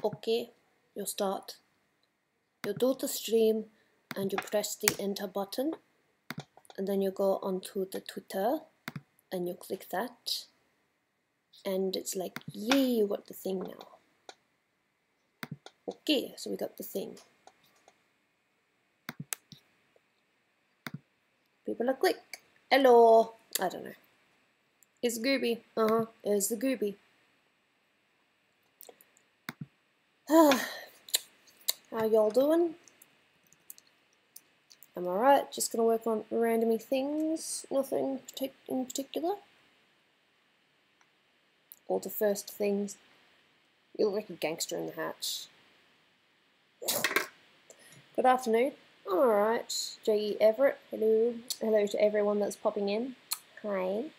Okay, you start. You do the stream and you press the enter button, and then you go onto the Twitter and you click that, and it's like, yay, you got the thing now. Okay, so we got the thing. People are quick. Hello. I don't know. It's Gooby. It's the Gooby. How y'all doing? I'm alright. Just gonna work on randomy things. Nothing in particular. All the first things. You look like a gangster in the hat. Good afternoon. I'm alright. J.E. Everett. Hello. Hello to everyone that's popping in. Hi.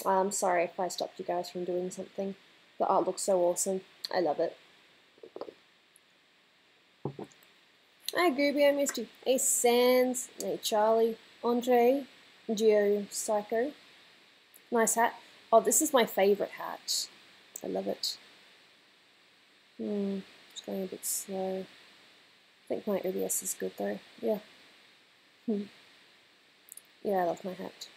I'm sorry if I stopped you guys from doing something. The art looks so awesome. I love it. Hi Gooby, I missed you. Hey Sans, hey Charlie, Andre, Geo Psycho. Nice hat. Oh, this is my favourite hat. I love it. It's going a bit slow. I think my OBS is good though. Yeah. Yeah, I love my hat.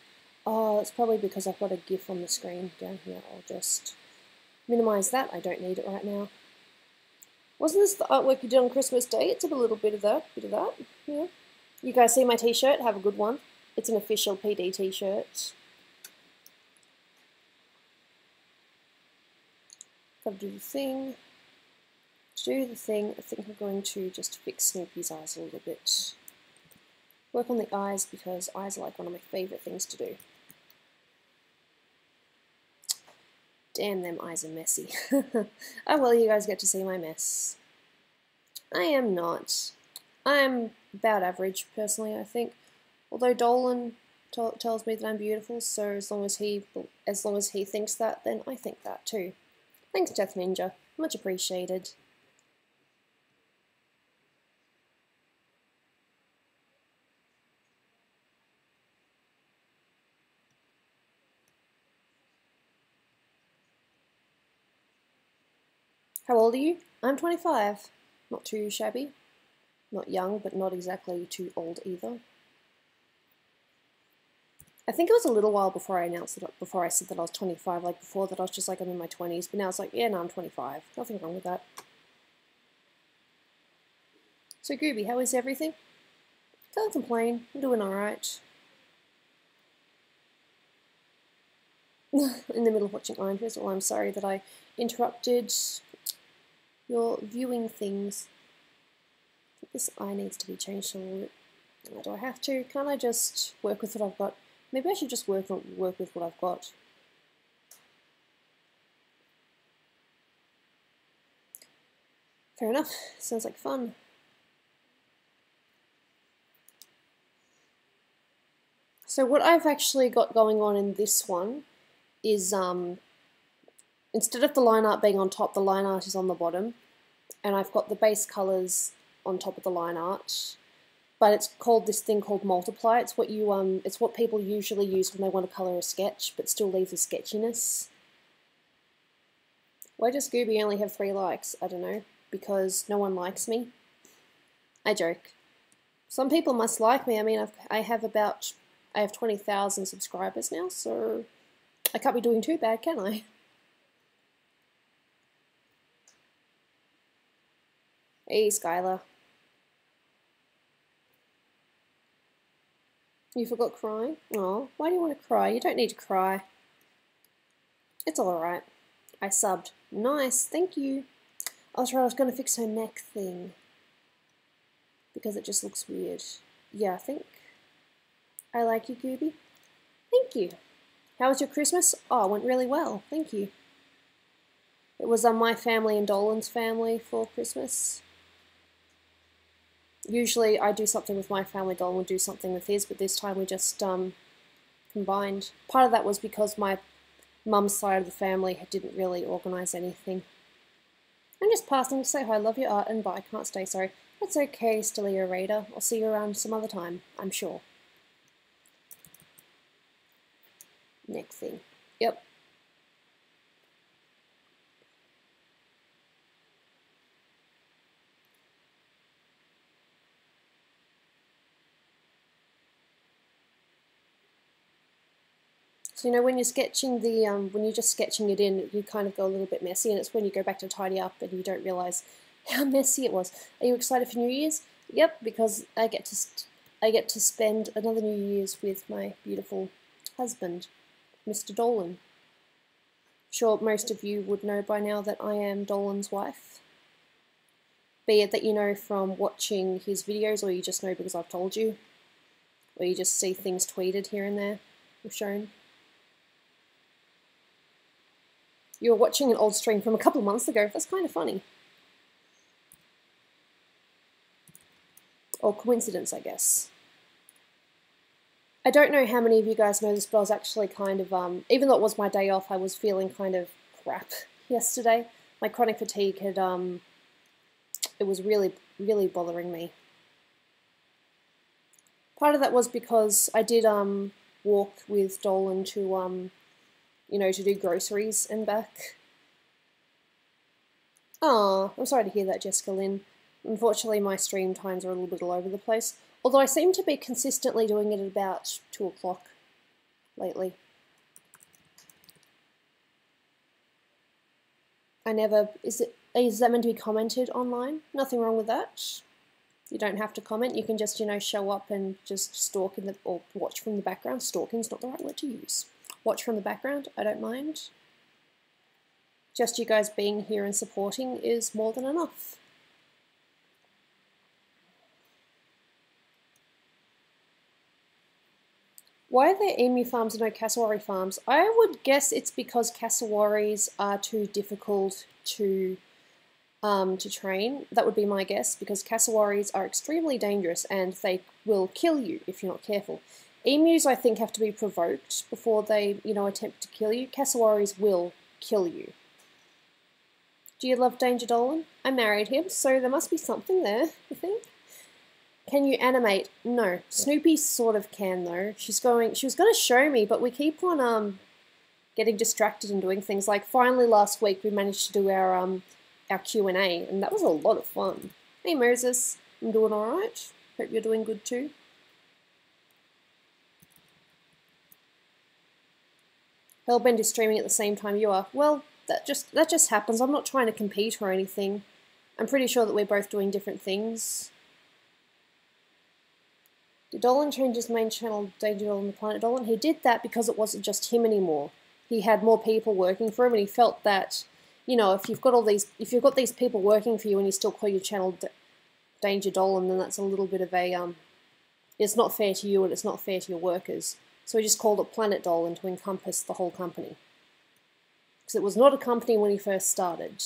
Oh, that's probably because I've got a GIF on the screen down here. I'll just minimise that. I don't need it right now. Wasn't this the artwork you did on Christmas Day? It's a little bit of that, yeah. You guys see my t-shirt? Have a good one. It's an official PD t-shirt. Gotta do the thing. To do the thing, I think I'm going to just fix Snoopy's eyes a little bit. Work on the eyes because eyes are like one of my favourite things to do. Damn, them eyes are messy. Oh well, you guys get to see my mess. I am not. I'm about average, personally, I think. Although Dolan tells me that I'm beautiful, so as long as he thinks that, then I think that too. Thanks, Death Ninja. Much appreciated. How old are you? I'm 25. Not too shabby. Not young, but not exactly too old either. I think it was a little while before I announced it, before I said that I was 25. Like before that I was just like, I'm in my 20s, but now it's like, yeah, no, I'm 25. Nothing wrong with that. So Gooby, how is everything? Can't complain. I'm doing alright. In the middle of watching Iron Fist. Well, I'm sorry that I interrupted your viewing things. I think this eye needs to be changed a little bit. Do I have to? Can't I just work with what I've got? Maybe I should just work with what I've got. Fair enough. Sounds like fun. So what I've actually got going on in this one is instead of the line art being on top, the line art is on the bottom, and I've got the base colors on top of the line art. But it's called this thing called multiply. It's what you it's what people usually use when they want to color a sketch, but still leave the sketchiness. Why does Gooby only have 3 likes? I don't know. Because no one likes me. I joke. Some people must like me. I mean, I have 20,000 subscribers now, so I can't be doing too bad, can I? Hey, Skylar. You forgot crying? Oh, why do you want to cry? You don't need to cry. It's alright. I subbed. Nice, thank you. I was right, I was going to fix her neck thing. Because it just looks weird. Yeah, I think I like you, Gooby. Thank you. How was your Christmas? Oh, it went really well. Thank you. It was my family and Dolan's family for Christmas. Usually I do something with my family, Dolan would do something with his, but this time we just combined. Part of that was because my mum's side of the family didn't really organise anything. I'm just passing to say hi, love your art, and bye, can't stay, sorry. That's okay, Stellia Raider. I'll see you around some other time, I'm sure. Next thing. Yep. So, you know, when you're sketching when you're just sketching it in, you kind of go a little bit messy, and it's when you go back to tidy up and you don't realise how messy it was. Are you excited for New Year's? Yep, because I get to spend another New Year's with my beautiful husband, Mr. Dolan. Sure, most of you would know by now that I am Dolan's wife. Be it that you know from watching his videos, or you just know because I've told you, or you just see things tweeted here and there or shown. You were watching an old stream from a couple of months ago. That's kind of funny. Or coincidence, I guess. I don't know how many of you guys know this, but I was actually kind of, even though it was my day off, I was feeling kind of crap yesterday. My chronic fatigue had, it was really, really bothering me. Part of that was because I did, walk with Dolan to, you know, to do groceries and back. Oh, I'm sorry to hear that, Jessica Lynn. Unfortunately, my stream times are a little bit all over the place. Although I seem to be consistently doing it at about 2 o'clock lately. Is that meant to be commented online? Nothing wrong with that. You don't have to comment. You can just, you know, show up and just stalk or watch from the background. Stalking's not the right word to use. Watch from the background, I don't mind. Just you guys being here and supporting is more than enough. Why are there emu farms and no cassowary farms? I would guess it's because cassowaries are too difficult to train. That would be my guess, because cassowaries are extremely dangerous and they will kill you if you're not careful. Emus, I think, have to be provoked before they, you know, attempt to kill you. Cassowaries will kill you. Do you love Danger Dolan? I married him, so there must be something there, I think. Can you animate? No. Snoopy sort of can, though. She was going to show me, but we keep on getting distracted and doing things. Like, finally last week we managed to do our Q&A, and that was a lot of fun. Hey Moses, I'm doing alright. Hope you're doing good too. Hellbend is streaming at the same time you are. Well, that just happens. I'm not trying to compete or anything. I'm pretty sure that we're both doing different things. Did Dolan change his main channel, Danger Dolan, the Planet Dolan? He did that because it wasn't just him anymore. He had more people working for him, and he felt that, you know, if you've got these people working for you and you still call your channel Danger Dolan, then that's a little bit of a it's not fair to you and it's not fair to your workers. So he just called it Planet Dolan to encompass the whole company. Because it was not a company when he first started.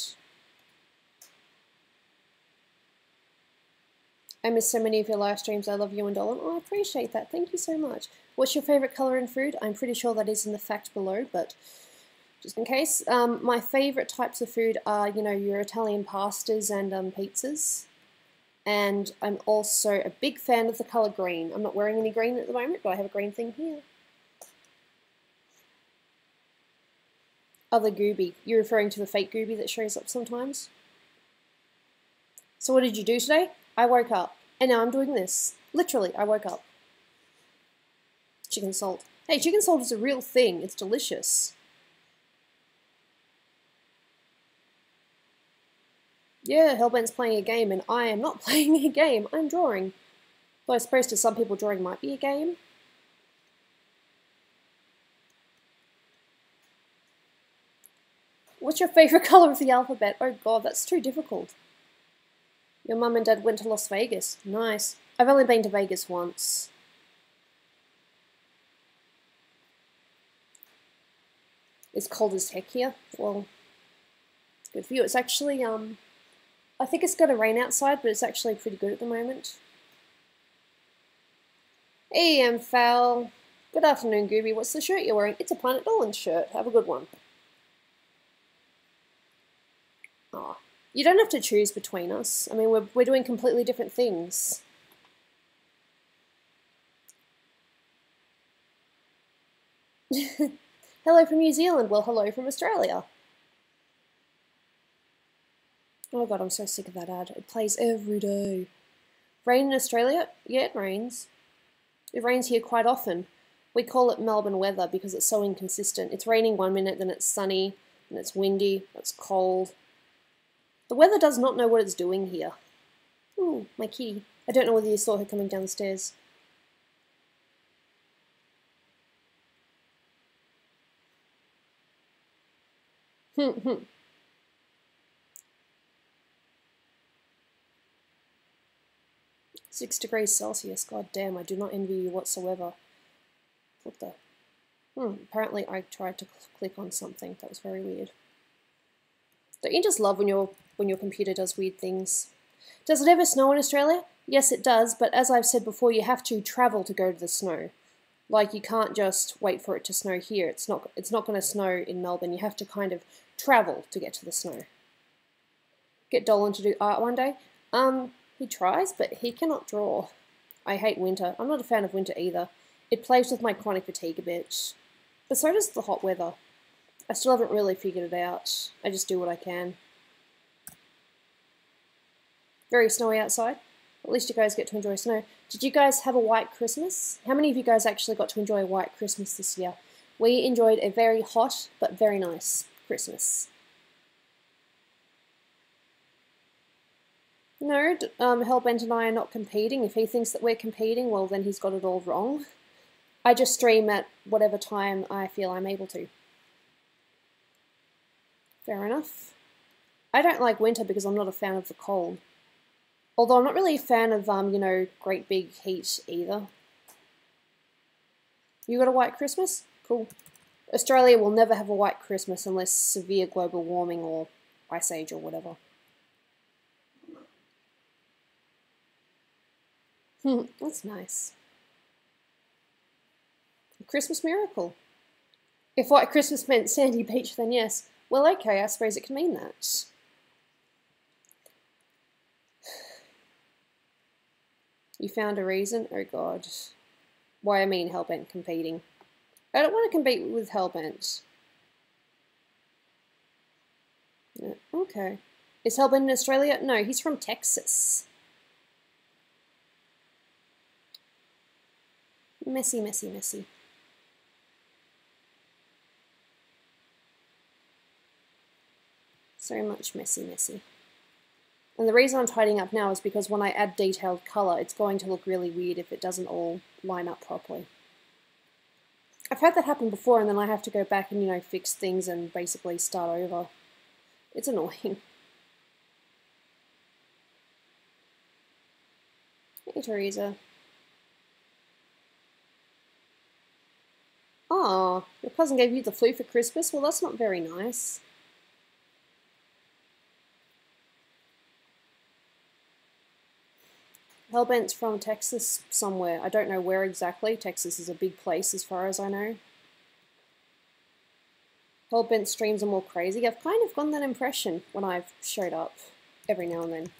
I miss so many of your live streams. I love you and Dolan. Oh, I appreciate that. Thank you so much. What's your favourite colour in food? I'm pretty sure that is in the fact below, but just in case. My favourite types of food are, you know, your Italian pastas and pizzas. And I'm also a big fan of the colour green. I'm not wearing any green at the moment, but I have a green thing here. Other Gooby. You're referring to the fake Gooby that shows up sometimes? So what did you do today? I woke up, and now I'm doing this. Literally, I woke up. Chicken salt. Hey, chicken salt is a real thing. It's delicious. Yeah, Hellbent's playing a game, and I am not playing a game. I'm drawing. Though I suppose to some people drawing might be a game. What's your favourite colour of the alphabet? Oh god, that's too difficult. Your mum and dad went to Las Vegas. Nice. I've only been to Vegas once. It's cold as heck here. Well, good for you. It's actually, I think it's going to rain outside, but it's actually pretty good at the moment. Hey, I'm Foul. Good afternoon, Gooby. What's the shirt you're wearing? It's a Planet Dolan shirt. Have a good one. Oh, you don't have to choose between us. I mean, we're doing completely different things. Hello from New Zealand. Well, hello from Australia. Oh god, I'm so sick of that ad. It plays every day. Rain in Australia? Yeah, it rains. It rains here quite often. We call it Melbourne weather because it's so inconsistent. It's raining one minute, then it's sunny, then it's windy, it's cold. The weather does not know what it's doing here. Ooh, my kitty. I don't know whether you saw her coming down the stairs. Hmm. 6 degrees Celsius. God damn, I do not envy you whatsoever. What the? Apparently I tried to click on something. That was very weird. Don't you just love when your computer does weird things? Does it ever snow in Australia? Yes, it does, but as I've said before, you have to travel to go to the snow. Like, you can't just wait for it to snow here. It's not going to snow in Melbourne. You have to kind of travel to get to the snow. Get Dolan to do art one day? He tries, but he cannot draw. I hate winter. I'm not a fan of winter either. It plays with my chronic fatigue a bit. But so does the hot weather. I still haven't really figured it out. I just do what I can. Very snowy outside. At least you guys get to enjoy snow. Did you guys have a white Christmas? How many of you guys actually got to enjoy a white Christmas this year? We enjoyed a very hot but very nice Christmas. No, Hellbent and I are not competing. If he thinks that we're competing, well, then he's got it all wrong. I just stream at whatever time I feel I'm able to. Fair enough. I don't like winter because I'm not a fan of the cold. Although I'm not really a fan of, you know, great big heat either. You got a white Christmas? Cool. Australia will never have a white Christmas unless severe global warming or ice age or whatever. That's nice. A Christmas miracle. If white Christmas meant sandy beach, then yes. Well, okay, I suppose it can mean that. You found a reason? Oh god. Why, I mean Hellbent competing. I don't want to compete with Hellbent. No. Okay. Is Hellbent in Australia? No, he's from Texas. Messy, messy, messy. So much messy, messy. And the reason I'm tidying up now is because when I add detailed colour, it's going to look really weird if it doesn't all line up properly. I've had that happen before and then I have to go back and, you know, fix things and basically start over. It's annoying. Hey, Teresa. Oh, your cousin gave you the flu for Christmas? Well, that's not very nice. Hellbent's from Texas somewhere. I don't know where exactly. Texas is a big place as far as I know. Hellbent streams are more crazy. I've kind of gotten that impression when I've showed up every now and then. Do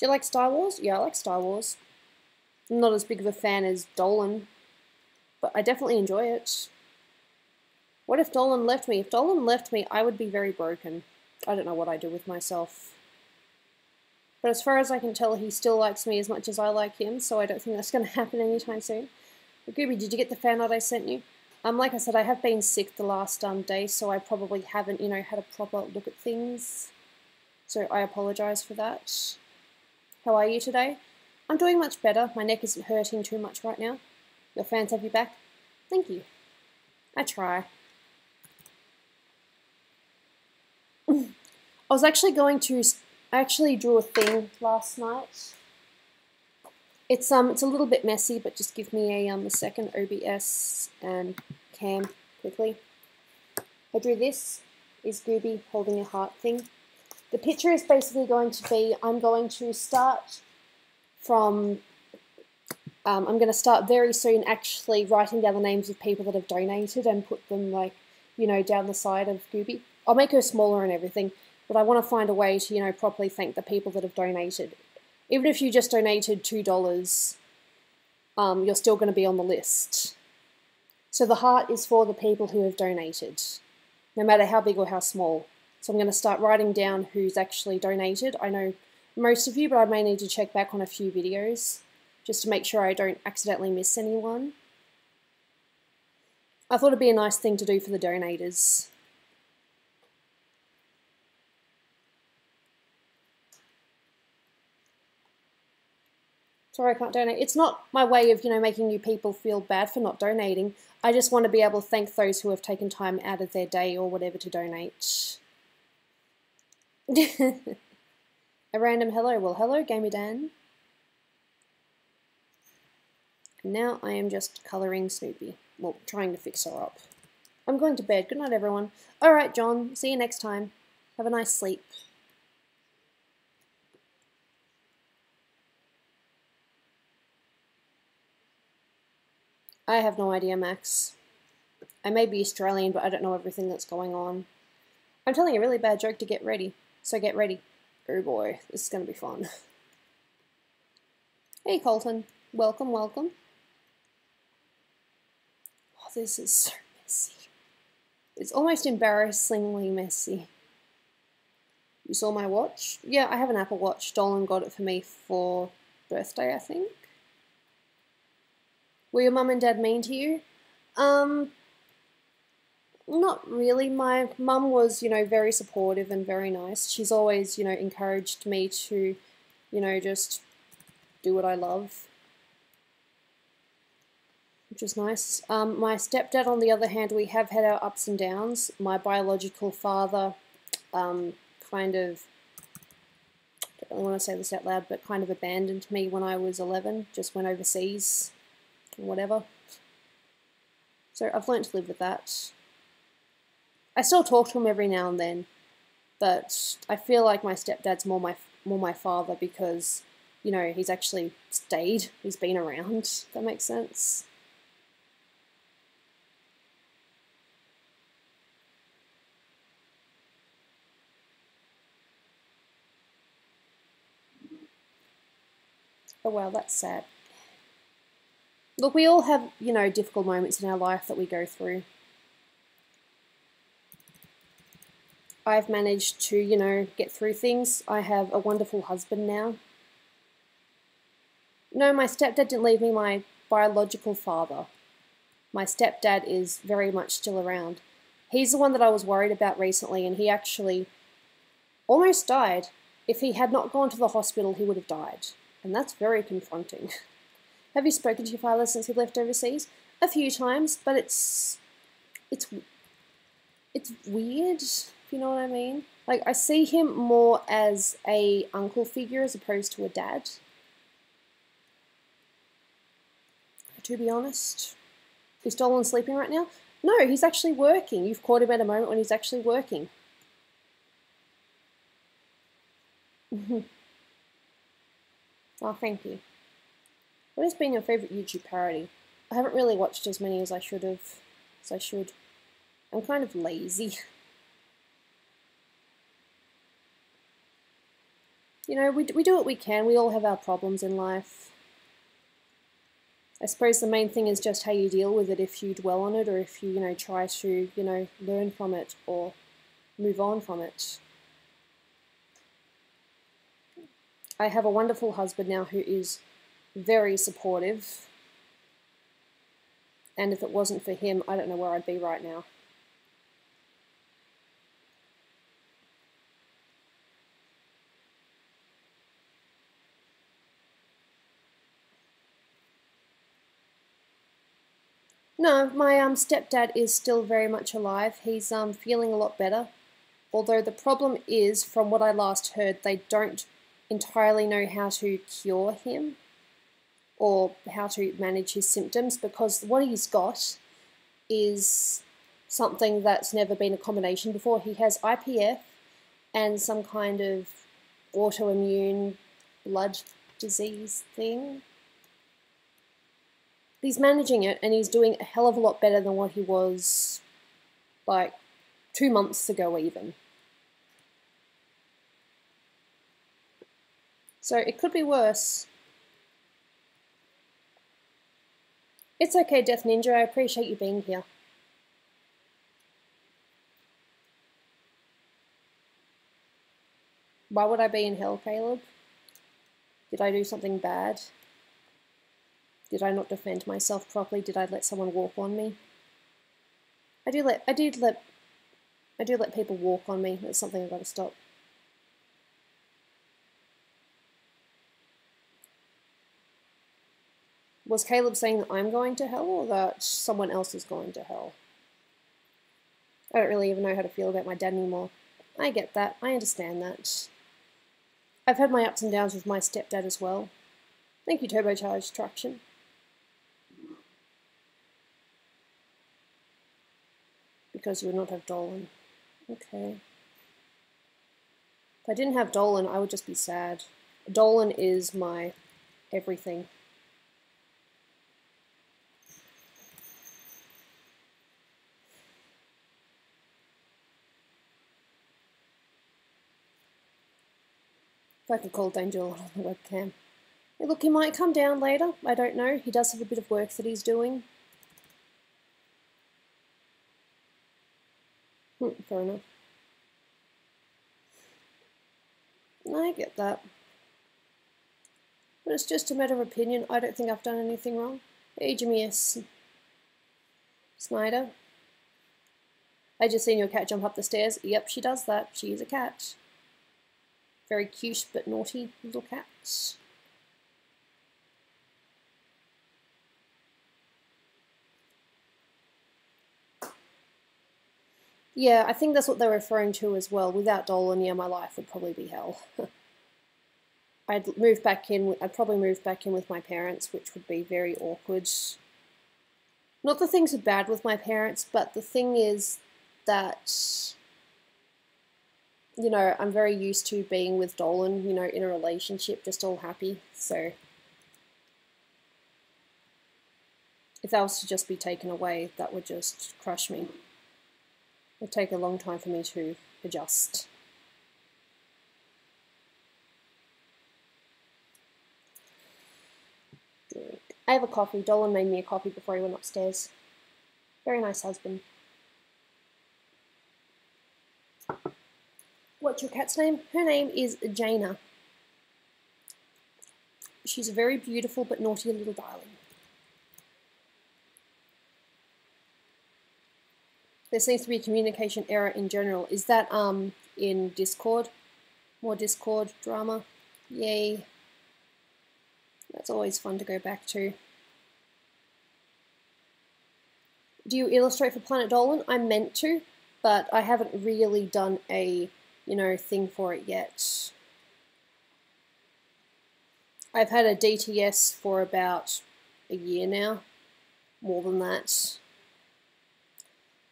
you like Star Wars? Yeah, I like Star Wars. I'm not as big of a fan as Dolan, but I definitely enjoy it. What if Dolan left me? If Dolan left me, I would be very broken. I don't know what I'd do with myself. But as far as I can tell, he still likes me as much as I like him, so I don't think that's going to happen anytime soon. But Gooby, did you get the fan art I sent you? Like I said, I have been sick the last day, so I probably haven't, you know, had a proper look at things. So I apologise for that. How are you today? I'm doing much better. My neck isn't hurting too much right now. Your fans have you back? Thank you. I try. I was actually going to... I actually drew a thing last night. It's a little bit messy, but just give me a second. OBS and cam quickly. I drew this. Is Gooby holding a heart thing. The picture is basically going to be, I'm going to start from, I'm going to start very soon actually writing down the names of people that have donated and put them, like, you know, down the side of Gooby. I'll make her smaller and everything, but I want to find a way to, you know, properly thank the people that have donated. Even if you just donated $2, you're still going to be on the list. So the heart is for the people who have donated, no matter how big or how small. So I'm going to start writing down who's actually donated. I know most of you, but I may need to check back on a few videos just to make sure I don't accidentally miss anyone. I thought it'd be a nice thing to do for the donators. Sorry, I can't donate. It's not my way of, making you people feel bad for not donating. I just want to be able to thank those who have taken time out of their day or whatever to donate. A random hello. Well, hello, Gamey Dan. And now I am just colouring Snoopy. Well, trying to fix her up. I'm going to bed. Good night, everyone. Alright, John. See you next time. Have a nice sleep. I have no idea, Max. I may be Australian, but I don't know everything that's going on. I'm telling a really bad joke to get ready. So get ready. Oh boy, this is going to be fun. Hey, Colton. Welcome, welcome. Oh, this is so messy. It's almost embarrassingly messy. You saw my watch? Yeah, I have an Apple Watch. Dolan got it for me for birthday, I think. Were your mum and dad mean to you? Not really. My mum was, very supportive and very nice. She's always, encouraged me to, just do what I love, which is nice. My stepdad, on the other hand, we have had our ups and downs. My biological father kind of, I don't really want to say this out loud, but kind of abandoned me when I was 11, just went overseas, whatever. So I've learned to live with that. I still talk to him every now and then, but I feel like my stepdad's more my father because, he's actually stayed, he's been around, if that makes sense. Oh wow, that's sad. Look, we all have, difficult moments in our life that we go through. I've managed to, get through things. I have a wonderful husband now. No, my stepdad didn't leave me my biological father. My stepdad is very much still around. He's the one that I was worried about recently, and he actually almost died. If he had not gone to the hospital, he would have died. And that's very confronting. Have you spoken to your father since he left overseas? A few times, but it's weird, if you know what I mean. Like, I see him more as a uncle figure as opposed to a dad. To be honest. Is Dolan sleeping right now? No, he's actually working. You've caught him at a moment when he's actually working. Oh, thank you. What has been your favourite YouTube parody? I haven't really watched as many as I should have. As I should. I'm kind of lazy. We do what we can. We all have our problems in life. I suppose the main thing is just how you deal with it, if you dwell on it or if you, try to, learn from it or move on from it. I have a wonderful husband now who is very supportive. And if it wasn't for him, I don't know where I'd be right now. No, my stepdad is still very much alive. He's feeling a lot better. Although the problem is, from what I last heard, they don't entirely know how to cure him or how to manage his symptoms, because what he's got is something that's never been a combination before. He has IPF and some kind of autoimmune blood disease thing. He's managing it, and he's doing a hell of a lot better than what he was, like, 2 months ago even. So it could be worse. It's okay, Death Ninja, I appreciate you being here. Why would I be in hell, Caleb? Did I do something bad? Did I not defend myself properly? Did I let someone walk on me? I do let people walk on me. That's something I've got to stop. Was Caleb saying that I'm going to hell or that someone else is going to hell? I don't really even know how to feel about my dad anymore. I get that. I understand that. I've had my ups and downs with my stepdad as well. Thank you, Turbocharged Traction. Because you would not have Dolan. Okay. If I didn't have Dolan, I would just be sad. Dolan is my everything. If I could call Danger on the webcam. Hey, look, he might come down later. I don't know. He does have a bit of work that he's doing. Fair enough. I get that. But it's just a matter of opinion. I don't think I've done anything wrong. Hey, Jameer Snyder. I just seen your cat jump up the stairs. Yep, she does that. She is a cat. Very cute but naughty little cat. Yeah, I think that's what they're referring to as well. Without Dolan, yeah, my life would probably be hell. I'd probably move back in with my parents, which would be very awkward. Not that things are bad with my parents, but the thing is that, you know, I'm very used to being with Dolan, you know, in a relationship, just all happy, so if that was to just be taken away, that would just crush me. It would take a long time for me to adjust. I have a coffee. Dolan made me a coffee before he went upstairs. Very nice husband. What's your cat's name? Her name is Jaina. She's a very beautiful but naughty little darling. There seems to be a communication error in general. Is that in Discord? More Discord drama? Yay. That's always fun to go back to. Do you illustrate for Planet Dolan? I'm meant to, but I haven't really done a, you know, thing for it yet. I've had a DTS for about a year now. More than that.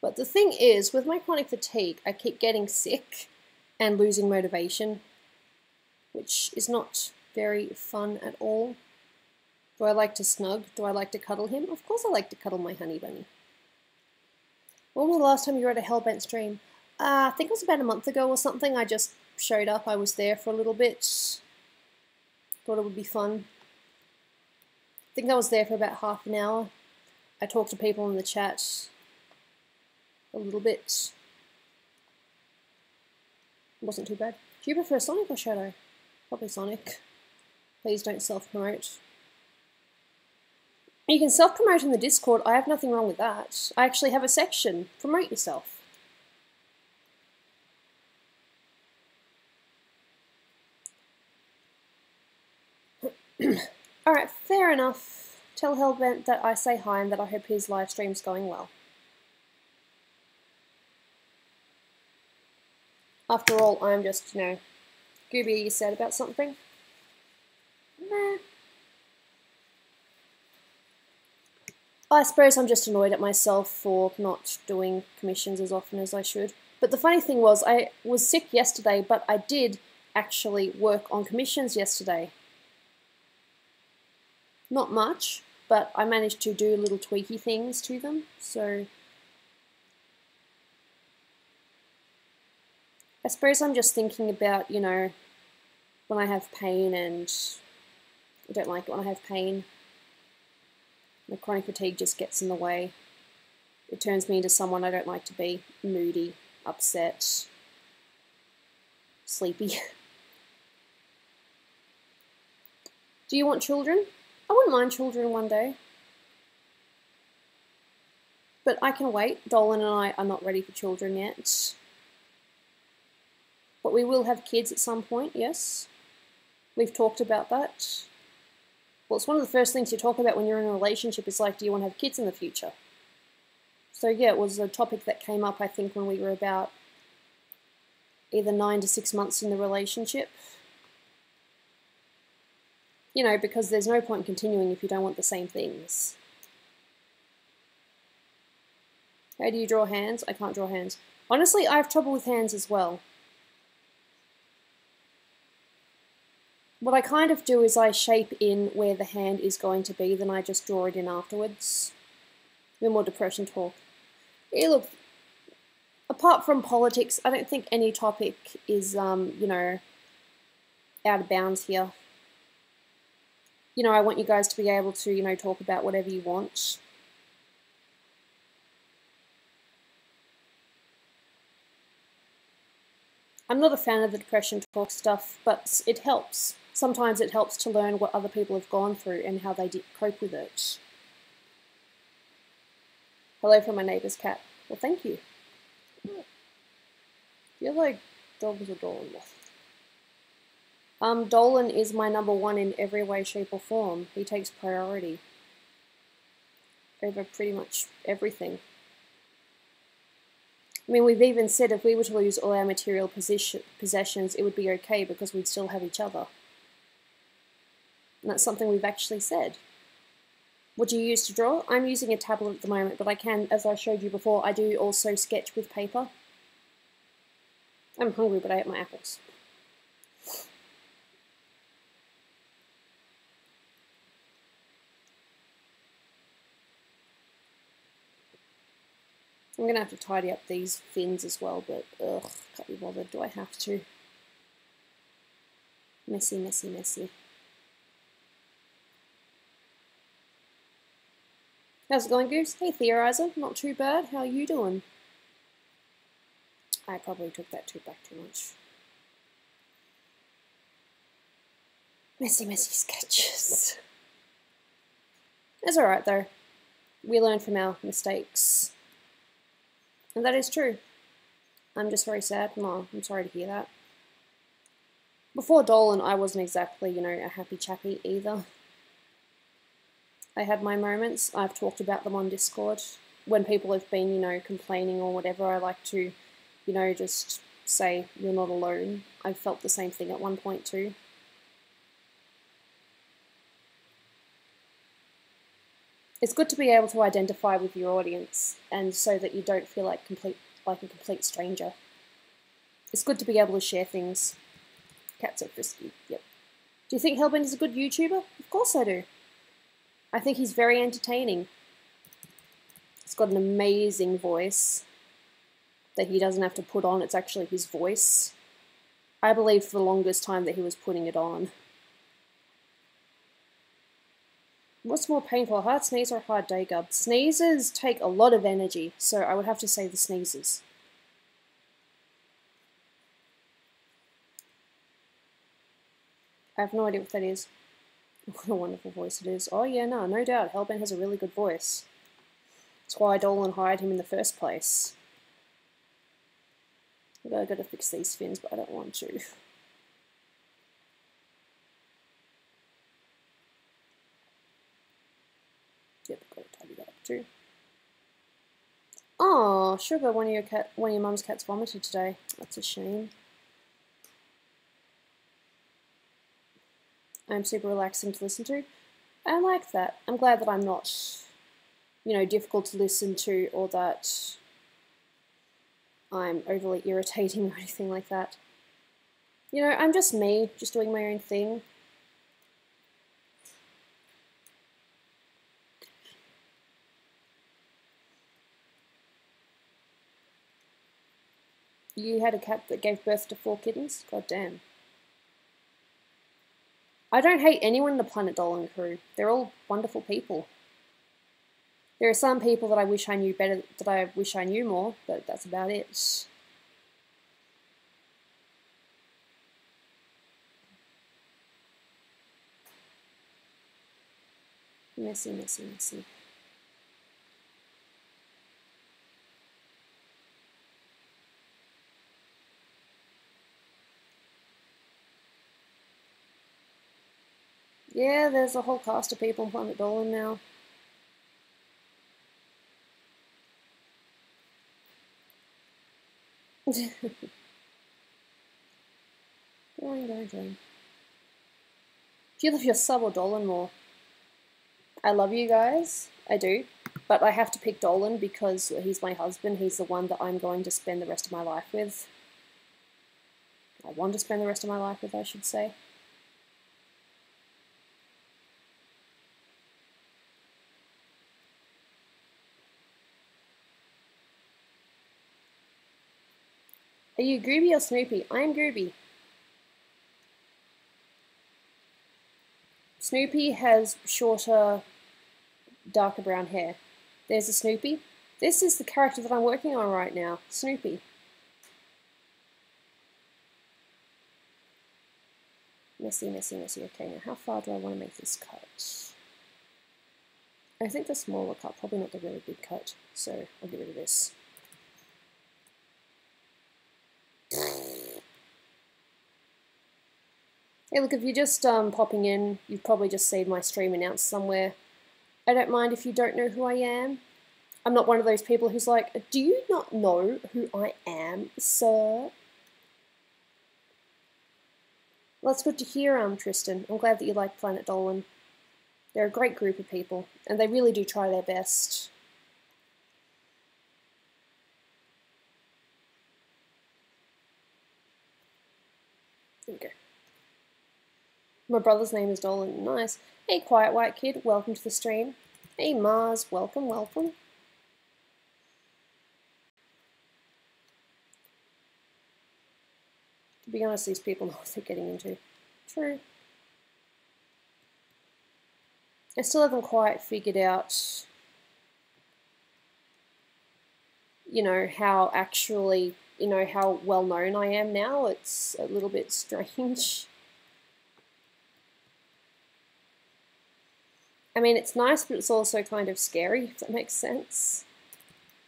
But the thing is, with my chronic fatigue, I keep getting sick and losing motivation, which is not very fun at all. Do I like to snug? Do I like to cuddle him? Of course I like to cuddle my honey bunny. When was the last time you were at a Hellbent stream? I think it was about a month ago or something. I just showed up. I was there for a little bit. Thought it would be fun. I think I was there for about half an hour. I talked to people in the chat a little bit. It wasn't too bad. Do you prefer Sonic or Shadow? Probably Sonic. Please don't self-promote. You can self-promote in the Discord. I have nothing wrong with that. I actually have a section. Promote yourself. Alright, fair enough. Tell Hellbent that I say hi and that I hope his live stream's going well. After all, I'm just, you know, Gooby, are you sad about something? Nah. I suppose I'm just annoyed at myself for not doing commissions as often as I should. But the funny thing was, I was sick yesterday, but I did actually work on commissions yesterday. Not much, but I managed to do little tweaky things to them, so I suppose I'm just thinking about, you know, when I have pain, and I don't like it when I have pain. My chronic fatigue just gets in the way. It turns me into someone I don't like to be. Moody, upset, sleepy. Do you want children? I wouldn't mind children one day. but I can wait. Dolan and I are not ready for children yet. But we will have kids at some point, yes. We've talked about that. Well, it's one of the first things you talk about when you're in a relationship is like, do you want to have kids in the future? So yeah, it was a topic that came up, I think, when we were about either 9 to 6 months in the relationship. You know, because there's no point in continuing if you don't want the same things. How do you draw hands? I can't draw hands. Honestly, I have trouble with hands as well. What I kind of do is I shape in where the hand is going to be, then I just draw it in afterwards. No more depression talk. Yeah, look, apart from politics, I don't think any topic is, you know, out of bounds here. You know, I want you guys to be able to, you know, talk about whatever you want. I'm not a fan of the depression talk stuff, but it helps. Sometimes it helps to learn what other people have gone through and how they cope with it. Hello from my neighbour's cat. Well, thank you. You're like dogs or Dolan. Dolan is my #1 in every way, shape or form. He takes priority over pretty much everything. I mean, we've even said if we were to lose all our material possessions, it would be okay because we'd still have each other. And that's something we've actually said. What do you use to draw? I'm using a tablet at the moment, but I can, as I showed you before, I do also sketch with paper. I'm hungry, but I ate my apples. I'm going to have to tidy up these fins as well, but ugh, can't be bothered. Do I have to? Messy, messy, messy. How's it going, Goose? Hey, Theorizer. Not too bad. How are you doing? I probably took that back too much. Messy, messy sketches. It's alright, though. We learn from our mistakes. And that is true. I'm just very sad. No, I'm sorry to hear that. Before Dolan, I wasn't exactly, you know, a happy chappy either. I had my moments. I've talked about them on Discord. When people have been, you know, complaining or whatever, I like to, you know, just say, you're not alone. I felt the same thing at one point too. It's good to be able to identify with your audience, and so that you don't feel like a complete stranger. It's good to be able to share things. Cats are frisky, yep. Do you think Hellbent is a good YouTuber? Of course I do. I think he's very entertaining. He's got an amazing voice that he doesn't have to put on, it's actually his voice. I believed for the longest time that he was putting it on. What's more painful, a hard sneeze or a hard day, Gub? Sneezes take a lot of energy, so I would have to say the sneezes. I have no idea what that is. What a wonderful voice it is. Oh yeah, no doubt. Hellbent has a really good voice. That's why Dolan hired him in the first place. I've got to fix these fins, but I don't want to. Yep, got to tidy that up too. Oh, Sugar, one of your mum's cats vomited today. That's a shame. I'm super relaxing to listen to. I like that. I'm glad that I'm not, you know, difficult to listen to, or that I'm overly irritating or anything like that. You know, I'm just me, just doing my own thing. You had a cat that gave birth to 4 kittens? God damn. I don't hate anyone in the Planet Dolan crew. They're all wonderful people. There are some people that I wish I knew better, that I wish I knew more, but that's about it. Messy, messy, messy. Yeah, there's a whole cast of people in Planet Dolan now. Join. Do you love your sub or Dolan more? I love you guys. I do. But I have to pick Dolan because he's my husband. He's the one that I'm going to spend the rest of my life with. I want to spend the rest of my life with, I should say. Are you Gooby or Snoopy? I am Gooby. Snoopy has shorter, darker brown hair. There's a Snoopy. This is the character that I'm working on right now, Snoopy. Messy, messy, messy. Okay, now how far do I want to make this cut? I think the smaller cut, probably not the really big cut, so I'll get rid of this. Hey, look, if you're just popping in, you've probably just seen my stream announced somewhere. I don't mind if you don't know who I am. I'm not one of those people who's like, do you not know who I am, sir? Well, that's good to hear, Tristan. I'm glad that you like Planet Dolan. They're a great group of people, and they really do try their best. There we go. My brother's name is Dolan. Nice. Hey, Quiet White Kid, welcome to the stream. Hey, Mars, welcome, welcome. To be honest, these people know what they're getting into. True. I still haven't quite figured out, you know, how actually, you know, how well known I am now. It's a little bit strange. I mean, it's nice, but it's also kind of scary, if that makes sense.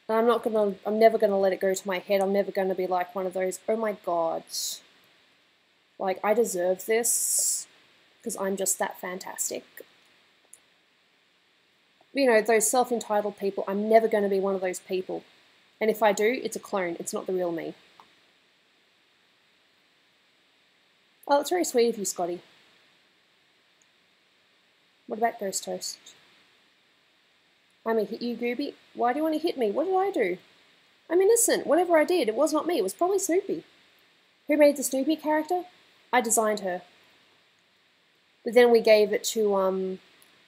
And I'm never gonna let it go to my head. I'm never gonna be like one of those, oh my god, like, I deserve this, because I'm just that fantastic. You know, those self-entitled people, I'm never gonna be one of those people. And if I do, it's a clone, it's not the real me. Oh, that's very sweet of you, Scotty. What about Ghost Toast? I'm gonna hit you, Gooby. Why do you want to hit me? What did I do? I'm innocent. Whatever I did, it was not me. It was probably Snoopy. Who made the Snoopy character? I designed her. But then we gave it to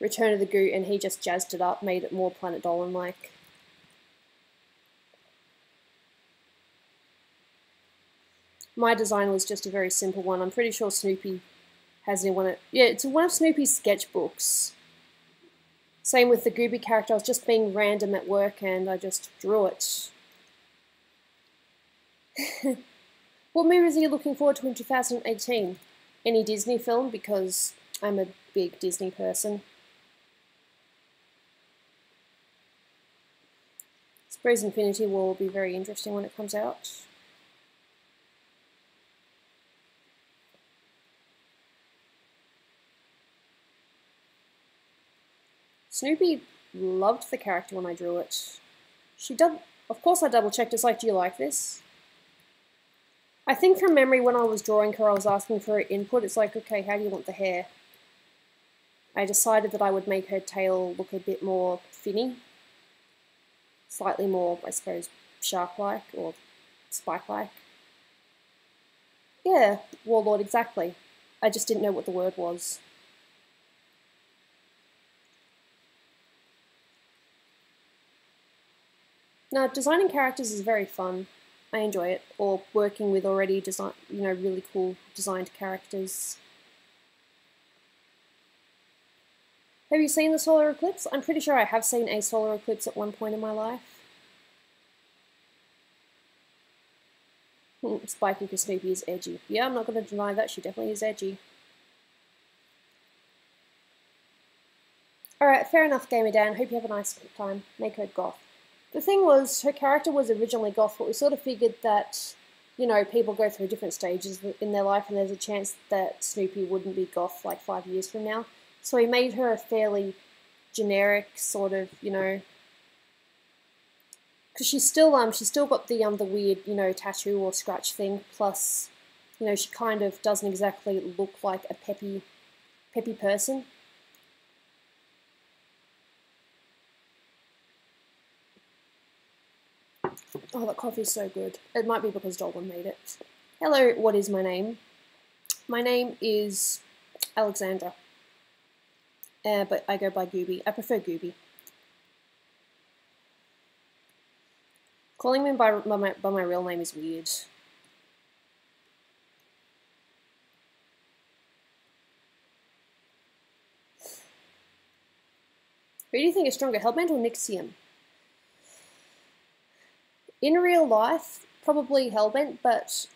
Return of the Goo, and he just jazzed it up, made it more Planet Dolan-like. My design was just a very simple one. I'm pretty sure Snoopy has in one of, yeah, it's one of Snoopy's sketchbooks. Same with the Gooby character. I was just being random at work and I just drew it. What movies are you looking forward to in 2018? Any Disney film? Because I'm a big Disney person. I suppose Infinity War will be very interesting when it comes out. Snoopy loved the character when I drew it. Of course I double checked, it's like, do you like this? I think from memory when I was drawing her, I was asking for her input. It's like, okay, how do you want the hair? I decided that I would make her tail look a bit more finny. Slightly more, I suppose, shark-like or spike-like. Yeah, Warlord, exactly. I just didn't know what the word was. No, designing characters is very fun. I enjoy it. Or working with already really cool designed characters. Have you seen the solar eclipse? I'm pretty sure I have seen a solar eclipse at one point in my life. Spiky because Snoopy is edgy. Yeah, I'm not going to deny that. She definitely is edgy. Alright, fair enough, Gamer Dan. Hope you have a nice time. Make her goth. The thing was, her character was originally goth, but we sort of figured that, you know, people go through different stages in their life, and there's a chance that Snoopy wouldn't be goth like 5 years from now. So he made her a fairly generic sort of, you know, because she's still got the weird, you know, tattoo or scratch thing. Plus, you know, she kind of doesn't exactly look like a peppy person. Oh, that coffee's so good. It might be because Dolan made it. Hello, what is my name? My name is Alexandra. But I go by Gooby. I prefer Gooby. Calling me by my real name is weird. Who do you think is stronger, Hellbent or Nixium? In real life, probably Hellbent, but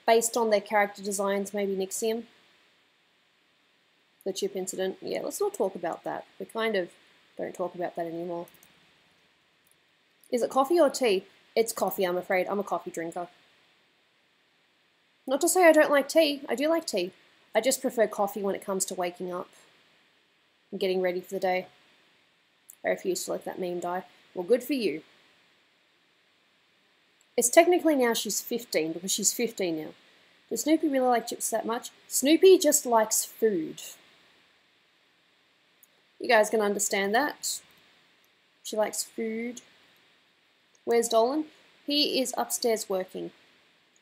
based on their character designs, maybe Nixium. The chip incident. Yeah, let's not talk about that. We kind of don't talk about that anymore. Is it coffee or tea? It's coffee, I'm afraid. I'm a coffee drinker. Not to say I don't like tea. I do like tea. I just prefer coffee when it comes to waking up and getting ready for the day. I refuse to let that meme die. Well, good for you. It's technically now she's 15, because she's 15 now. Does Snoopy really like chips that much? Snoopy just likes food. You guys can understand that. She likes food. Where's Dolan? He is upstairs working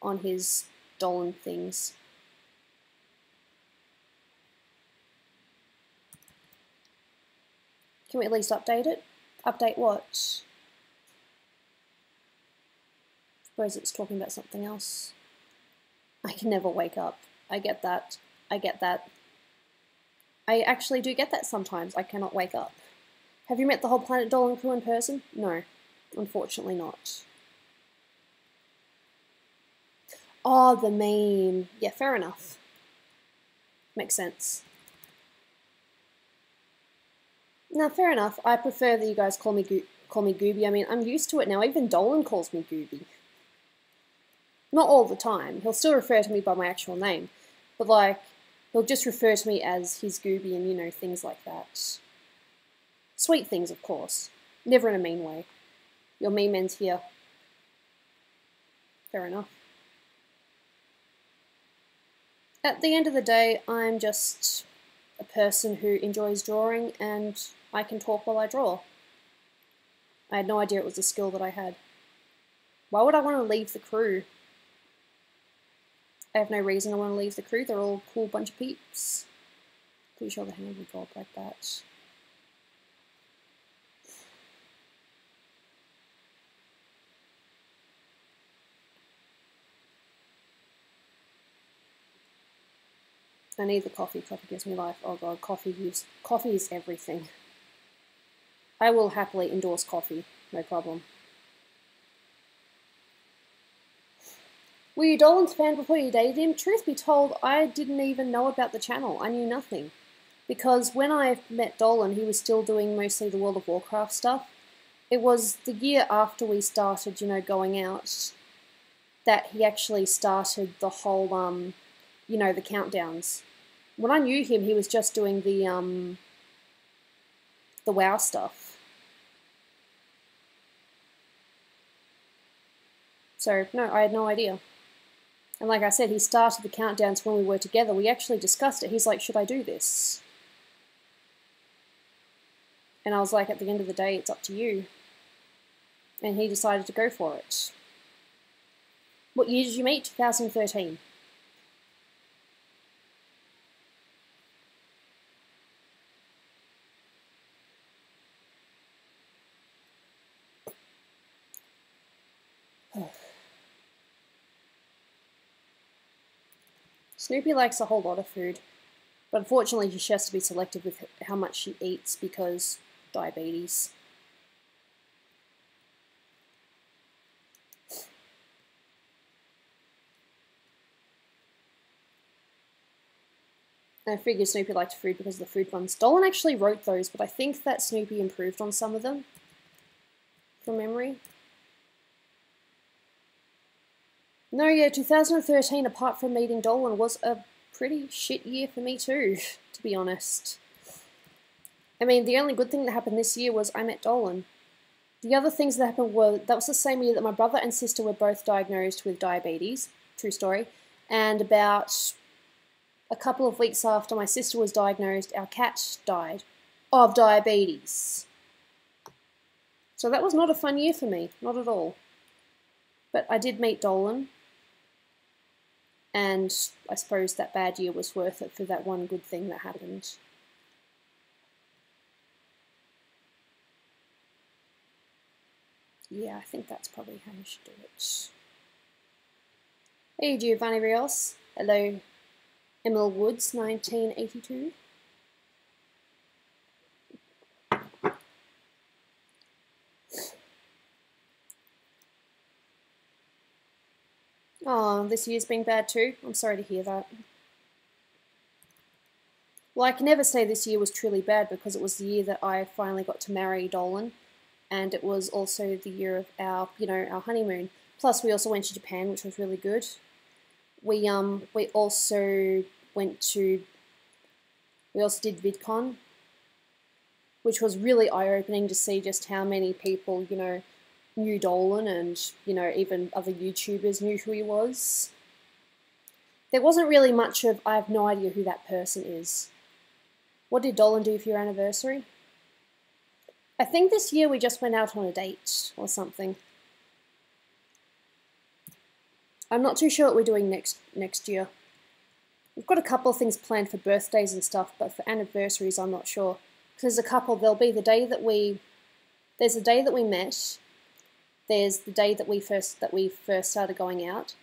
on his Dolan things. Can we at least update it? Update what? Suppose it's talking about something else. I can never wake up. I get that. I get that. I actually do get that sometimes. I cannot wake up. Have you met the whole Planet Dolan crew in person? No, unfortunately not. Oh, the meme. Yeah, fair enough. Makes sense. No, fair enough. I prefer that you guys call me Gooby. I mean, I'm used to it now. Even Dolan calls me Gooby. Not all the time. He'll still refer to me by my actual name. But, like, he'll just refer to me as his Gooby and, you know, things like that. Sweet things, of course. Never in a mean way. Your meme ends here. Fair enough. At the end of the day, I'm just a person who enjoys drawing, and I can talk while I draw. I had no idea it was a skill that I had. Why would I want to leave the crew? I have no reason I want to leave the crew. They're all a cool bunch of peeps. Pretty sure the hand would go up like that. I need the coffee. Coffee gives me life. Oh god, coffee is everything. I will happily endorse coffee. No problem. Were you Dolan's fan before you dated him? Truth be told, I didn't even know about the channel. I knew nothing. Because when I met Dolan, he was still doing mostly the World of Warcraft stuff. It was the year after we started, you know, going out, that he actually started the whole, you know, the countdowns. When I knew him, he was just doing the WoW stuff. So, no, I had no idea. And like I said, he started the countdowns when we were together. We actually discussed it. He's like, should I do this? And I was like, at the end of the day, it's up to you. And he decided to go for it. What year did you meet? 2013. Snoopy likes a whole lot of food, but unfortunately she has to be selective with how much she eats because diabetes. I figured Snoopy liked food because of the food ones. Dolan actually wrote those, but I think that Snoopy improved on some of them, from memory. No, yeah, 2013, apart from meeting Dolan, was a pretty shit year for me too, to be honest. I mean, the only good thing that happened this year was I met Dolan. The other things that happened were, that was the same year that my brother and sister were both diagnosed with diabetes, true story, and about a couple of weeks after my sister was diagnosed, our cat died of diabetes. So that was not a fun year for me, not at all. But I did meet Dolan, and I suppose that bad year was worth it for that one good thing that happened. Yeah, I think that's probably how you should do it. Hey, Giovanni Rios. Hello, Emil Woods, 1982. Oh, this year's been bad too. I'm sorry to hear that. Well, I can never say this year was truly bad because it was the year that I finally got to marry Dolan, and it was also the year of our, our honeymoon. Plus, we also went to Japan, which was really good. We also did VidCon, which was really eye-opening to see just how many people, knew Dolan, and, even other YouTubers knew who he was. There wasn't really much of, I have no idea who that person is. What did Dolan do for your anniversary? I think this year we just went out on a date or something. I'm not too sure what we're doing next year. We've got a couple of things planned for birthdays and stuff, but for anniversaries I'm not sure. Because there's a couple. There'll be the day that there's the day that we met. There's the day that we first started going out.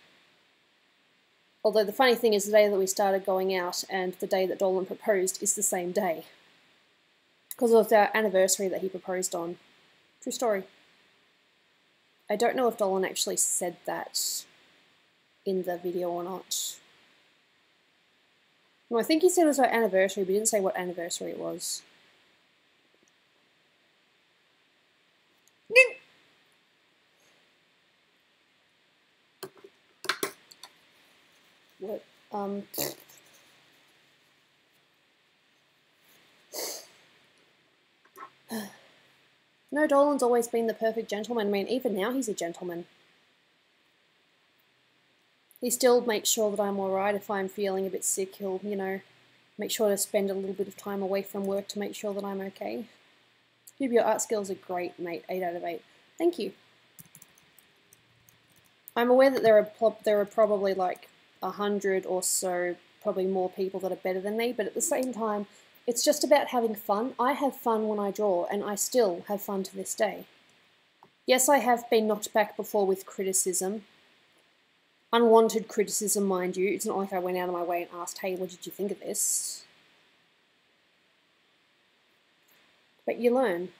Although the funny thing is, the day that we started going out and the day that Dolan proposed is the same day. Because it was our anniversary that he proposed on. True story. I don't know if Dolan actually said that in the video or not. No, I think he said it was our anniversary, but he didn't say what anniversary it was. What? No, Dolan's always been the perfect gentleman. I mean, even now he's a gentleman. He still makes sure that I'm alright. If I'm feeling a bit sick, he'll, make sure to spend a little bit of time away from work to make sure that I'm okay. Gooby, your art skills are great, mate. 8 out of 8. Thank you. I'm aware that there are probably like 100 or so, probably more people that are better than me, but at the same time, it's just about having fun. I have fun when I draw, and I still have fun to this day. Yes, I have been knocked back before with criticism. Unwanted criticism, mind you. It's not like I went out of my way and asked, hey, what did you think of this? But you learn.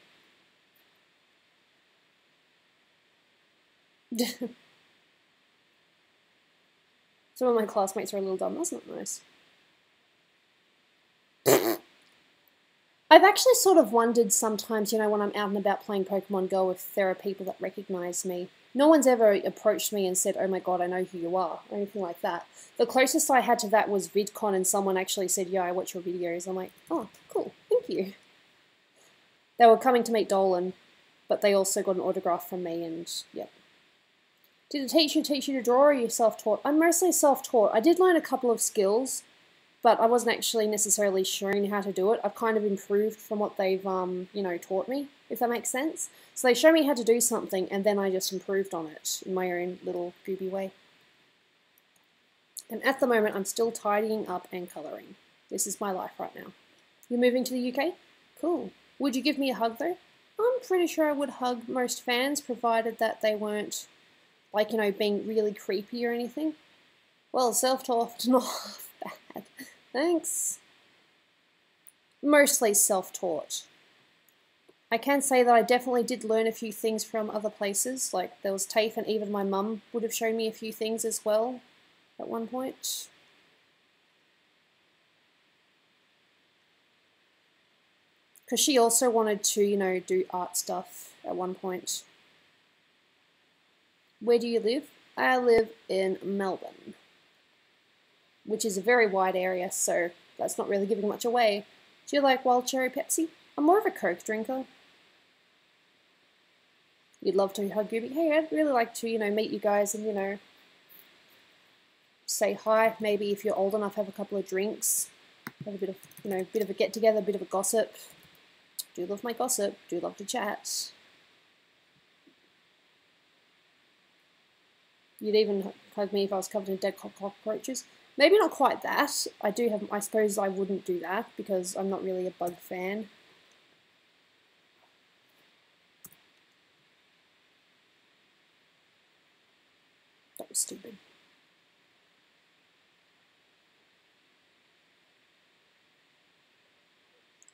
Some of my classmates are a little dumb. That's not nice. I've actually sort of wondered sometimes, when I'm out and about playing Pokemon Go, if there are people that recognise me. No one's ever approached me and said, oh my god, I know who you are, or anything like that. The closest I had to that was VidCon, and someone actually said, yeah, I watch your videos. I'm like, oh, cool, thank you. They were coming to meet Dolan, but they also got an autograph from me, and yep. Did a teacher teach you to draw, or are you self-taught? I'm mostly self-taught. I did learn a couple of skills, but I wasn't actually necessarily shown how to do it. I've kind of improved from what they've, taught me, if that makes sense. So they show me how to do something, and then I just improved on it in my own little Gooby way. And at the moment, I'm still tidying up and colouring. This is my life right now. You're moving to the UK? Cool. Would you give me a hug, though? I'm pretty sure I would hug most fans, provided that they weren't, like, being really creepy or anything. Well, self-taught, not half bad. Thanks. Mostly self-taught. I can say that I definitely did learn a few things from other places, like there was TAFE, and even my mum would have shown me a few things as well at one point. Because she also wanted to, do art stuff at one point. Where do you live? I live in Melbourne, which is a very wide area, so that's not really giving much away. Do you like wild cherry Pepsi? I'm more of a Coke drinker. You'd love to hug Gooby. Hey, I'd really like to, you know, meet you guys and, you know, say hi. Maybe if you're old enough, have a couple of drinks. Have a bit of, you know, bit of a get-together, a bit of a gossip. Do love my gossip. Do love to chat. You'd even hug me if I was covered in dead cockroaches. Maybe not quite that. I suppose I wouldn't do that because I'm not really a bug fan. That was stupid.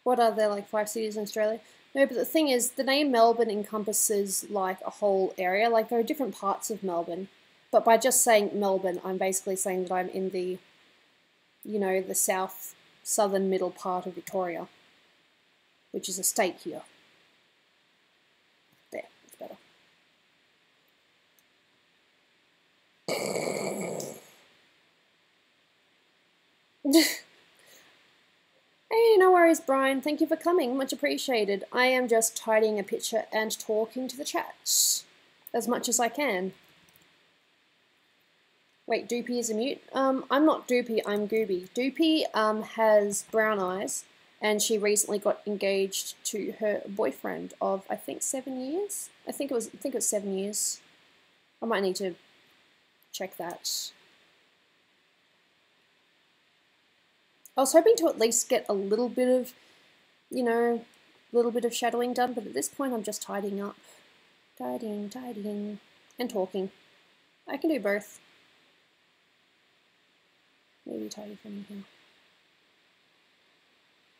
What are there, like 5 cities in Australia? No, but the thing is, the name Melbourne encompasses like a whole area. Like there are different parts of Melbourne. But by just saying Melbourne, I'm basically saying that I'm in the, you know, the southern middle part of Victoria, which is a state here. There, it's better. Hey, no worries, Brian. Thank you for coming. Much appreciated. I am just tidying a picture and talking to the chat as much as I can. Wait, Doopy is a mute? I'm not Doopy, I'm Gooby. Doopy has brown eyes, and she recently got engaged to her boyfriend of, I think, 7 years? I think it was 7 years. I might need to check that. I was hoping to at least get a little bit of, you know, a little bit of shadowing done, but at this point I'm just tidying up. Tidying, and talking. I can do both. Maybe tidy for anything.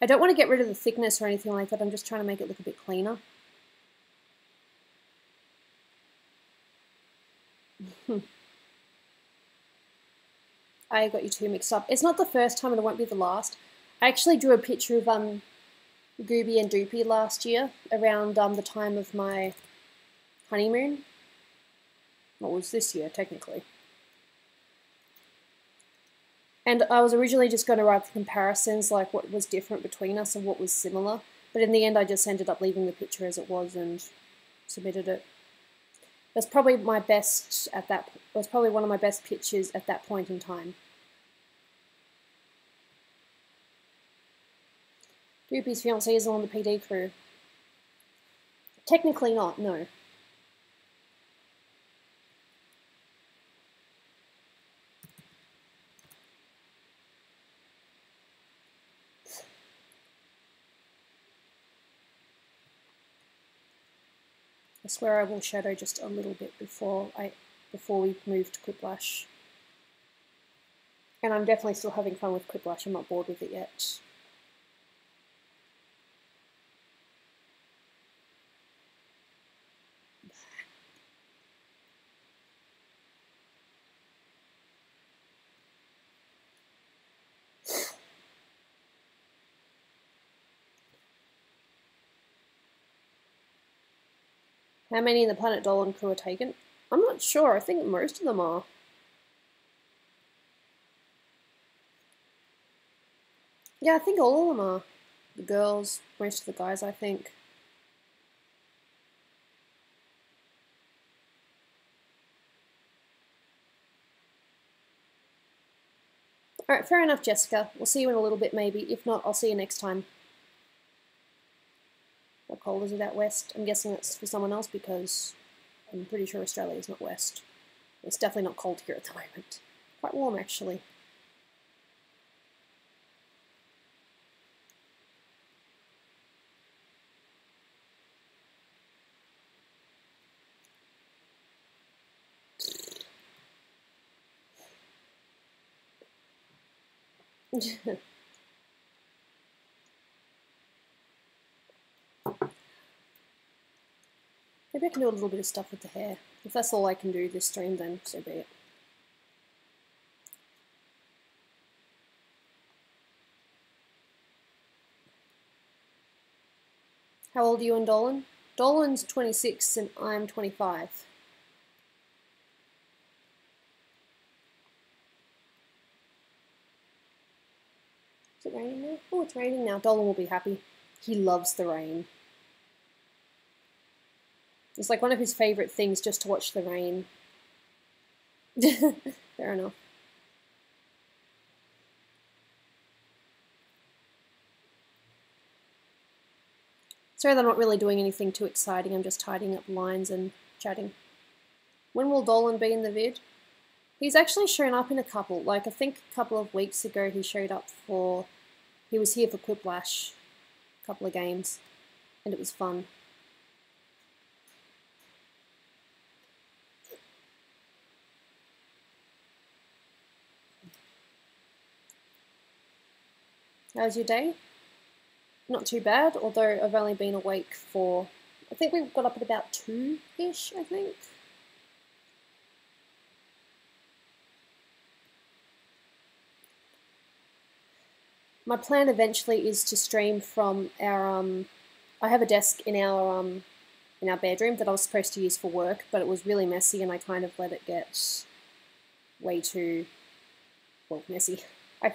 I don't want to get rid of the thickness or anything like that, I'm just trying to make it look a bit cleaner. I got you two mixed up. It's not the first time and it won't be the last. I actually drew a picture of Gooby and Doopy last year around the time of my honeymoon. What was this year, technically. And I was originally just going to write the comparisons, like what was different between us and what was similar. But in the end, I just ended up leaving the picture as it was and submitted it. That's probably my best at that. It was probably one of my best pictures at that point in time. Doopy's fiancé is on the PD crew. Technically not, no. I swear I will shadow just a little bit before we move to Quiplash. And I'm definitely still having fun with Quiplash, I'm not bored with it yet. How many in the Planet Dolan crew are taken? I'm not sure, I think most of them are. Yeah, I think all of them are. The girls, most of the guys, I think. Alright, fair enough, Jessica. We'll see you in a little bit, maybe. If not, I'll see you next time. How cold is it out west? I'm guessing that's for someone else because I'm pretty sure Australia is not west. It's definitely not cold here at the moment. Quite warm, actually. Maybe I can do a little bit of stuff with the hair. If that's all I can do this stream, then so be it. How old are you and Dolan? Dolan's 26 and I'm 25. Is it raining now? Oh, it's raining now. Dolan will be happy. He loves the rain. It's like one of his favourite things just to watch the rain. Fair enough. Sorry that I'm not really doing anything too exciting, I'm just tidying up lines and chatting. When will Dolan be in the vid? He's actually shown up in a couple. Like, I think a couple of weeks ago he showed up for... He was here for Quiplash. A couple of games. And it was fun. How's your day? Not too bad, although I've only been awake for... I think we got up at about 2-ish, I think. My plan eventually is to stream from our... I have a desk in our bedroom that I was supposed to use for work, but it was really messy and I kind of let it get way too... well, messy. I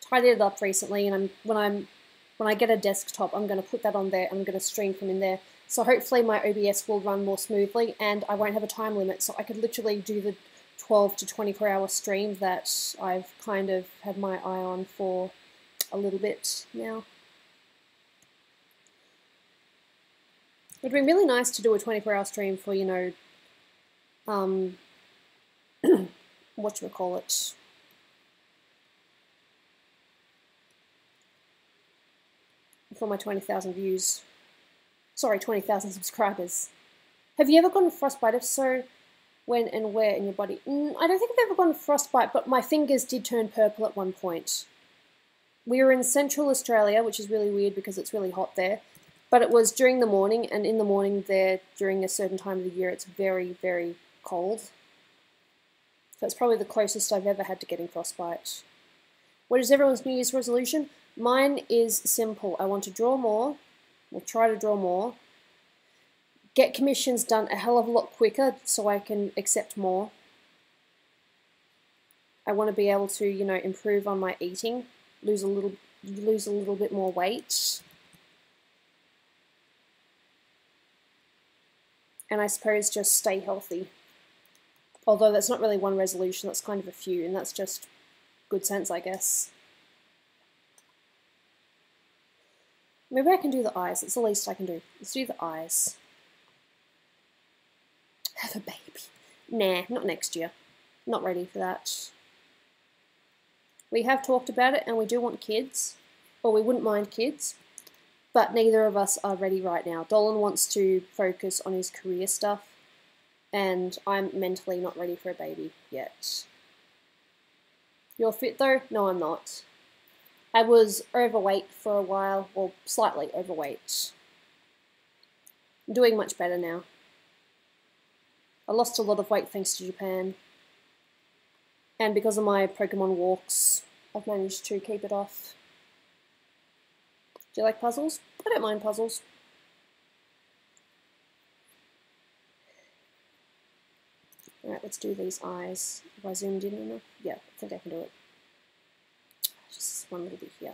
tidied it up recently, and when I get a desktop, I'm going to put that on there and I'm going to stream from in there. So hopefully my OBS will run more smoothly and I won't have a time limit, so I could literally do the 12 to 24 hour stream that I've kind of had my eye on for a little bit now. It'd be really nice to do a 24-hour stream for, you know, whatchamacallit, for my 20,000 views. Sorry, 20,000 subscribers. Have you ever gotten frostbite? If so, when and where in your body? I don't think I've ever gotten frostbite, but my fingers did turn purple at one point. We were in Central Australia, which is really weird because it's really hot there. But it was during the morning, and in the morning there, during a certain time of the year, it's very, very cold. So it's probably the closest I've ever had to getting frostbite. What is everyone's New Year's resolution? Mine is simple. I want to draw more. We'll try to draw more. Get commissions done a hell of a lot quicker so I can accept more. I want to be able to, you know, improve on my eating, lose a little bit more weight. And I suppose just stay healthy. Although that's not really one resolution, that's kind of a few, and that's just good sense, I guess. Maybe I can do the eyes. It's the least I can do. Let's do the eyes. Have a baby. Nah, not next year. Not ready for that. We have talked about it and we do want kids. Or we wouldn't mind kids. But neither of us are ready right now. Dolan wants to focus on his career stuff. And I'm mentally not ready for a baby yet. You're fit though? No, I'm not. I was overweight for a while, or slightly overweight. I'm doing much better now. I lost a lot of weight thanks to Japan. And because of my Pokemon walks, I've managed to keep it off. Do you like puzzles? I don't mind puzzles. Alright, let's do these eyes. Have I zoomed in enough? Yeah, I think I can do it. Just one little bit here.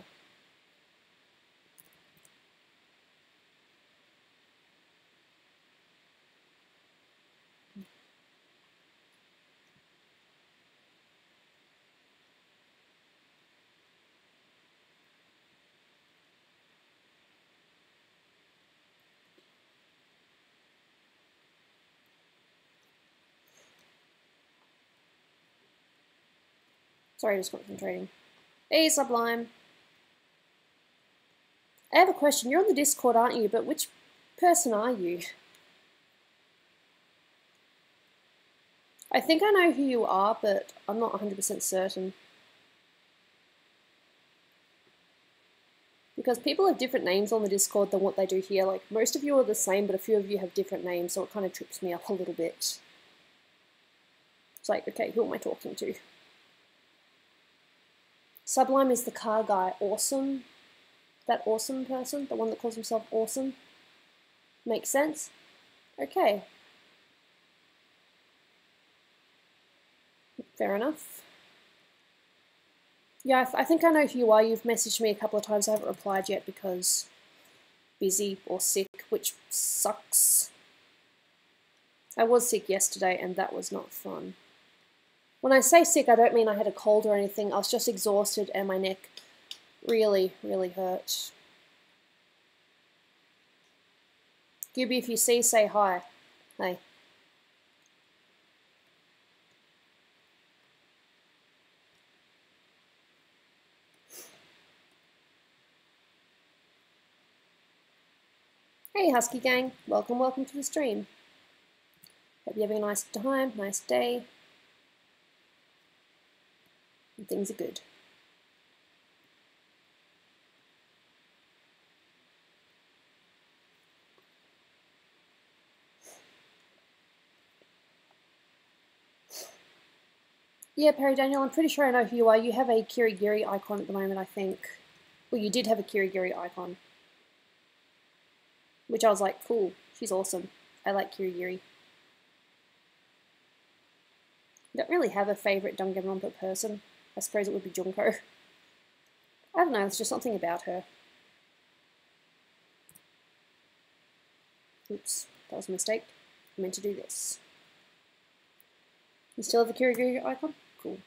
Sorry, just concentrating. Hey, Sublime. I have a question. You're on the Discord, aren't you? But which person are you? I think I know who you are, but I'm not 100% certain. Because people have different names on the Discord than what they do here. Like, most of you are the same, but a few of you have different names, so it kind of trips me up a little bit. It's like, okay, who am I talking to? Sublime is the car guy. Awesome. That awesome person? The one that calls himself awesome? Makes sense? Okay. Fair enough. Yeah, I think I know who you are. You've messaged me a couple of times. I haven't replied yet because busy or sick, which sucks. I was sick yesterday and that was not fun. When I say sick, I don't mean I had a cold or anything. I was just exhausted and my neck really, really hurt. Gooby, if you see, say hi. Hey. Hey Husky Gang, welcome to the stream. Hope you're having a nice time, nice day. And things are good. Yeah, Perry Daniel, I'm pretty sure I know who you are. You have a Kirigiri icon at the moment, I think. Well, you did have a Kirigiri icon. Which I was like, cool, she's awesome. I like Kirigiri. I don't really have a favourite Danganronpa person. I suppose it would be Junko. I don't know, it's just something about her. Oops, that was a mistake. I meant to do this. You still have the Kirigiri icon? Cool.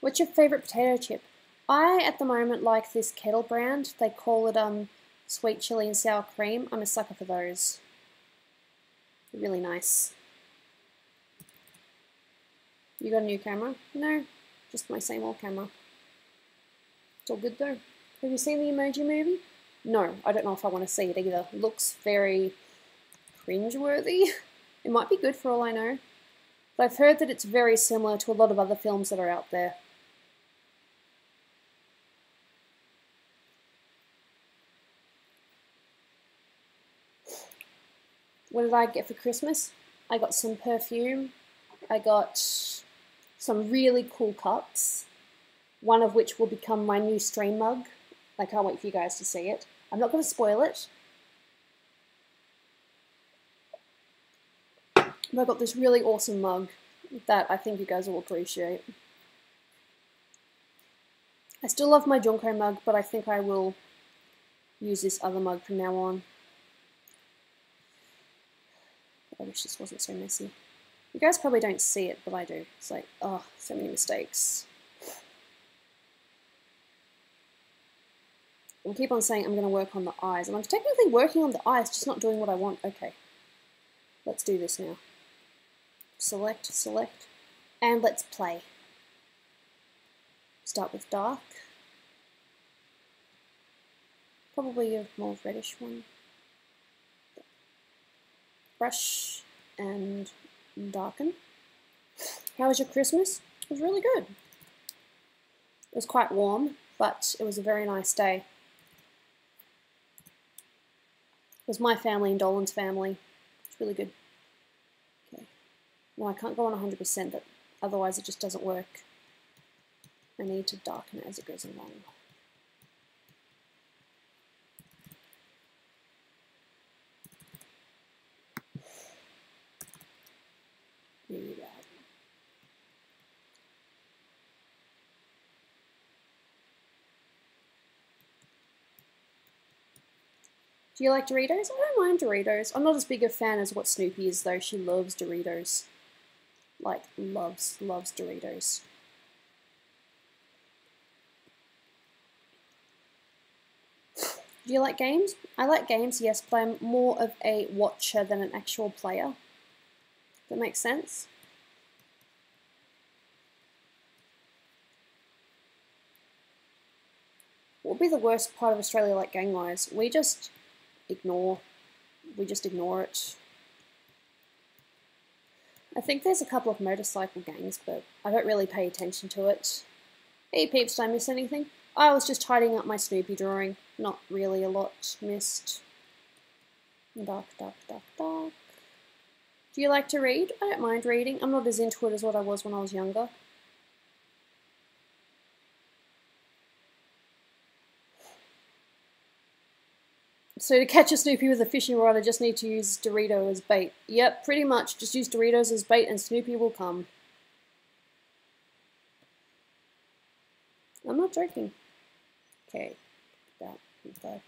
What's your favourite potato chip? I, at the moment, like this Kettle brand. They call it sweet chili and sour cream. I'm a sucker for those. They're really nice. You got a new camera? No, just my same old camera. It's all good though. Have you seen the Emoji Movie? No, I don't know if I want to see it either. It looks very cringeworthy. It might be good for all I know. But I've heard that it's very similar to a lot of other films that are out there. What did I get for Christmas? I got some perfume. I got some really cool cups. One of which will become my new stream mug. I can't wait for you guys to see it. I'm not going to spoil it. But I got this really awesome mug that I think you guys will appreciate. I still love my Junko mug, but I think I will use this other mug from now on. I wish this wasn't so messy. You guys probably don't see it, but I do. It's like, oh, so many mistakes. I'll keep on saying I'm going to work on the eyes. And I'm technically working on the eyes, just not doing what I want. Okay. Let's do this now. Select, select, and let's play. Start with dark. Probably a more reddish one. Brush and darken. How was your Christmas? It was really good. It was quite warm, but it was a very nice day. It was my family and Dolan's family. It's really good. Okay. Well, I can't go on 100%, but otherwise it just doesn't work. I need to darken it as it goes along. There you go. Do you like Doritos? I don't mind Doritos. I'm not as big a fan as what Snoopy is though. She loves Doritos. Like, loves Doritos. Do you like games? I like games, yes, but I'm more of a watcher than an actual player. That makes sense? What would be the worst part of Australia like gang-wise? We just ignore it. I think there's a couple of motorcycle gangs, but I don't really pay attention to it. Hey peeps, did I miss anything? I was just tidying up my Snoopy drawing. Not really a lot missed. Dark, dark, dark, dark. Do you like to read? I don't mind reading. I'm not as into it as what I was when I was younger. So to catch a Snoopy with a fishing rod, I just need to use Dorito as bait. Yep, pretty much. Just use Doritos as bait and Snoopy will come. I'm not joking. Okay, that info.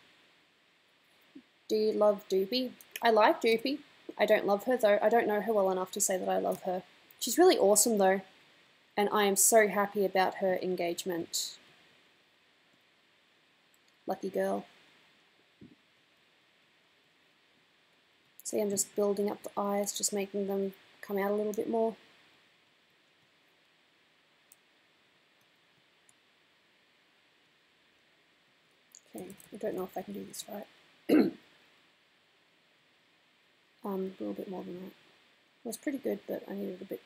Do you love Doopy? I like Doopy. I don't love her though. I don't know her well enough to say that I love her. She's really awesome though, and I am so happy about her engagement. Lucky girl. See, I'm just building up the eyes, just making them come out a little bit more. Okay, I don't know if I can do this right. A little bit more than that. It was pretty good, but I needed a bit.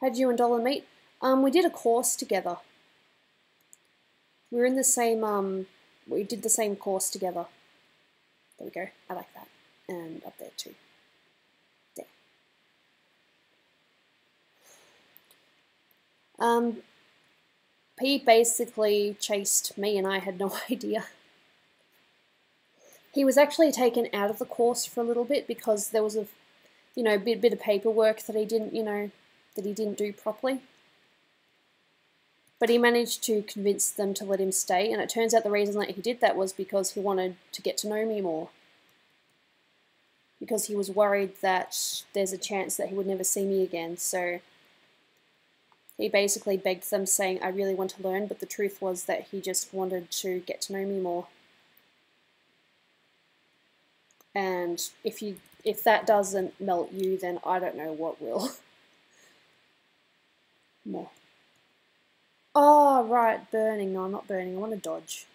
How'd you and Dolan meet? We did a course together. We were in the same, we did the same course together. There we go, I like that. And up there too. There. He basically chased me and I had no idea. He was actually taken out of the course for a little bit because there was a, bit of paperwork that he didn't, that he didn't do properly. But he managed to convince them to let him stay, and it turns out the reason that he did that was because he wanted to get to know me more. Because he was worried that there's a chance that he would never see me again, so he basically begged them saying, I really want to learn, but the truth was that he just wanted to get to know me more. And if that doesn't melt you, then I don't know what will. More. Oh, right, burning. No, I'm not burning. I want to dodge.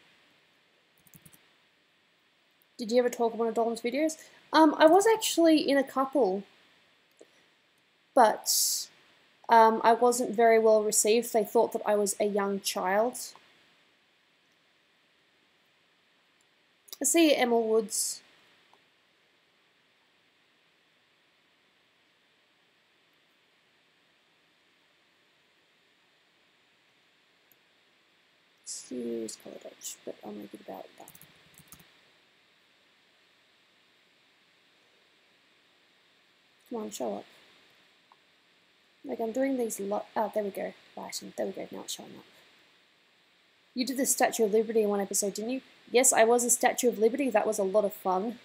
Did you ever talk about one of Dolan's videos? I was actually in a couple, but I wasn't very well received. They thought that I was a young child. I see you, Emma Woods. Use color dodge, but I'll make it about that. Come on, show up. Like I'm doing these oh, there we go. Lighting. There we go. Now it's showing up. You did the Statue of Liberty in one episode, didn't you? Yes, I was a Statue of Liberty. That was a lot of fun.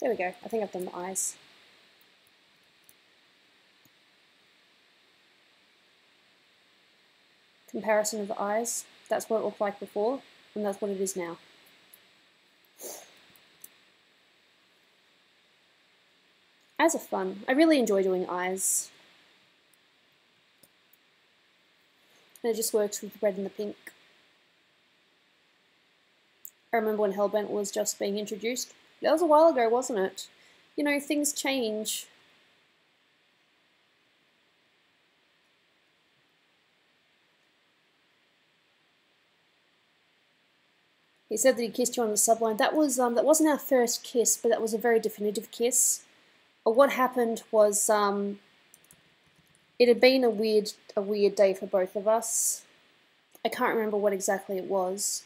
There we go. I think I've done the eyes. Comparison of the eyes. That's what it looked like before, and that's what it is now. Eyes are fun. I really enjoy doing eyes. And it just works with the red and the pink. I remember when Hellbent was just being introduced. That was a while ago, wasn't it? You know, things change. He said that he kissed you on the subline. That wasn't our first kiss, but that was a very definitive kiss. What happened was it had been a weird day for both of us. I can't remember what exactly it was,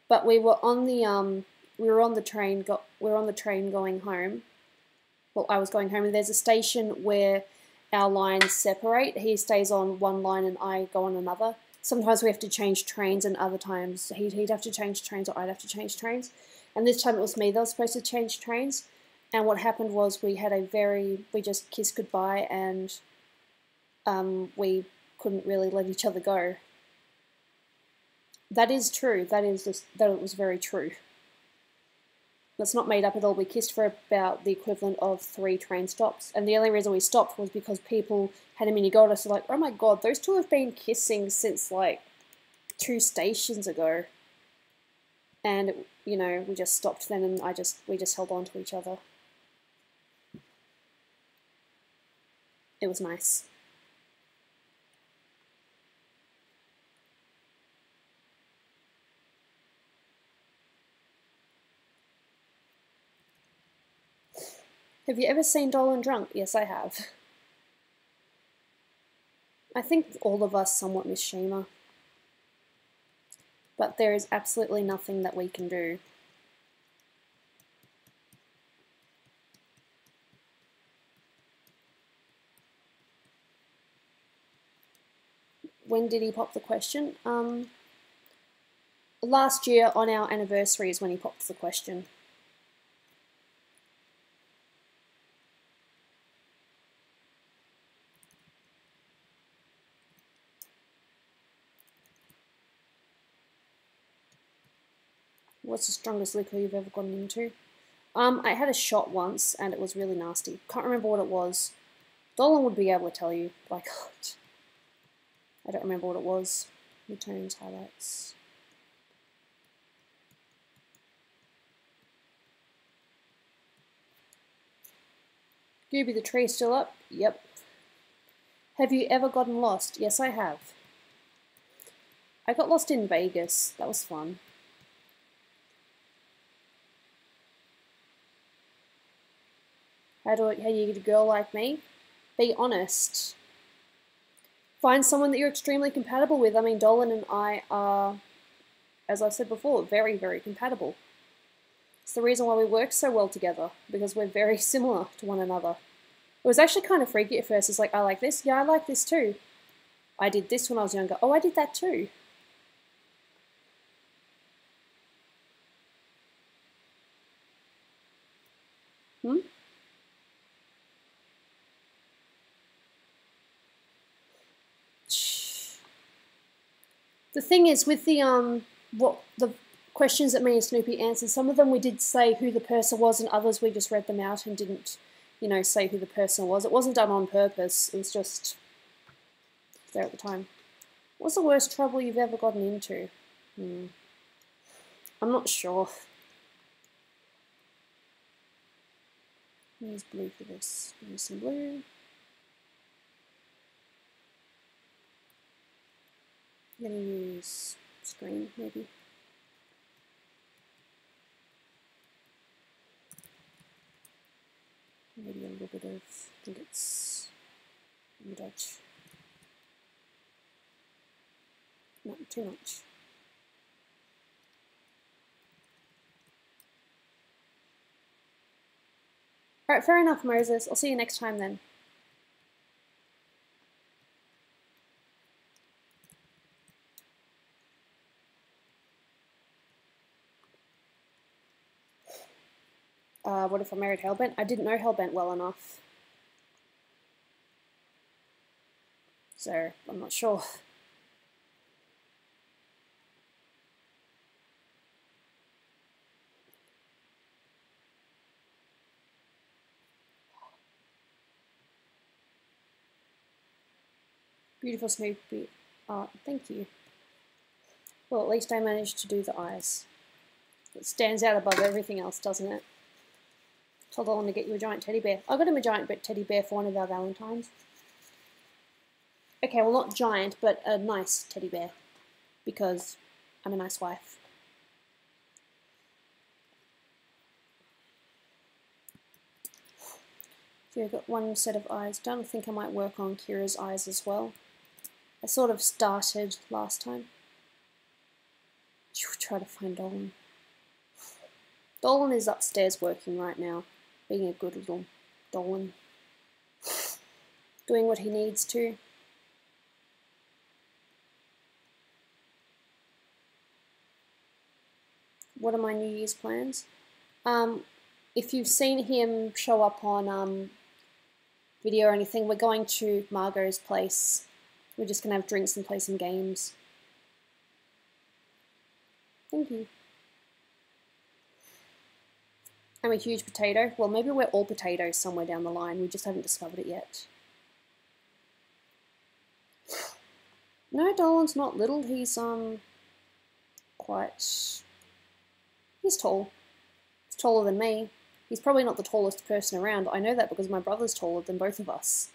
but we were on the train going home. Well, I was going home, and there's a station where our lines separate. He stays on one line and I go on another. Sometimes we have to change trains, and other times he'd have to change trains or I'd have to change trains. And this time it was me that was supposed to change trains. And what happened was we just kissed goodbye, and we couldn't really let each other go. That is true. That was very true. That's not made up at all. We kissed for about the equivalent of 3 train stops, and the only reason we stopped was because people had a mini go at us like, oh my god, those two have been kissing since like 2 stations ago. And you know, we just stopped then, and we just held on to each other. It was nice. Have you ever seen Dolan drunk? Yes, I have. I think all of us somewhat miss Shima. But there is absolutely nothing that we can do. When did he pop the question? Last year on our anniversary is when he popped the question. What's the strongest liquor you've ever gotten into? I had a shot once and it was really nasty. Can't remember what it was. Dolan would be able to tell you, but I can't. I don't remember what it was. Returns, highlights. Gooby, the tree still up? Yep. Have you ever gotten lost? Yes, I have. I got lost in Vegas. That was fun. How do you get a girl like me? Be honest. Find someone that you're extremely compatible with. I mean, Dolan and I are, as I've said before, very, very compatible. It's the reason why we work so well together, because we're very similar to one another. It was actually kind of freaky at first. It's like, I like this. Yeah, I like this too. I did this when I was younger. Oh, I did that too. Hmm? The thing is, with the what the questions that me and Snoopy answered, some of them we did say who the person was, and others we just read them out and didn't, you know, say who the person was. It wasn't done on purpose. It was just there at the time. What's the worst trouble you've ever gotten into? I'm not sure. Use blue for this. Use some blue. I'm gonna use screen, maybe. Maybe a little bit of, I think it's Dutch. Not too much. Alright, fair enough, Moses. I'll see you next time then. What if I married Hellbent? I didn't know Hellbent well enough. So, I'm not sure. Beautiful Snoopy art, thank you. Well, at least I managed to do the eyes. It stands out above everything else, doesn't it? Told Dolan to get you a giant teddy bear. I got him a giant teddy bear for one of our Valentines. Okay, well not giant, but a nice teddy bear. Because I'm a nice wife. So I've got one set of eyes done. I think I might work on Kira's eyes as well. I sort of started last time. Try to find Dolan. Dolan is upstairs working right now. Being a good little Dolan. Doing what he needs to. What are my New Year's plans? If you've seen him show up on video or anything, we're going to Margot's place. We're just going to have drinks and play some games. Thank you. I'm a huge potato. Well, maybe we're all potatoes somewhere down the line. We just haven't discovered it yet. No, Dolan's not little. He's quite... He's tall. He's taller than me. He's probably not the tallest person around. I know that because my brother's taller than both of us.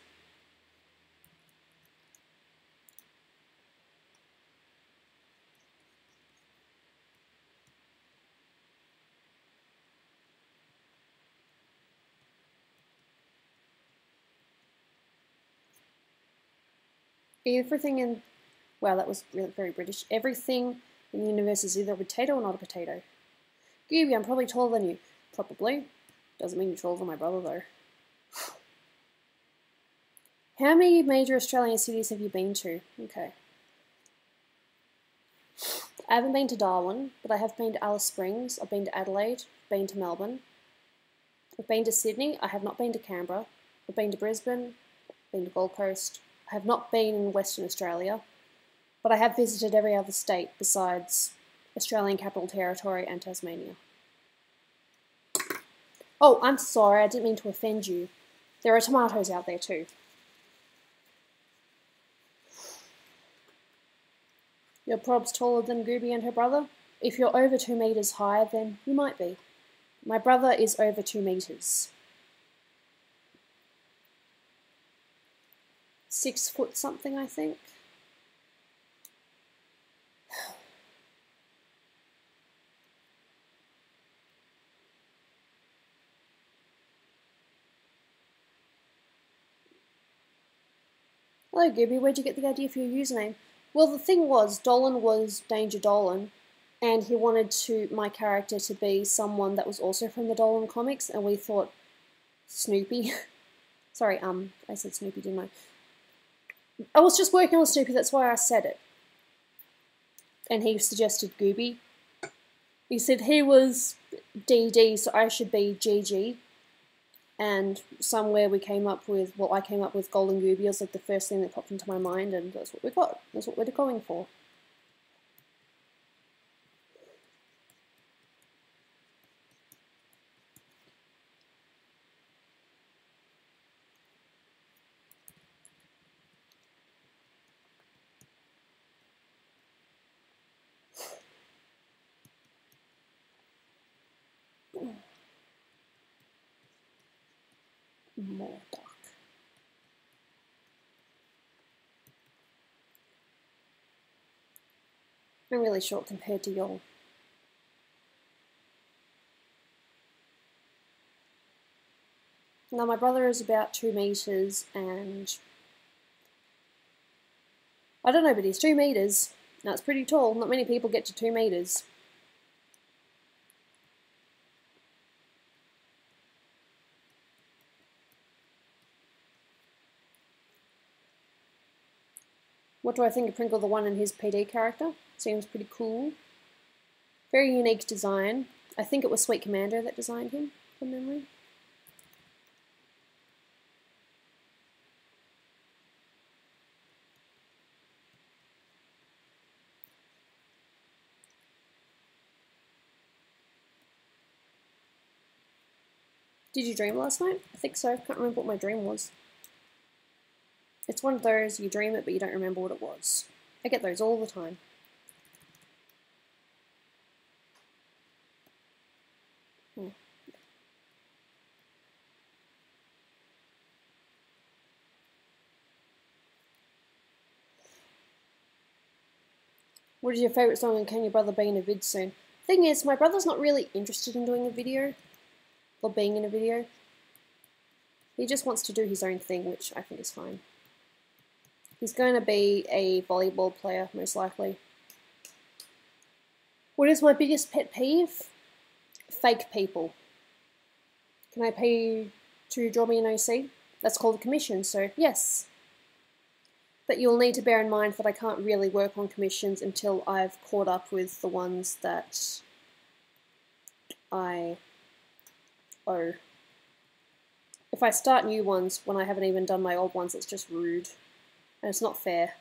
Everything in... Wow, that was really very British. Everything in the universe is either a potato or not a potato. Gooby, I'm probably taller than you. Probably. Doesn't mean you're taller than my brother, though. How many major Australian cities have you been to? Okay. I haven't been to Darwin, but I have been to Alice Springs. I've been to Adelaide. Been to Melbourne. I've been to Sydney. I have not been to Canberra. I've been to Brisbane. Been to Gold Coast. I have not been in Western Australia, but I have visited every other state besides Australian Capital Territory and Tasmania. Oh, I'm sorry, I didn't mean to offend you. There are tomatoes out there too. You're probs taller than Gooby and her brother? If you're over 2 meters high, then you might be. My brother is over 2 meters. 6 foot something, I think. Hello Gooby, where'd you get the idea for your username? Well, the thing was, Dolan was Danger Dolan, and he wanted my character to be someone that was also from the Dolan comics, and we thought Snoopy. Sorry, I said Snoopy, didn't I? I was just working on Snoopy, that's why I said it. And he suggested Gooby. He said he was DD, so I should be GG. And somewhere we came up with, well, I came up with Golden Gooby as like the first thing that popped into my mind, and that's what we got. That's what we're going for. More dark. I'm really short compared to y'all. Now my brother is about 2 meters and I don't know, but he's 2 meters. That's pretty tall. Not many people get to 2 meters. What do I think of Pringle the One and his PD character? Seems pretty cool. Very unique design. I think it was Sweet Commander that designed him, from memory. Did you dream last night? I think so. I can't remember what my dream was. It's one of those, you dream it but you don't remember what it was. I get those all the time. What is your favourite song and can your brother be in a vid soon? Thing is, my brother's not really interested in doing a video. Or being in a video. He just wants to do his own thing, which I think is fine. He's going to be a volleyball player, most likely. What is my biggest pet peeve? Fake people. Can I pay you to draw me an OC? That's called a commission, so yes. But you'll need to bear in mind that I can't really work on commissions until I've caught up with the ones that I owe. If I start new ones when I haven't even done my old ones, it's just rude. And it's not fair.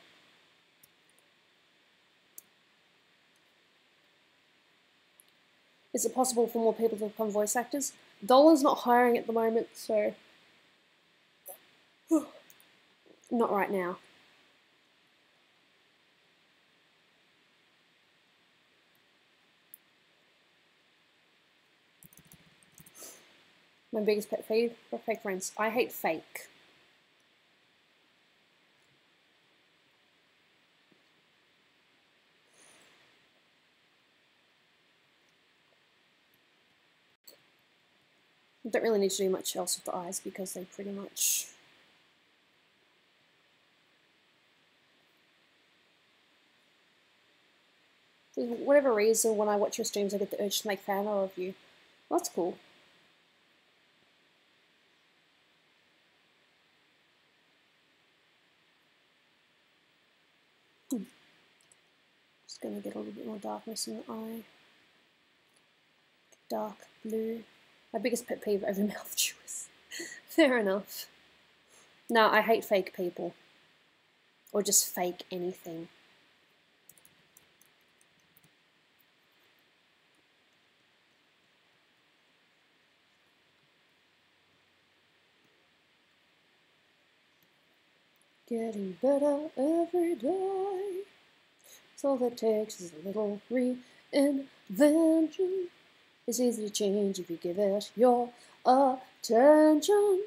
Is it possible for more people to become voice actors? Dolan's not hiring at the moment, so... not right now. My biggest pet peeve are fake friends. I hate fake. I don't really need to do much else with the eyes because they pretty much... For whatever reason, when I watch your streams, I get the urge to make fan art of you. Well, that's cool. Just gonna get a little bit more darkness in the eye. Dark blue. My biggest pet peeve over mouth chews. Fair enough. No, I hate fake people. Or just fake anything. Getting better every day. So all that takes is a little reinvention. It's easy to change if you give it your attention.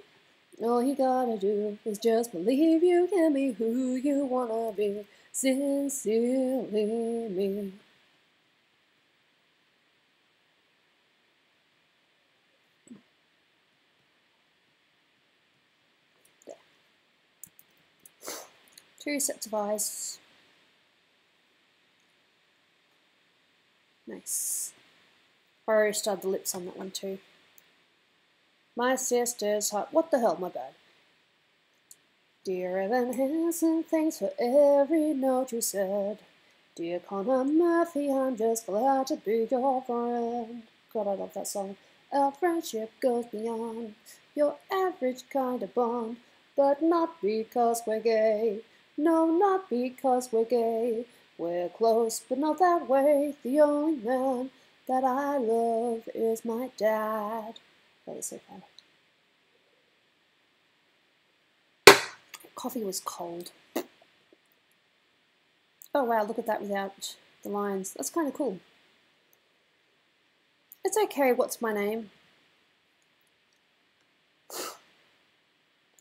All you gotta do is just believe you can be who you wanna be. Sincerely me. There. 2 sets of eyes. Nice. I already started the lips on that one too. My sister's heart. What the hell, my bad. Dear Evan Hansen, thanks for every note you said. Dear Connor Murphy, I'm just glad to be your friend. God, I love that song. Our friendship goes beyond your average kind of bond, but not because we're gay. No, not because we're gay. We're close, but not that way. The only man that I love is my dad. That was so fun. Coffee was cold. Oh wow, look at that without the lines. That's kind of cool. It's okay, what's my name?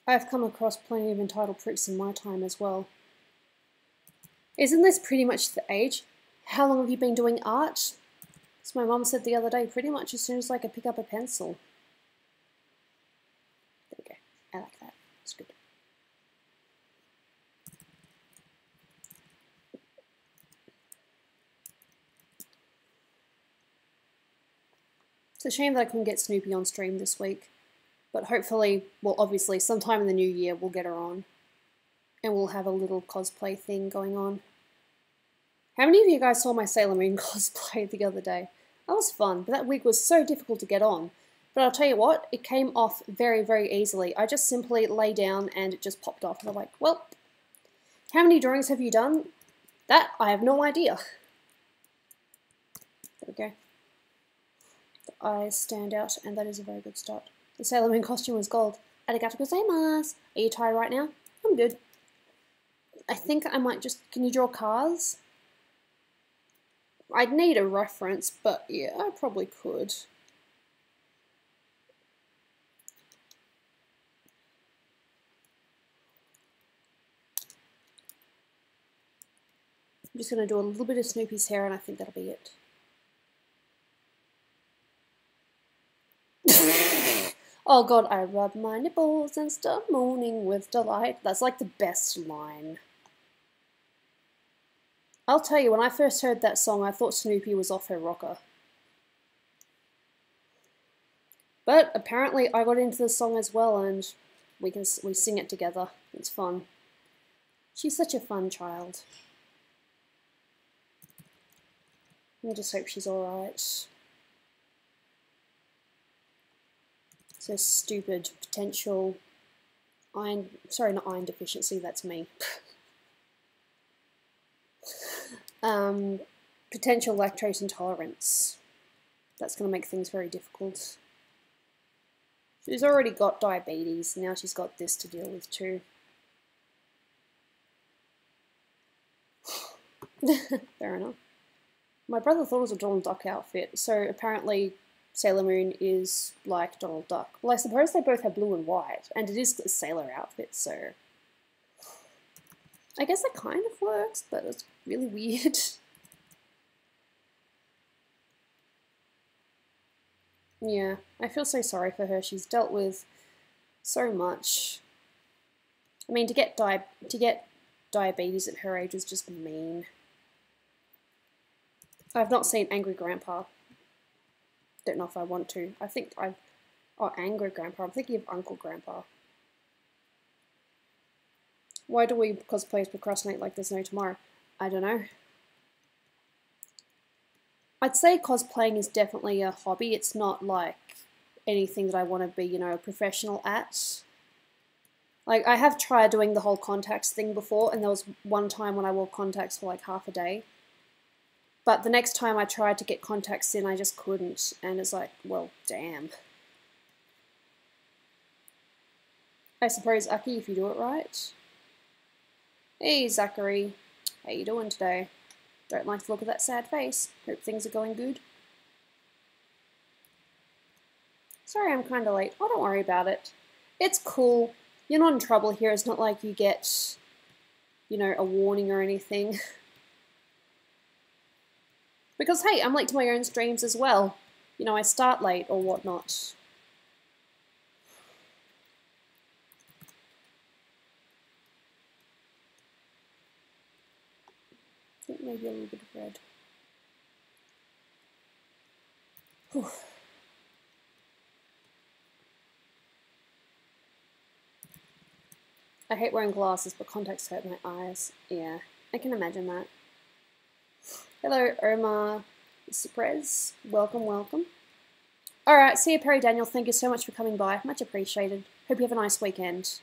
I've come across plenty of entitled pricks in my time as well. Isn't this pretty much the age? How long have you been doing art? As my mum said the other day, pretty much as soon as I could pick up a pencil. There we go. I like that. It's good. It's a shame that I couldn't get Snoopy on stream this week. But hopefully, well obviously, sometime in the new year we'll get her on. And we'll have a little cosplay thing going on. How many of you guys saw my Sailor Moon cosplay the other day? That was fun, but that wig was so difficult to get on. But I'll tell you what, it came off very, very easily. I just simply lay down and it just popped off. And I'm like, well, how many drawings have you done? That, I have no idea. There we go. The eyes stand out, and that is a very good start. The Sailor Moon costume was gold. Arigato gozaimasu. Are you tired right now? I'm good. I think I might just... Can you draw cars? I'd need a reference, but yeah, I probably could. I'm just going to do a little bit of Snoopy's hair and I think that'll be it. Oh god, I rub my nipples and start moaning with delight. That's like the best line. I'll tell you, when I first heard that song, I thought Snoopy was off her rocker. But apparently I got into the song as well and we sing it together. It's fun. She's such a fun child. I just hope she's alright. So stupid potential iron, sorry, not iron deficiency, that's me. Potential lactose intolerance. That's going to make things very difficult. She's already got diabetes, now she's got this to deal with too. Fair enough. My brother thought it was a Donald Duck outfit, so apparently Sailor Moon is like Donald Duck. Well, I suppose they both have blue and white, and it is a sailor outfit, so... I guess that kind of works, but it's really weird. Yeah, I feel so sorry for her. She's dealt with so much. I mean, to get diabetes at her age is just mean. I've not seen Angry Grandpa. Don't know if I want to. I think I've... Oh, Angry Grandpa. I'm thinking of Uncle Grandpa. Why do we cosplayers procrastinate like there's no tomorrow? I don't know. I'd say cosplaying is definitely a hobby. It's not like anything that I want to be, you know, a professional at. Like, I have tried doing the whole contacts thing before, and there was one time when I wore contacts for like half a day. But the next time I tried to get contacts in, I just couldn't, and it's like, well, damn. I suppose, Aki, if you do it right. Hey, Zachary. How you doing today? Don't like the look of that sad face. Hope things are going good. Sorry I'm kind of late. Oh, don't worry about it. It's cool. You're not in trouble here. It's not like you get, you know, a warning or anything. Because, hey, I'm late to my own streams as well. You know, I start late or whatnot. I think maybe a little bit of red. Whew. I hate wearing glasses, but contacts hurt my eyes. Yeah, I can imagine that. Hello, Omar Suprez. Welcome, welcome. Alright, see you, Perry Daniel. Thank you so much for coming by. Much appreciated. Hope you have a nice weekend.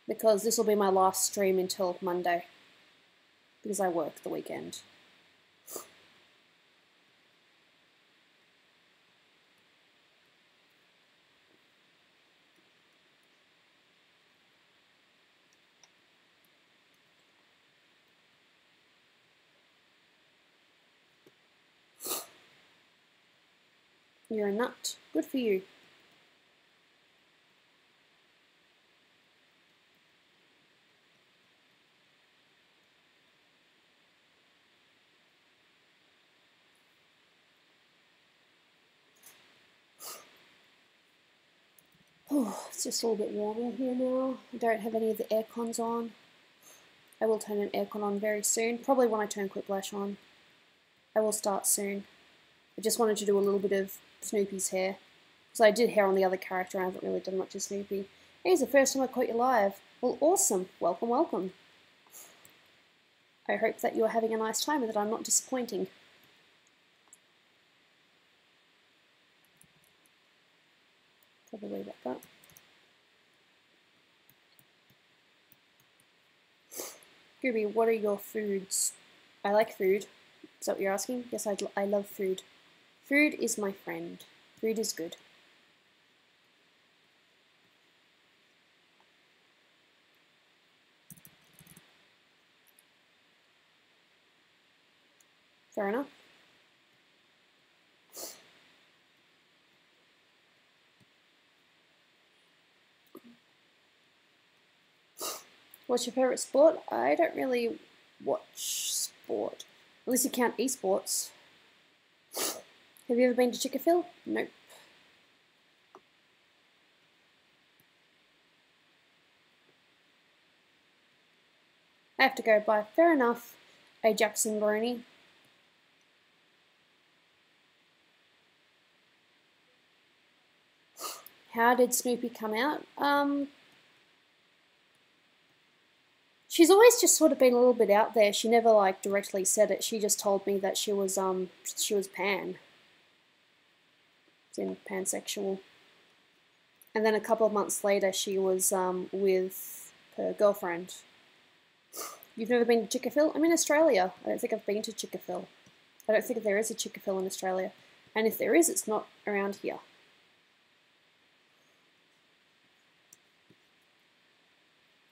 Because this will be my last stream until Monday. Because I work the weekend. You're a nut. Good for you. Oh, it's just a little bit warm in here now. I don't have any of the air cons on. I will turn an aircon on very soon. Probably when I turn Quiplash on. I will start soon. I just wanted to do a little bit of Snoopy's hair. Because I did hair on the other character and I haven't really done much of Snoopy. Hey, it's the first time I caught you live. Well, awesome. Welcome, welcome. I hope that you're having a nice time and that I'm not disappointing. Probably about that. Gooby, what are your foods? I like food. Is that what you're asking? Yes, I love food. Food is my friend. Food is good. Fair enough. What's your favourite sport? I don't really watch sport. Unless you count esports. Have you ever been to Chickerville? Nope. I have to go by. Fair enough. A Jackson Brony. How did Snoopy come out? She's always just sort of been a little bit out there. She never like directly said it. She just told me that she was pan. In pansexual. And then a couple of months later she was with her girlfriend. You've never been to Chickerville? I'm in Australia. I don't think I've been to Chickerville. I don't think there is a Chickerville in Australia. And if there is, it's not around here.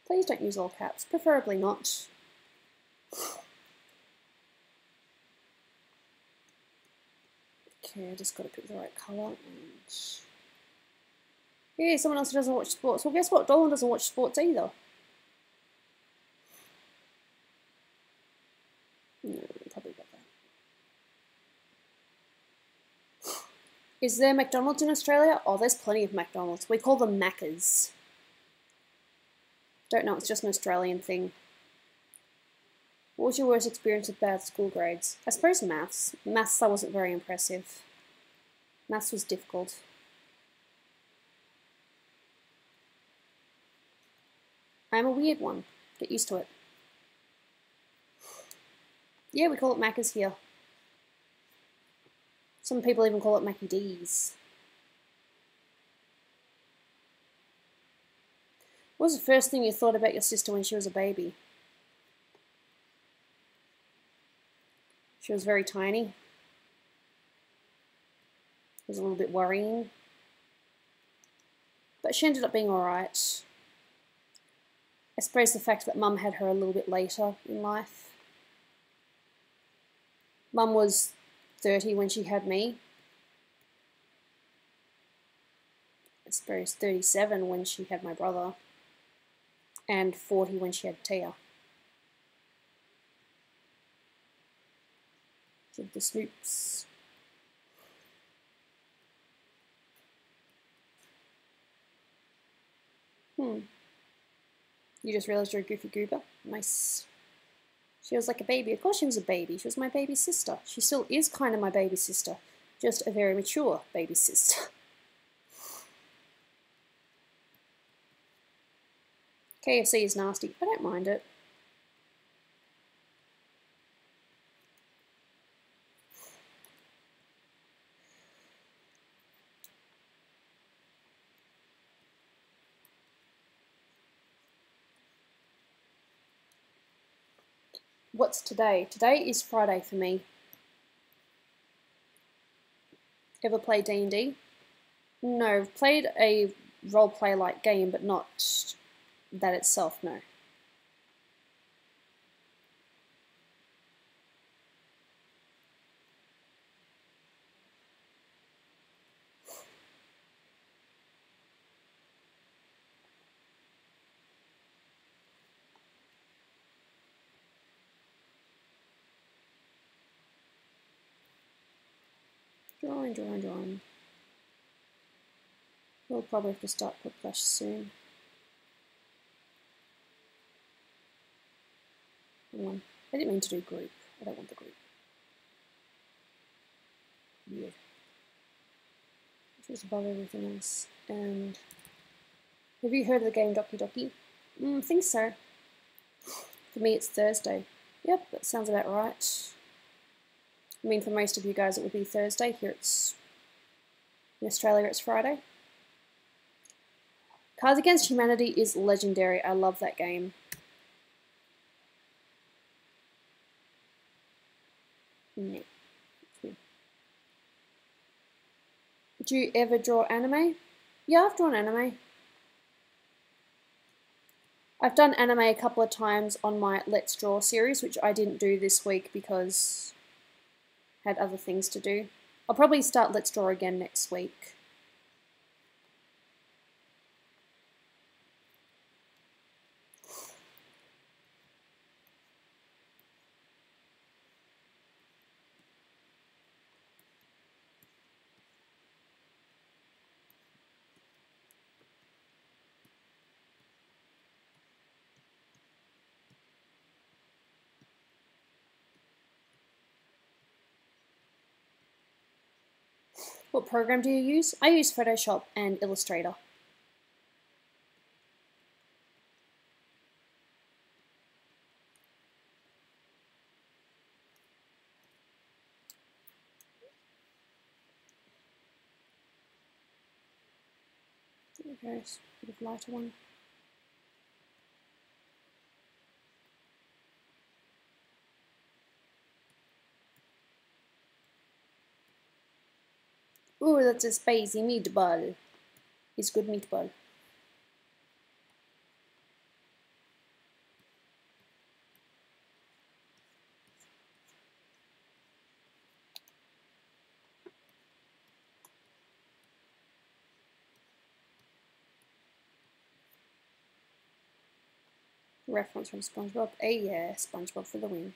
Please don't use all caps. Preferably not. Okay, I just got to pick the right colour. And... yeah, someone else who doesn't watch sports. Well, guess what? Dolan doesn't watch sports either. No, probably got that. Is there McDonald's in Australia? Oh, there's plenty of McDonald's. We call them Maccas. Don't know, it's just an Australian thing. What was your worst experience with bad school grades? I suppose maths. Maths I wasn't very impressive. Maths was difficult. I'm a weird one. Get used to it. Yeah, we call it Macca's here. Some people even call it Mackie D's. What was the first thing you thought about your sister when she was a baby? She was very tiny. It was a little bit worrying. But she ended up being alright. I suppose the fact that Mum had her a little bit later in life. Mum was 30 when she had me. I suppose 37 when she had my brother. And 40 when she had Tia. Give the snoops. You just realised you're a goofy goober? Nice. She was like a baby. Of course she was a baby. She was my baby sister. She still is kind of my baby sister. Just a very mature baby sister. KFC is nasty. I don't mind it. What's today? Today is Friday for me. Ever play D&D? No, I've played a roleplay-like game, but not that itself, no. Drawing. We'll probably have to start Quiplash soon. Hang on. I didn't mean to do group. I don't want the group. Weird. Which was above everything else. And have you heard of the game Doki Doki? I think so. For me it's Thursday. Yep, that sounds about right. I mean, for most of you guys it would be Thursday. Here it's, in Australia it's Friday. Cards Against Humanity is legendary. I love that game. No. Do you ever draw anime? Yeah, I've drawn anime. I've done anime a couple of times on my Let's Draw series, which I didn't do this week because I had other things to do. I'll probably start Let's Draw again next week. What program do you use? I use Photoshop and Illustrator. There goes a bit of lighter one. Ooh, that's a spicy meatball. It's good meatball. Reference from SpongeBob. Yeah, SpongeBob for the win.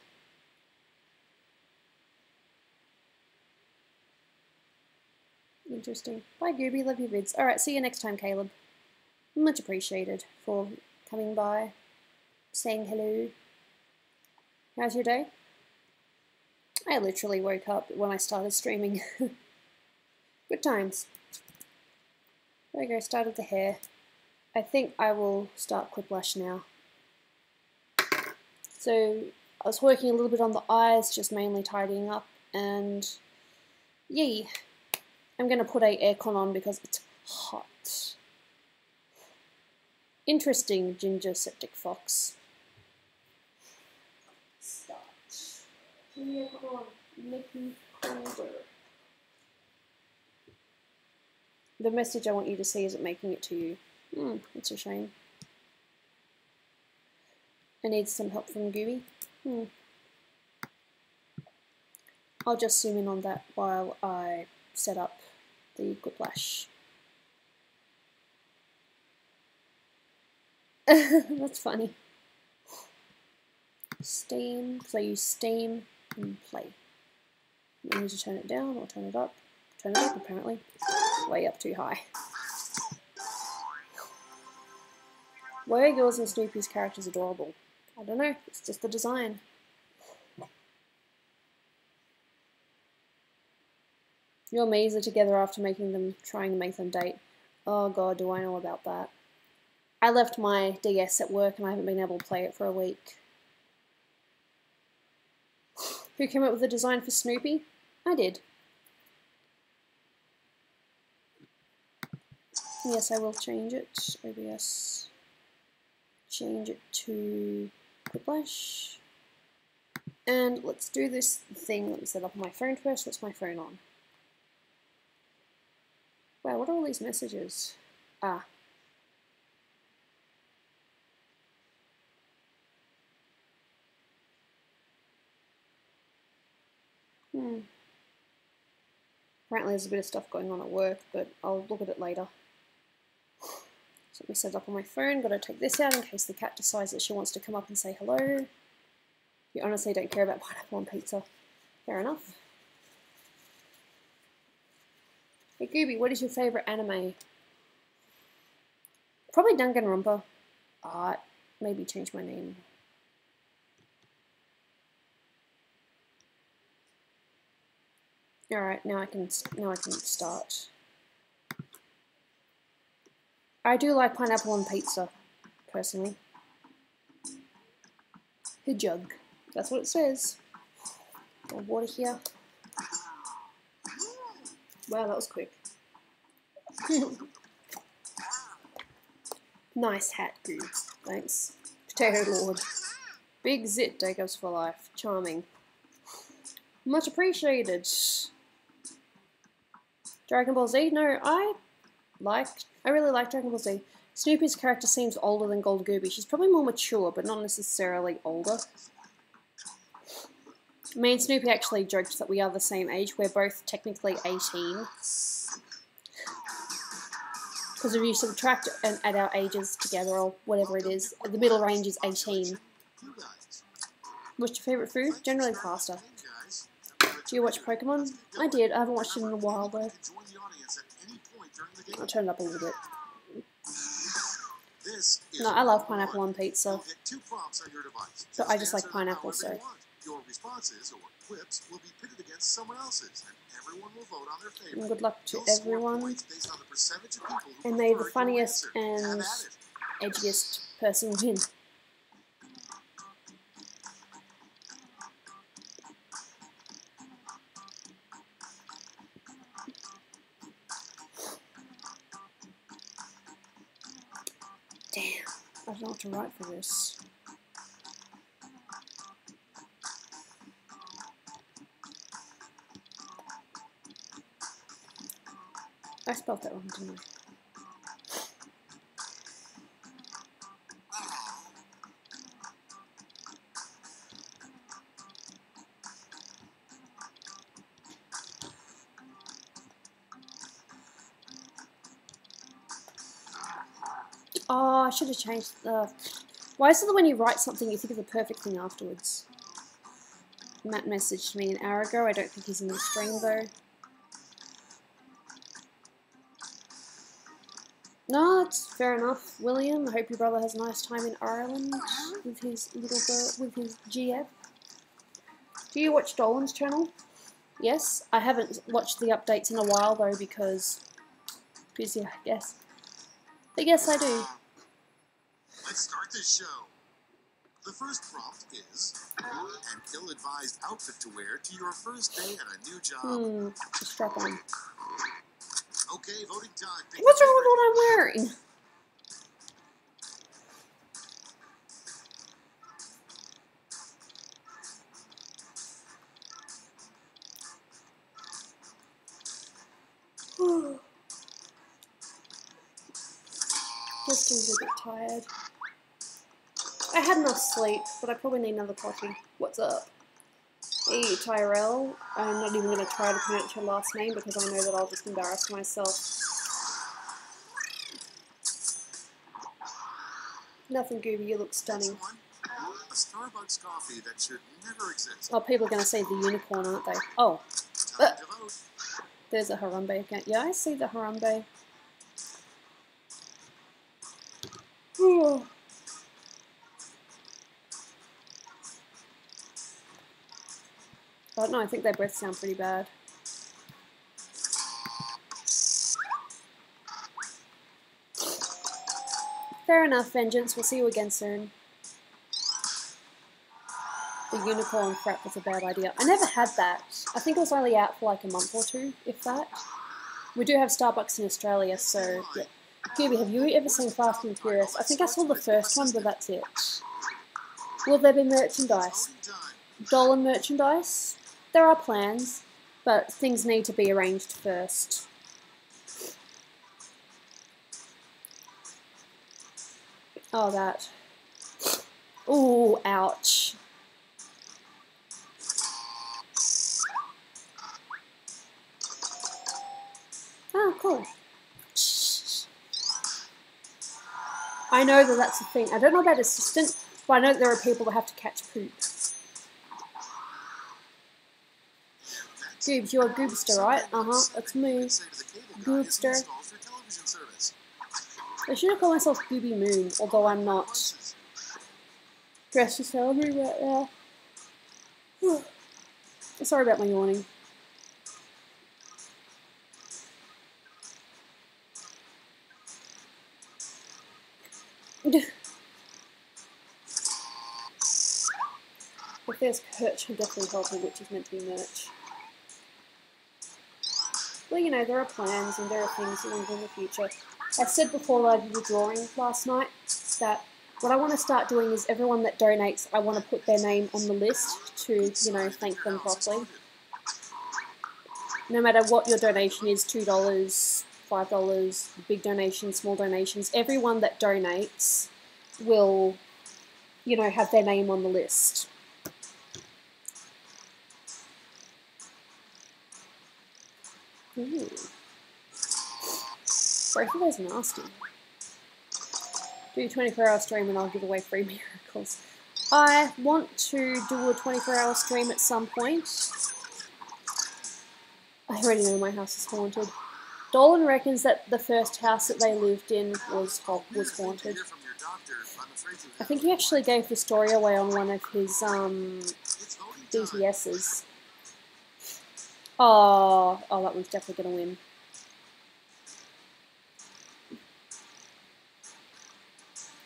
Interesting. Bye, Gooby. Love your vids. Alright, see you next time, Caleb. Much appreciated for coming by, saying hello. How's your day? I literally woke up when I started streaming. Good times. There we go, started the hair. I think I will start Quiplash now. So I was working a little bit on the eyes, just mainly tidying up, and yay. I'm going to put a aircon on because it's hot. Interesting, ginger septic fox. Start. Yeah, come on. Make me colder. The message I want you to see isn't making it to you. It's a shame. I need some help from Gooby. I'll just zoom in on that while I set up the Quiplash. That's funny. Steam, because I use Steam and Play. I need to turn it down or turn it up. Turn it up, apparently. Way up too high. Why are yours and Snoopy's characters adorable? I don't know, it's just the design. You and Maze are together after trying to make them date. Oh god, do I know about that. I left my DS at work and I haven't been able to play it for a week. Who came up with the design for Snoopy? I did. Yes, I will change it. OBS. Change it to Quiplash. And let's do this thing. Let me set up my phone first. What's my phone on? Wow, what are all these messages? Ah. Apparently there's a bit of stuff going on at work, but I'll look at it later. So let me set it up on my phone. Gotta take this out in case the cat decides that she wants to come up and say hello. You honestly don't care about pineapple on pizza. Fair enough. Hey Gooby, what is your favourite anime? Probably Danganronpa. Maybe change my name. Alright, now I can start. I do like pineapple on pizza, personally. The jug. That's what it says. Got water here. Wow, that was quick. Nice hat, dude. Thanks. Potato Lord. Big zit, Jacobs for life. Charming. Much appreciated. Dragon Ball Z? No, I really like Dragon Ball Z. Snoopy's character seems older than Gold Gooby. She's probably more mature, but not necessarily older. Me and Snoopy actually joked that we are the same age. We're both technically 18. Because if you subtract and add our ages together, or whatever it is, the middle range is 18. What's your favourite food? Generally pasta. Do you watch Pokemon? I did. I haven't watched it in a while though. I'll turn it up a little bit. No, I love pineapple on pizza. But I just like pineapple, so. Your responses or clips will be pitted against someone else's, and everyone will vote on their favorite. And good luck to everyone. And may the funniest and edgiest person win. Damn, I don't know what to write for this. I spelled that wrong, didn't I? Oh, I should have changed the... Why is it that when you write something you think of the perfect thing afterwards? Matt messaged me an hour ago. I don't think he's in the stream though. No, it's fair enough, William. I hope your brother has a nice time in Ireland with his little girl, with his GF. Do you watch Dolan's channel? Yes. I haven't watched the updates in a while though because busy, I guess. But yes, I do. Let's start this show. The first prompt is an ill-advised outfit to wear to your first day at a new job. Strap on. Okay, voting time. Pick What's your wrong with favorite. what I'm wearing? Just a little bit tired. I had enough sleep, but I probably need another coffee. What's up? Hey, Tyrell. I'm not even going to try to pronounce your last name because I know that I'll just embarrass myself. Nothing, Gooby. You look stunning. Next one, a Starbucks coffee that should never exist. Oh, people are going to say the unicorn, aren't they? Oh, Time to vote. there's a Harambe again. Yeah, I see the Harambe. Oh. Oh, no, I think they both sound pretty bad. Fair enough, Vengeance. We'll see you again soon. The unicorn crap was a bad idea. I never had that. I think it was only out for like a month or two, if that. We do have Starbucks in Australia, so yeah. Gooby, have you ever seen Fast and Furious? I think I saw the first one, but that's it. Will there be merchandise? Dolan merchandise? There are plans, but things need to be arranged first. Oh, that. Ooh, ouch. Oh, cool. I know that that's a thing. I don't know about assistant, but I know that there are people that have to catch poop. Goobs, you're a Goobster, right? Uh-huh, that's me. Goobster. I should have called myself Gooby Moon, although I'm not dressed to celebrate right now. Sorry about my yawning. If there's merch, I'm definitely helping, which is meant to be merch. Well, you know, there are plans and there are things you want to do in the future. I said before that I did a drawing last night that what I want to start doing is everyone that donates, I want to put their name on the list to, you know, thank them properly. No matter what your donation is, $2, $5, big donations, small donations, everyone that donates will, you know, have their name on the list. Ooh. Both of those are nasty. Do a 24-hour stream and I'll give away free miracles. I want to do a 24-hour stream at some point. I already know my house is haunted. Dolan reckons that the first house that they lived in was haunted. I think he actually gave the story away on one of his BTS's. Oh, that one's definitely going to win.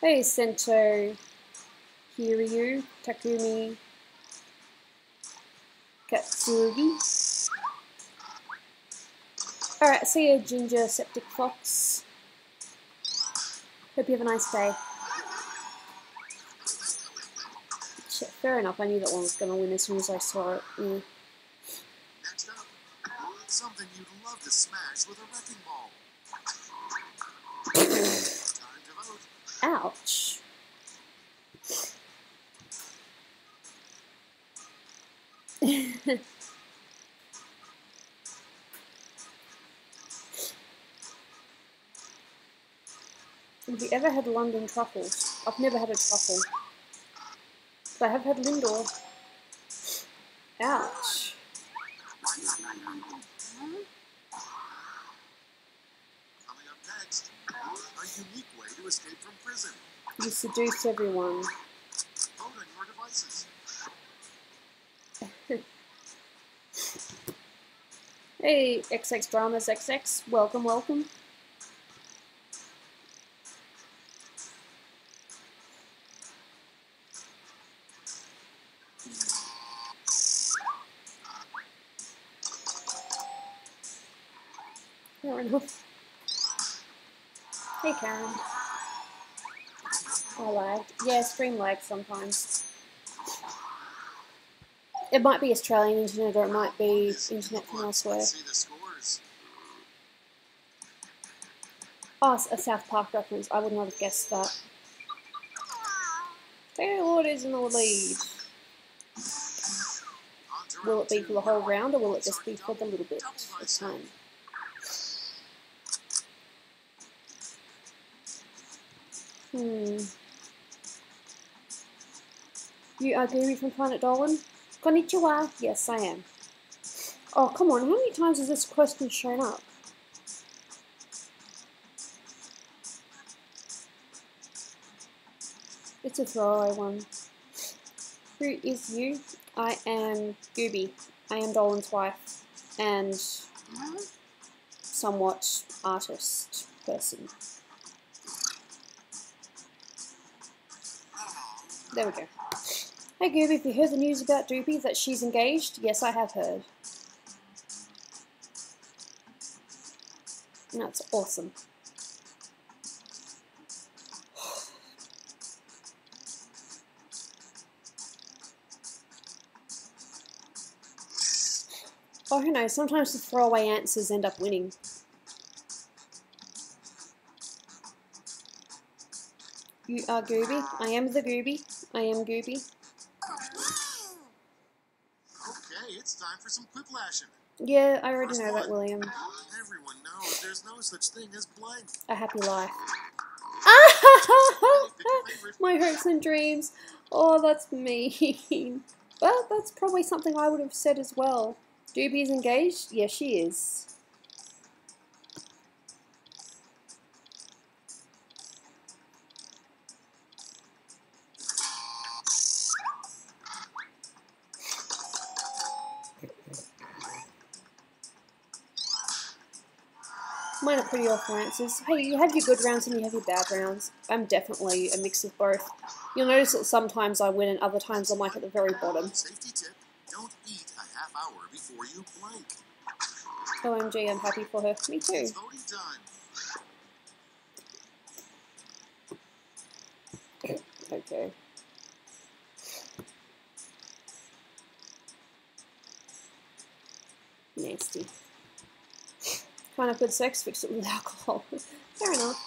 Hey, Sento, Hiryu, Takumi, Katsugi. Alright, see you, Ginger Septic Fox. Hope you have a nice day. Shit, fair enough, I knew that one was going to win as soon as I saw it. Mm. Next up, something you'd love to smash with a wrecking ball. Time to vote. Ouch. Have you ever had London truffles? I've never had a truffle. But I have had Lindor. Ouch. Coming up next, a unique way to escape from prison. You seduce everyone. Vote on your devices. Hey, XX Dramas XX, welcome, welcome. Fair enough. Hey, Karen. I lagged. Yeah, stream lags sometimes. It might be Australian internet or it might be internet from elsewhere. Oh, a South Park reference. I would not have guessed that. Taylor is in the lead. Will it be for the whole round or will it just be for the little bit of time? You are Gooby from Planet Dolan? Konnichiwa. Yes, I am. Oh, come on. How many times has this question shown up? It's a throwaway one. Who is you? I am Gooby. I am Dolan's wife. And somewhat artist person. There we go. Hey Gooby, have you heard the news about Doopy that she's engaged? Yes, I have heard. That's awesome. Oh, who knows? Sometimes the throwaway answers end up winning. You are Gooby. I am the Gooby. I am Gooby. Okay, it's time for some quiplashing. Yeah, I already know that, William. Everyone knows there's no such thing as blank. A happy life. My hopes and dreams. Oh, that's mean. Well, that's probably something I would have said as well. Doobie's engaged? Yes, she is. Mine are pretty awful answers. Hey, you have your good rounds and you have your bad rounds. I'm definitely a mix of both. You'll notice that sometimes I win and other times I'm like at the very bottom. Safety tip, don't eat a half hour before you blank. OMG, I'm happy for her. Me too. It's voting time. Okay. Nasty. Kind of good sex, fix it with alcohol. Fair enough.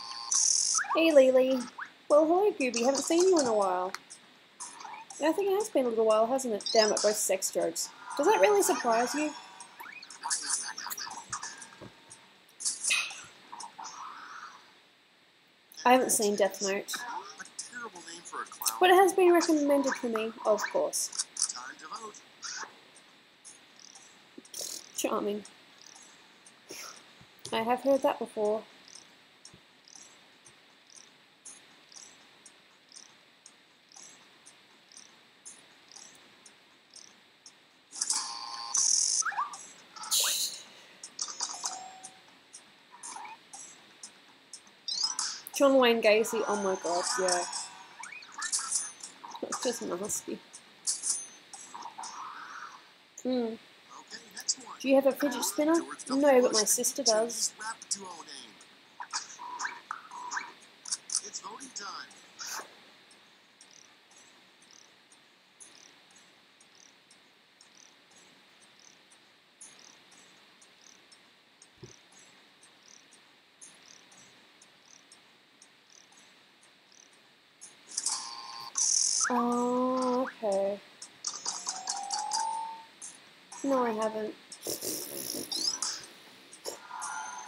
Hey, Lily. Well, hello, Gooby. Haven't seen you in a while. I think it has been a little while, hasn't it? Damn it, both sex jokes. Does that really surprise you? I haven't seen Death Note. But it has been recommended for me, of course. Time to vote. Charming. I have heard that before. John Wayne Gacy, oh my god, yeah. That's just nasty. Okay, next one. Do you have a fidget spinner? No, but my sister does. Rap duo name. It's voting time. Oh, okay. No, I haven't.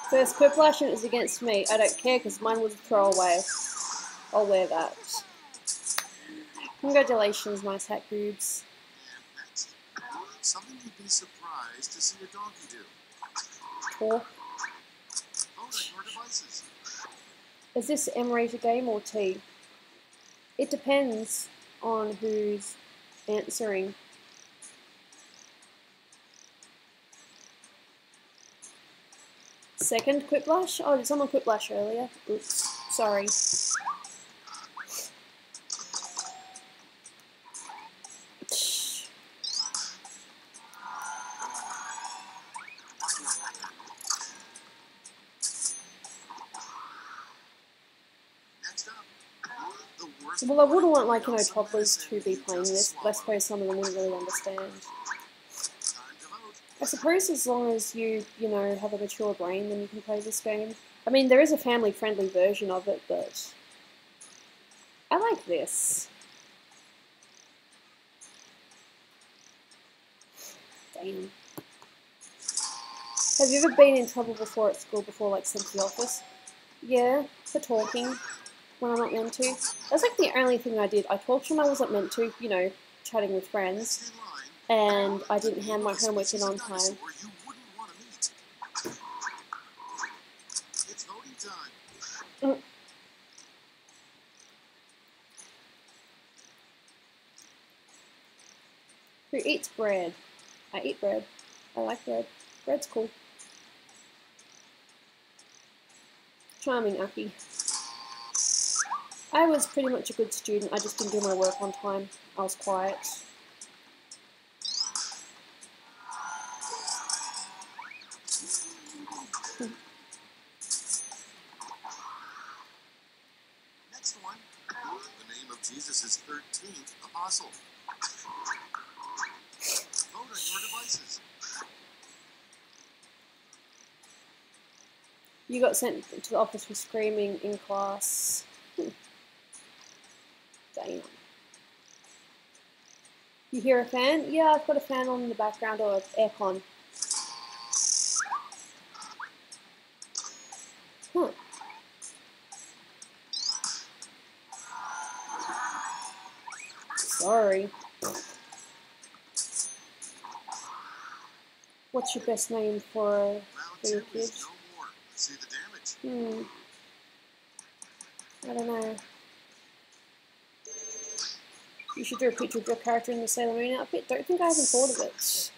First quiplash and it's against me. I don't care because mine was a throwaway. I'll wear that. Congratulations, nice hat boobs. And next, something you'd be surprised to see a donkey do. Talk. Vote on your devices. Is this M-rated game or T? It depends on who's answering. Second Quiplash? Oh, did someone Quiplash earlier? Oops, sorry. Well, I wouldn't want, like, you know, toddlers to be playing this, but I suppose some of them wouldn't really understand. I suppose as long as you know, have a mature brain, then you can play this game. I mean, there is a family-friendly version of it, but I like this. Damn. Have you ever been in trouble before at school before, like, sent to the office? Yeah, for talking when I'm not meant to. That's like the only thing I did. I talked when I wasn't meant to, you know, chatting with friends, and I didn't hand my homework in on time. Who eats bread? I eat bread. I like bread. Bread's cool. Charming, Aki. I was pretty much a good student. I just didn't do my work on time. I was quiet. Next one. The name of Jesus' 13th apostle. Vote on your devices. You got sent to the office for screaming in class. Damn. You hear a fan? Yeah, I've got a fan on in the background, or aircon. Huh. Sorry. What's your best name for your kids? See the damage. I don't know. You should do a picture of your character in the Sailor Moon outfit. Don't think I haven't thought of it.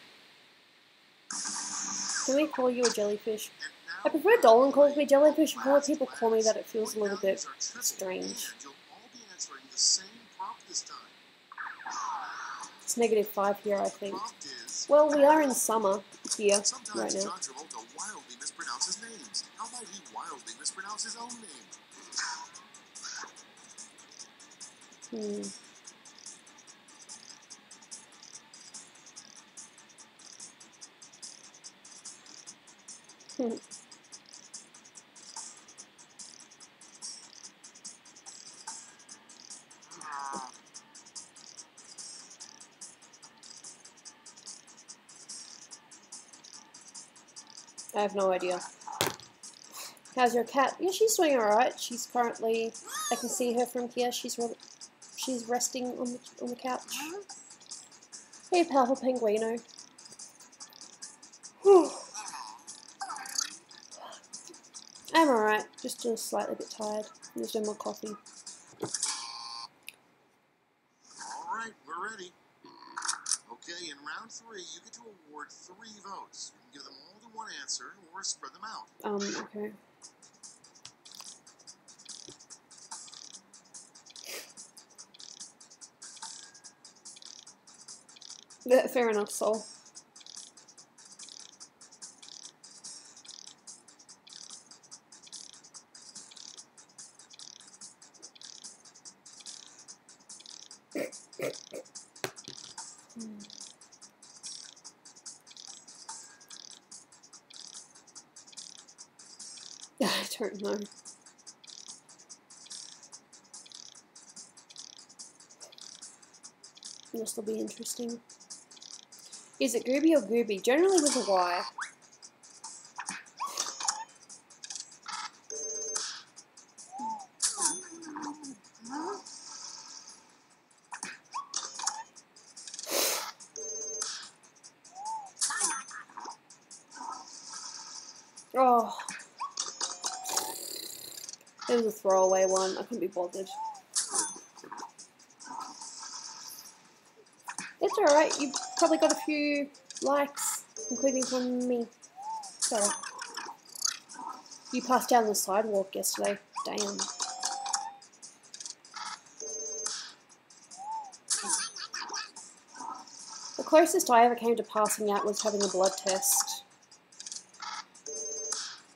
Can we call you a jellyfish? I prefer Dolan calls me jellyfish. Before people call me that, it feels a little bit strange. It's -5 here, I think. Well, we are in summer here right now. Wildly mispronounces names. How about he wildly mispronounce his own name? I have no idea. How's your cat? Yeah, she's doing alright. She's currently, I can see her from here. She's resting on the couch. Hey, powerful penguino. I'm alright. Just a slightly bit tired. I'm just doing more coffee. Alright, we're ready. Okay, in round 3, you get to award 3 votes. You can give them all to one answer or spread them out. Okay. Yeah, fair enough, Sol. I don't know. This will be interesting. Is it Gooby or Gooby? Generally with a Y. Oh. It was a throwaway one. I couldn't be bothered. It's alright. You've probably got a few likes, including from me. Sorry. You passed down the sidewalk yesterday. Damn. The closest I ever came to passing out was having a blood test.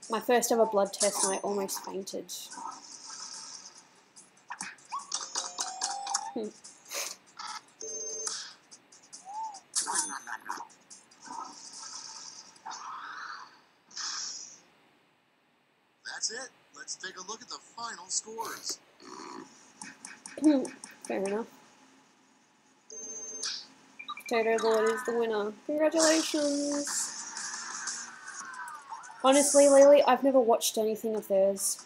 My first ever blood test and I almost fainted. That's it. Let's take a look at the final scores. Fair enough. Potato Lord is the winner. Congratulations! Honestly, Lily, I've never watched anything of theirs.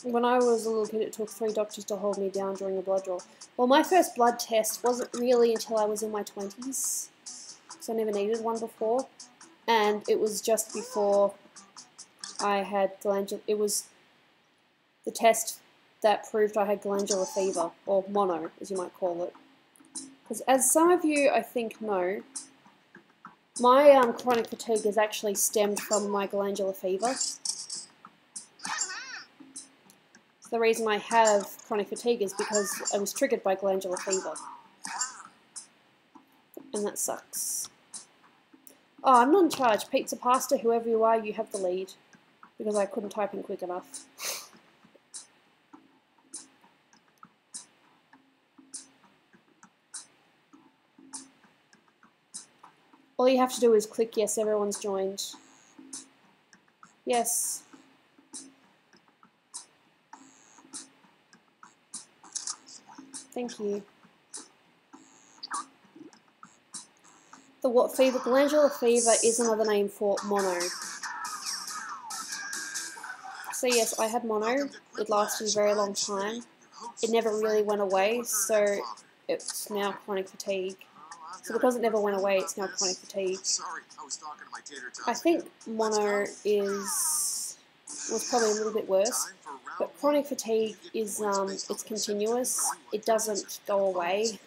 When I was a little kid, it took 3 doctors to hold me down during a blood draw. Well, my first blood test wasn't really until I was in my 20s, so I never needed one before. And it was just before I had glandular... It was the test that proved I had glandular fever, or mono, as you might call it. Because as some of you, I think, know, my chronic fatigue has actually stemmed from my glandular fever. The reason I have chronic fatigue is because I was triggered by glandular fever. And that sucks. Oh, I'm not in charge. Pizza Pasta, whoever you are, you have the lead. Because I couldn't type in quick enough. All you have to do is click yes, everyone's joined. Yes. Thank you. The what fever? Glandular fever is another name for mono. So yes, I had mono. It lasted a very long time. It never really went away, so it's now chronic fatigue. So because it never went away, it's now chronic fatigue. I think mono was probably a little bit worse, but chronic fatigue is it's continuous. It doesn't go away.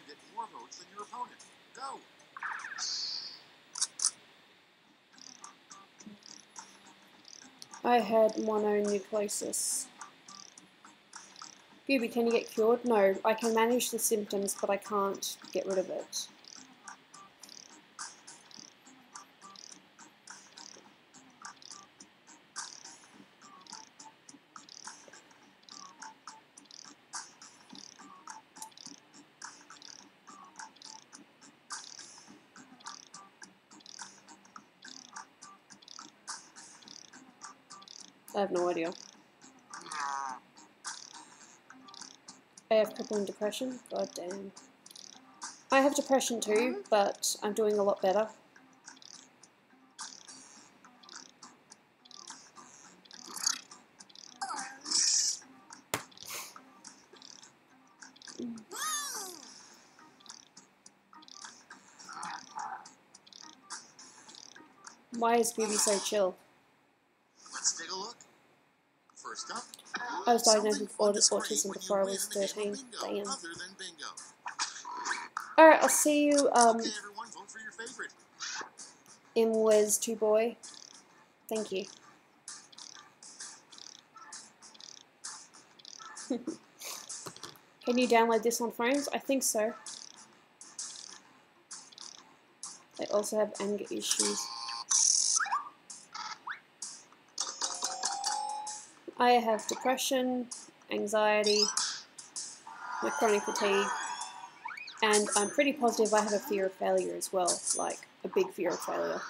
I had mononucleosis. Gooby, can you get cured? No, I can manage the symptoms, but I can't get rid of it. I have no idea. I have crippling depression? God damn. I have depression too, but I'm doing a lot better. Why is Gooby so chill? Let's take a look. First up, I was diagnosed with autism before I was 13. Damn. Alright, I'll see you Okay, everyone, vote for your favorite. in Wes 2 Boy. Thank you. Can you download this on phones? I think so. I also have anger issues. I have depression, anxiety, chronic fatigue, and I'm pretty positive I have a fear of failure as well, like a big fear of failure.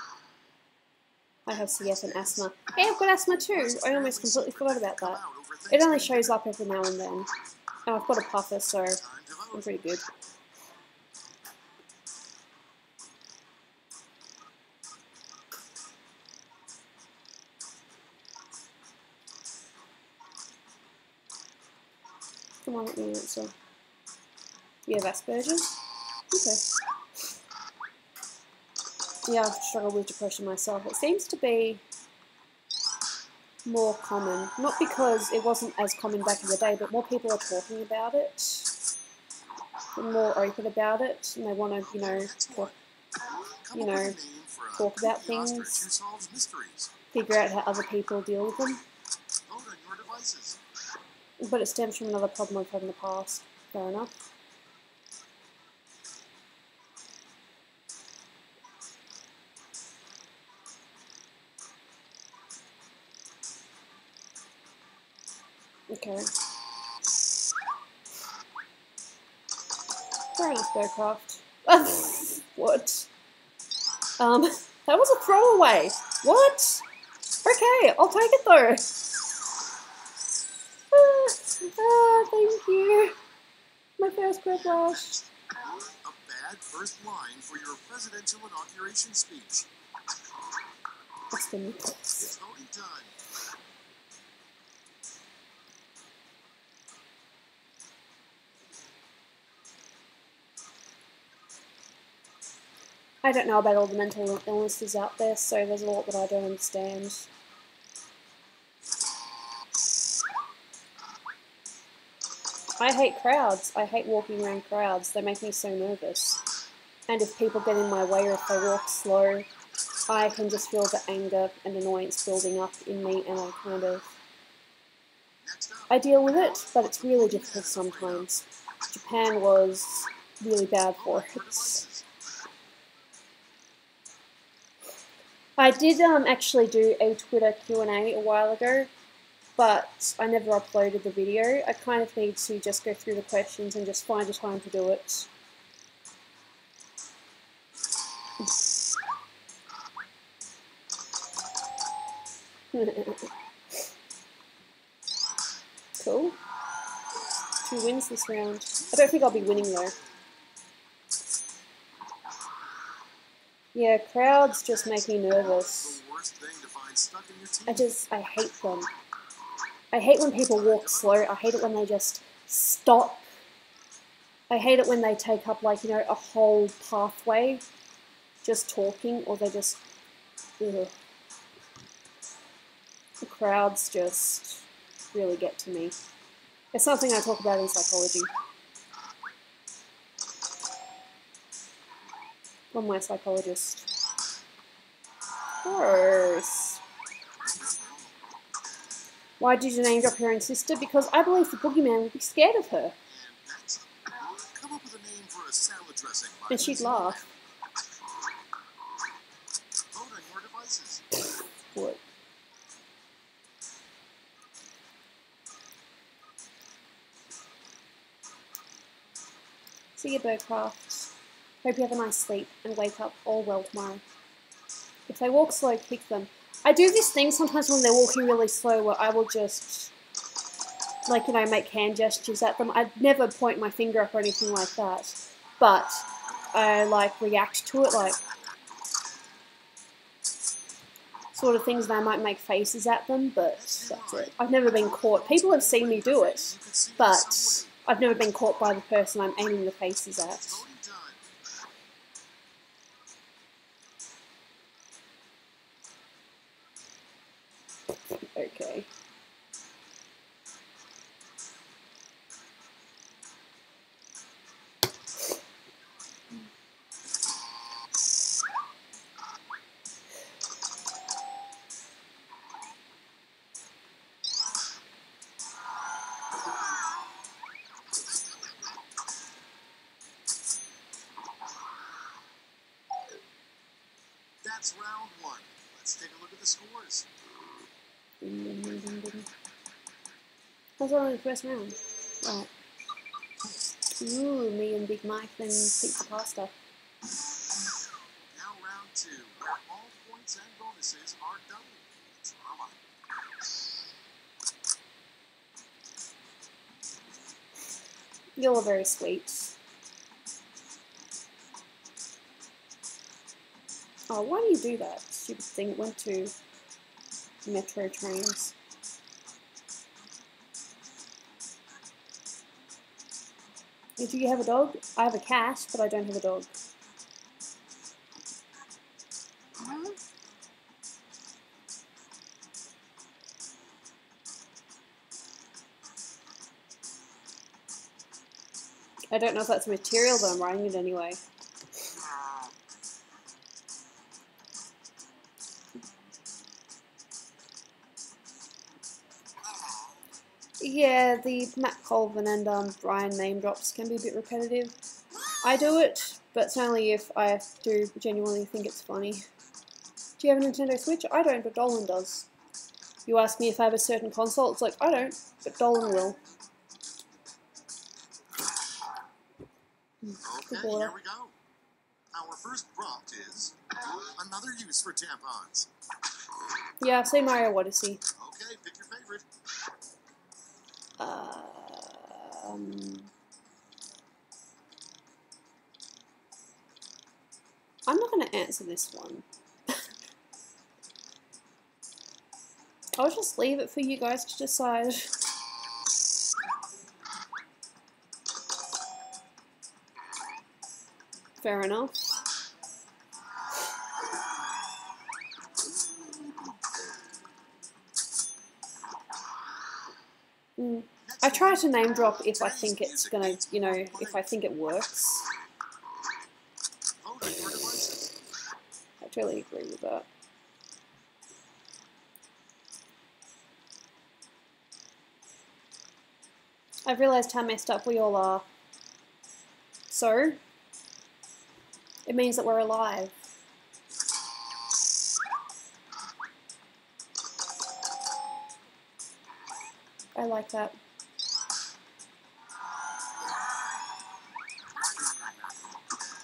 I have CF and asthma. Hey, I've got asthma too! I almost completely forgot about that. It only shows up every now and then. And I've got a puffer, so I'm pretty good. Come on, let me answer. You have Asperger's? Okay. Yeah, I've struggled with depression myself. It seems to be more common. Not because it wasn't as common back in the day, but more people are talking about it. They're more open about it, and they want to, you know, talk. Come you up with a know, name for a talk about kooky ostrich who things, solves mysteries. figure out how other people deal with them. Vote on your devices. But it stems from another problem I've had in the past. Fair enough. Okay. Fair enough, Bearcraft. What? That was a throwaway. What? Okay, I'll take it though. Thank you. My first Quiplash. A bad first line for your presidential inauguration speech. That's the It's voting time. I don't know about all the mental illnesses out there, so there's a lot that I don't understand. I hate crowds. I hate walking around crowds. They make me so nervous. And if people get in my way or if they walk slow, I can just feel the anger and annoyance building up in me, and I deal with it, but it's really difficult sometimes. Japan was really bad for it. I did actually do a Twitter Q&A a while ago, but I never uploaded the video. I kind of need to just go through the questions and just find a time to do it. Cool. 2 wins this round. I don't think I'll be winning though. Yeah, crowds just make me nervous. I hate them. I hate when people walk slow. I hate it when they just stop. I hate it when they take up, like, you know, a whole pathway just talking, or they just... Ugh. The crowds just really get to me. It's something I talk about in psychology. I'm my psychologist. Gross. Why did you name drop your own sister? Because I believe the boogeyman would be scared of her. Come up with a name for a salad dressing. And she'd laugh. Vote on your devices. What? See you, Birdcraft. Hope you have a nice sleep and wake up all well tomorrow. If they walk slow, kick them. I do this thing sometimes when they're walking really slow where I will just, like, you know, make hand gestures at them. I'd never point my finger up or anything like that. But I, like, react to it, like, sort of things, and I might make faces at them, but that's it. I've never been caught. People have seen me do it, but I've never been caught by the person I'm aiming the faces at. Okay. That's round 1. Let's take a look at the scores. How's it on the first round? Right. Ooh, me and Big Mike then pizza pasta. Now round 2, where all points and bonuses are doubled. Drama. You're very sweet. Oh, why do you do that? Stupid thing. It went to metro trains. Do you have a dog? I have a cat, but I don't have a dog. I don't know if that's material, but I'm writing it anyway. Yeah, the Matt Colvin and Brian name drops can be a bit repetitive. I do it, but it's only if I do genuinely think it's funny. Do you have a Nintendo Switch? I don't, but Dolan does. You ask me if I have a certain console, it's like, I don't, but Dolan will. Okay, here we go. Our first prompt is another use for tampons. Yeah, say Mario Odyssey. Okay, pick your favorite. I'm not going to answer this one. I'll just leave it for you guys to decide. Fair enough. I try to name drop if I think it's gonna, you know, if I think it works. I totally agree with that. I've realised how messed up we all are. So, it means that we're alive. I like that.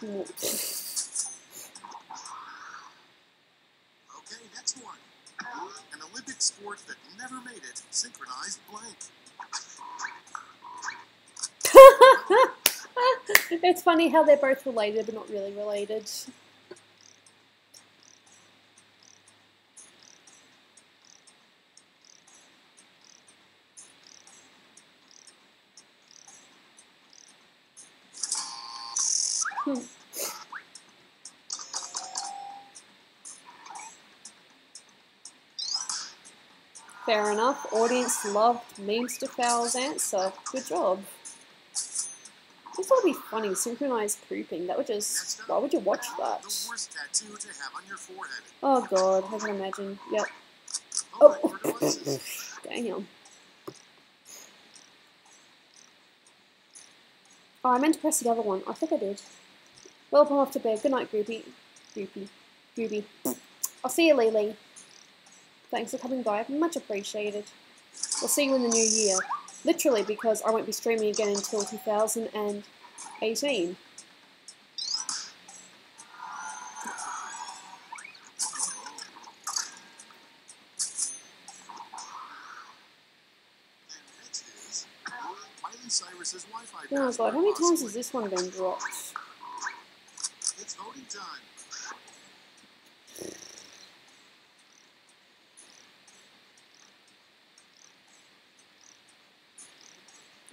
Okay, next one. An Olympic sport that never made it, synchronized blank. It's funny how they're both related but not really related. Fair enough. Audience loved Memes to Foul's answer. Good job. This would be funny. Synchronized pooping. That would just... Why would you watch that? The worst tattoo to have on your forehead. Oh god, I can imagine. Yep. Oh! Damn. Oh, I meant to press the other one. I think I did. Well, I'm off to bed. Good night, Gooby. Gooby. I'll see you, Lily. Thanks for coming by. Much appreciated. We'll see you in the new year. Literally, because I won't be streaming again until 2018. Oh god, how many times has this one been dropped? It's voting time.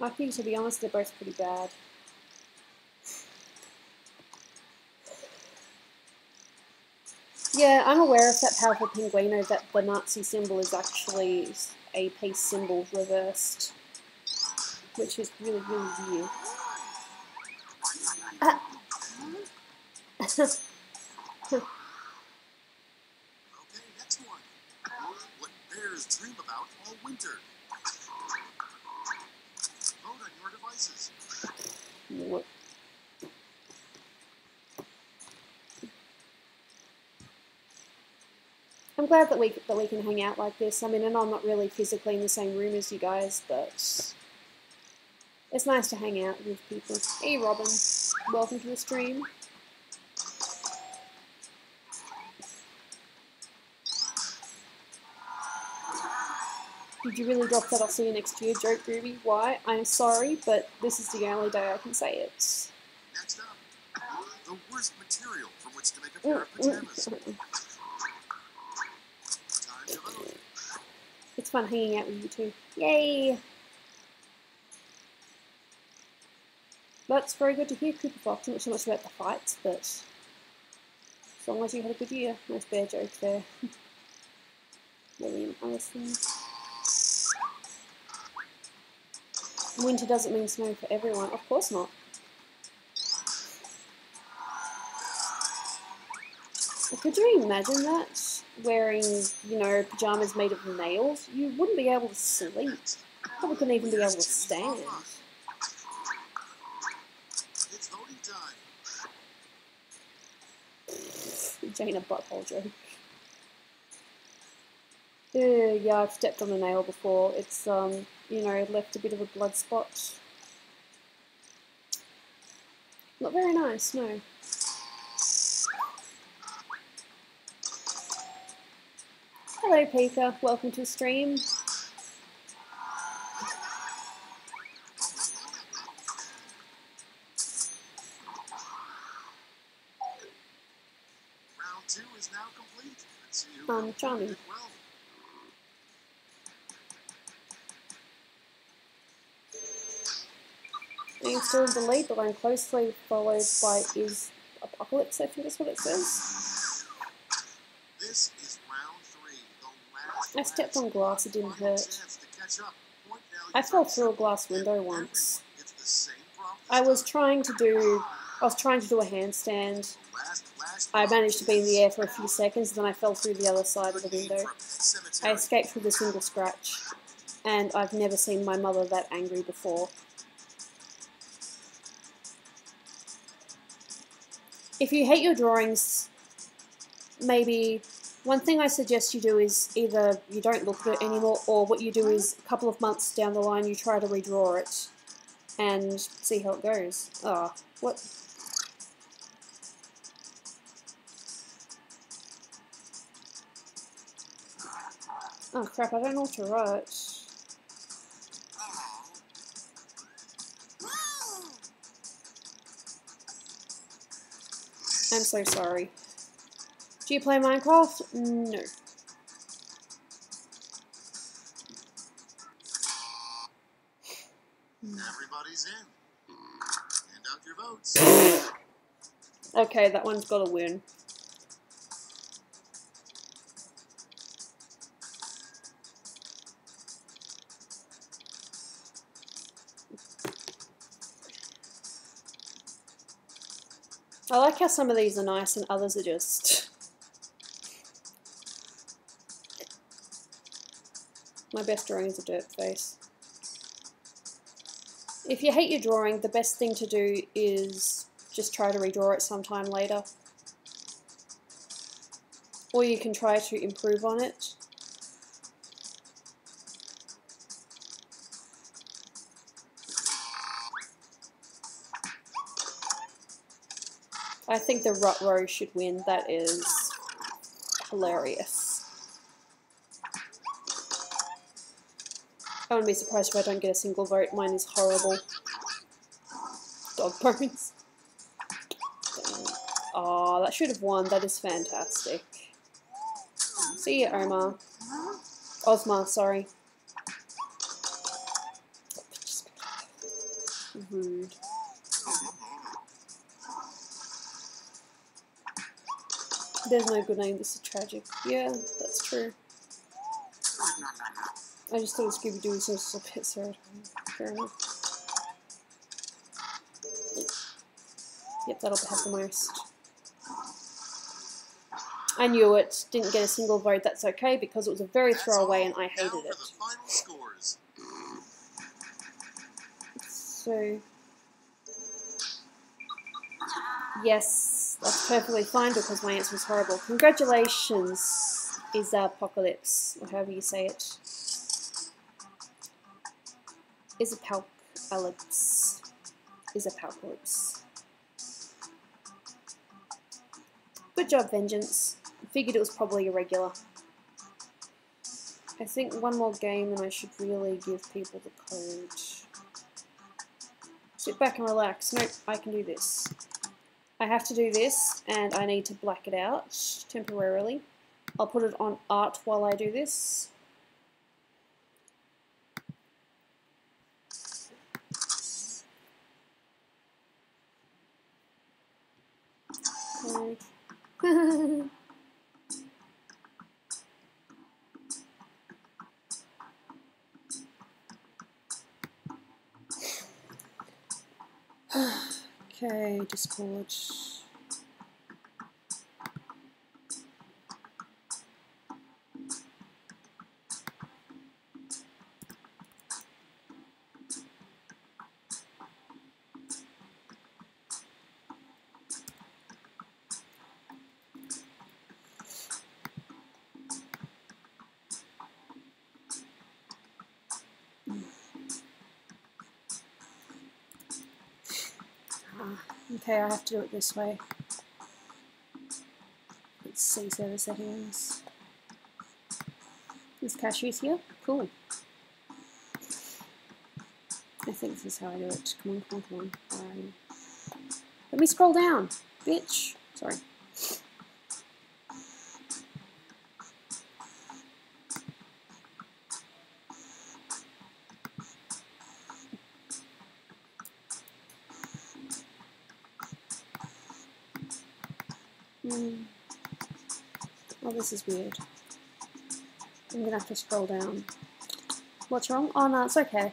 I think, to be honest, they're both pretty bad. Yeah, I'm aware of that powerful pinguino, that the Nazi symbol is actually a peace symbol reversed. Which is really, really weird. Okay, next one. What bears dream about all winter? Vote on your devices. What? I'm glad that we can hang out like this. I mean, I know I'm not really physically in the same room as you guys, but it's nice to hang out with people. Hey, Robin. Welcome to the stream. Did you really drop that "I'll see you next year" joke, Ruby? Why? I'm sorry, but this is the only day I can say it. Next up, the worst material from which to make a pair of pajamas. Time to vote. It's fun hanging out with you too. Yay! That's very good to hear, Cooper Fox. Not so much about the fights, but as long as you had a good year. Nice bear joke there. William Allison. Winter doesn't mean snow for everyone. Of course not. Could you imagine that? Wearing, you know, pajamas made of nails? You wouldn't be able to sleep. Probably couldn't even be able to stand. It's voting time. Jane a butthole joke. Yeah, I've stepped on a nail before. It's, you know, left a bit of a blood spot. Not very nice, no. Hello, Pika. Welcome to the stream. Round 2 is now complete. Let's see who Charming. did well. I'm still in the lead, but I'm closely followed by is Apocalypse, I think is what it says. This is round 3. The last I stepped on glass, it didn't final hurt. chance to catch up. Point value I fell for through a glass everyone. window once. It's the same prompt this I was time. trying to do a handstand. Last I managed to be in the air for a is few seconds, then I fell through the other side of the window. from Cemetery. I escaped with a single scratch, and I've never seen my mother that angry before. If you hate your drawings, maybe one thing I suggest you do is either you don't look at it anymore, or what you do is a couple of months down the line you try to redraw it and see how it goes. Ah, what? Oh crap, I don't know what to write. I'm so sorry. Do you play Minecraft? No. Everybody's in. Hand out your votes. Okay, that one's got a win. I like how some of these are nice and others are just... My best drawing is a dirt face. If you hate your drawing, the best thing to do is just try to redraw it sometime later. Or you can try to improve on it. I think the rut row should win. That is hilarious. I wouldn't be surprised if I don't get a single vote. Mine is horrible. Dog bones. Oh, that should have won. That is fantastic. See ya, Omar. Ozma, sorry. Rude. There's no good name, this is tragic. Yeah, that's true. I just thought Scooby-Doo was just a bit sad. Fair enough. Yep, that'll have the most. I knew it. Didn't get a single vote. That's okay because it was a very throwaway and I hated it. So, yes, that's perfectly fine because my answer was horrible. Congratulations, is Apocalypse, or however you say it. Is Apocalypse. Is Apocalypse. Good job, Vengeance. I figured it was probably irregular. I think one more game and I should really give people the code. Sit back and relax. Nope, I can do this. I have to do this and I need to black it out temporarily. I'll put it on art while I do this. Okay. Okay, Discord. Okay, I have to do it this way. Let's see server settings. There's cashews here. Cool. I think this is how I do it. Come on, come on, come on. Alright. Let me scroll down, bitch. Sorry. Oh, this is weird. I'm gonna have to scroll down. What's wrong? Oh no, it's okay.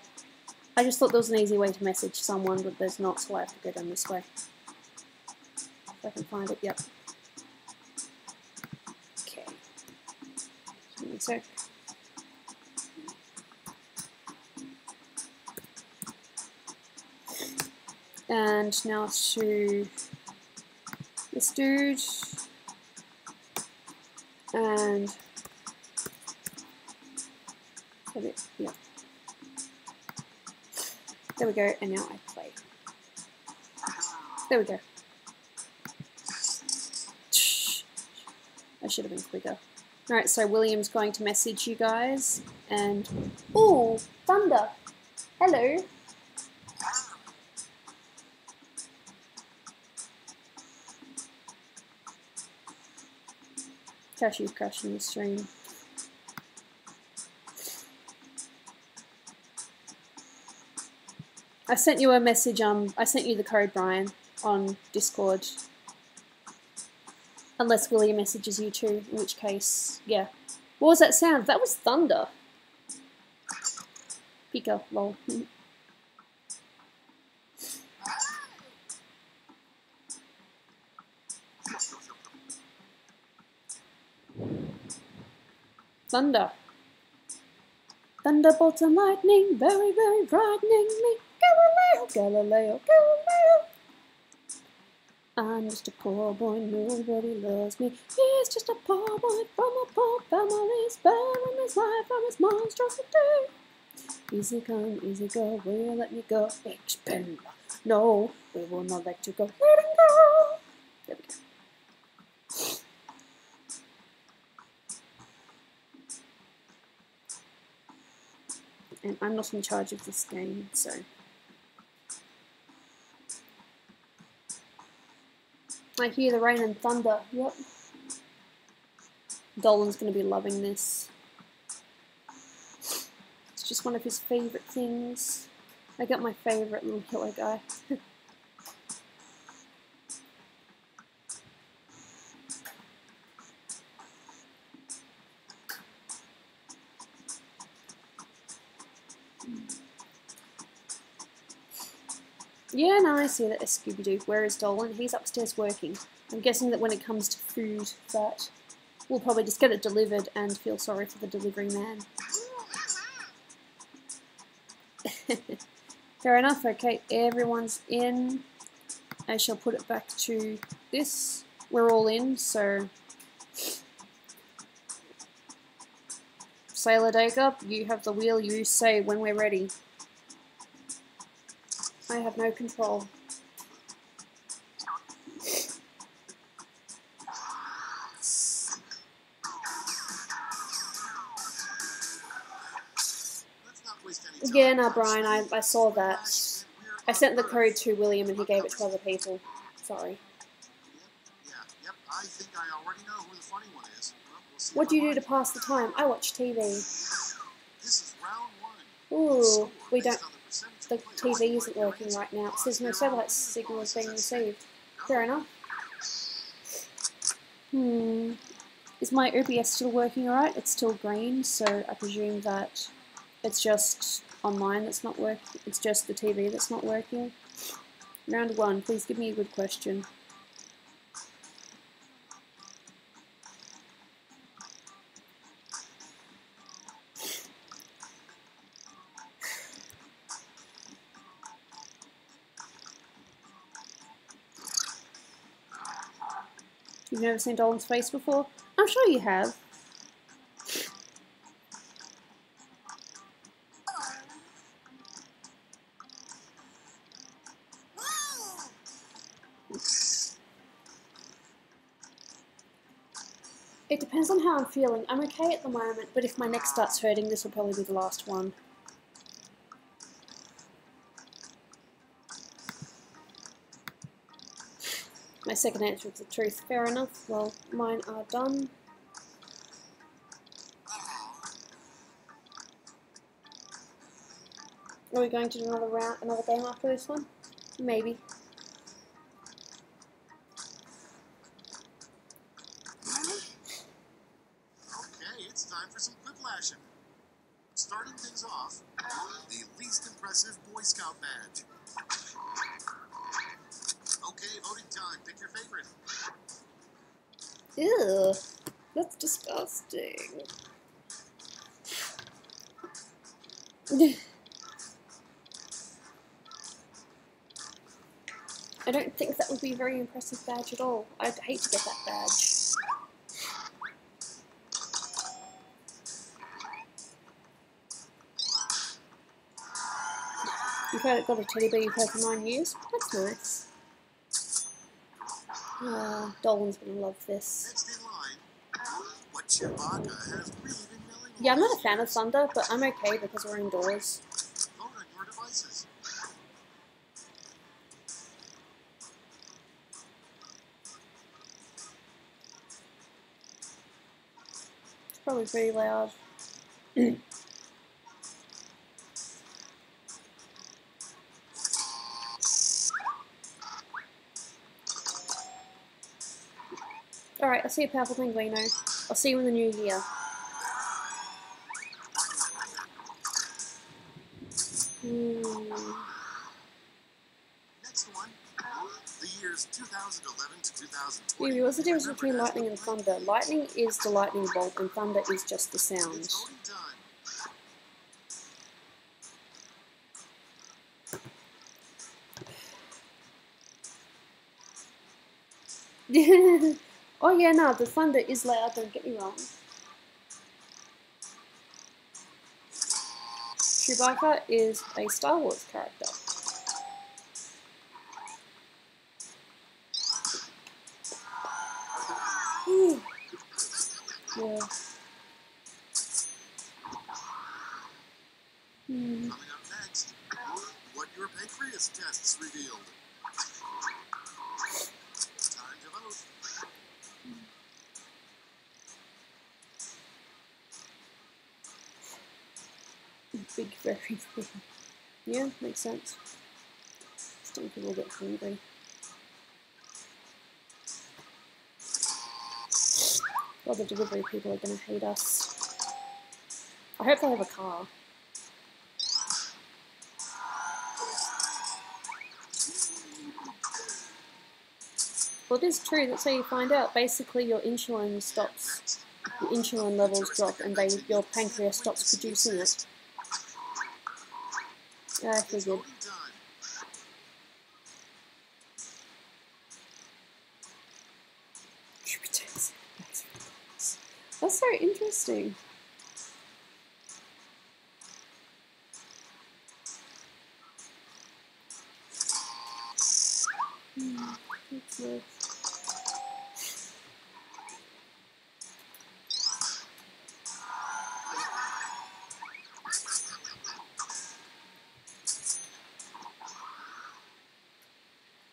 I just thought there was an easy way to message someone, but there's not, so I have to go down this way. If I can find it, yep. Okay. Give me a sec. And now to this dude. And yeah. There we go, and now I play. There we go. I should have been quicker. Alright, so William's going to message you guys, and... Ooh, thunder! Hello! Cashew's crashing the stream. I sent you a message, I sent you the code, Brian, on Discord. Unless William messages you too, in which case, yeah. What was that sound? That was thunder. Pika, lol. Thunder. Thunderbolts and lightning, very, very frightening me. Galileo, Galileo, Galileo. I'm just a poor boy, nobody loves me. He's just a poor boy from a poor family, sparing his life from his monstrosity. Easy come, easy go, will you let me go? Ich bin no, we will not let you go. Let him go. There we go. And I'm not in charge of this game, so... I hear the rain and thunder, yep. Dolan's going to be loving this. It's just one of his favourite things. I got my favourite little killer guy. Yeah, no, I see that. Scooby-Doo. Where is Dolan? He's upstairs working. I'm guessing that when it comes to food, that we'll probably just get it delivered and feel sorry for the delivery man. Fair enough. Okay, everyone's in. I shall put it back to this. We're all in, so... Sailor Daker, you have the wheel. You say when we're ready. I have no control. Yeah, no, Brian, I saw that. I sent the code to William and he gave it to other people. Sorry. Yep, I think I already know who the funny one is. Well, we'll see. What do you do to pass the time? I watch TV. This is round one. Ooh, we don't... The TV isn't working right now. It says no satellite signal is being received. Fair enough. Is my OBS still working alright? It's still green, so I presume that it's just online that's not working. It's just the TV that's not working. Round one, please give me a good question. You've never seen Dolan's face before? I'm sure you have. It depends on how I'm feeling. I'm okay at the moment, but if my neck starts hurting, this will probably be the last one. My second answer is the truth. Fair enough. Well, mine are done. Are we going to do another round, another game after this one? Maybe. Okay, it's time for some quiplashing. Starting things off, the least impressive Boy Scout badge. Okay, voting time. Pick your favorite. Ew. That's disgusting. I don't think that would be a very impressive badge at all. I'd hate to get that badge. You've got a teddy bear you've had for 9 years? That's nice. Dolan's gonna love this. Next in line, what Chewbacca has really been yelling. Yeah, I'm not a fan of thunder, but I'm okay because we're indoors. Vote on your devices. It's probably pretty loud. Alright, I'll see you, Powerful Penguino. I'll see you in the new year. Next one, the years 2011 to 2020. Gooby, what's the difference between lightning and thunder? Lightning is the lightning bolt and thunder is just the sound. It's voting time. Oh yeah, no, the thunder is loud, don't get me wrong. Chewbacca is a Star Wars character. Yeah. Coming up next, what your pancreas tests revealed. Time to vote. Big, very big. Yeah, makes sense. Still people get hungry. Well, the delivery people are going to hate us. I hope they have a car. Well, it is true. That's how you find out. Basically, your insulin stops. Your insulin levels drop, and your pancreas stops producing it. Yeah, I figured. That's so interesting. That's nice.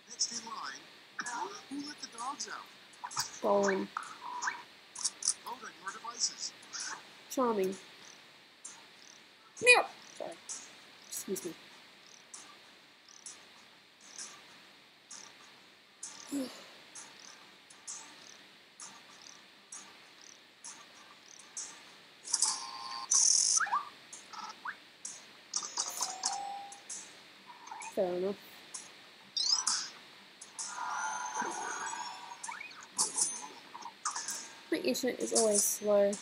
Next in line, who let the dogs out? Dolan. Vote on your devices. Charming. Meow. Sorry. Excuse me. Fair enough. My internet is always slow.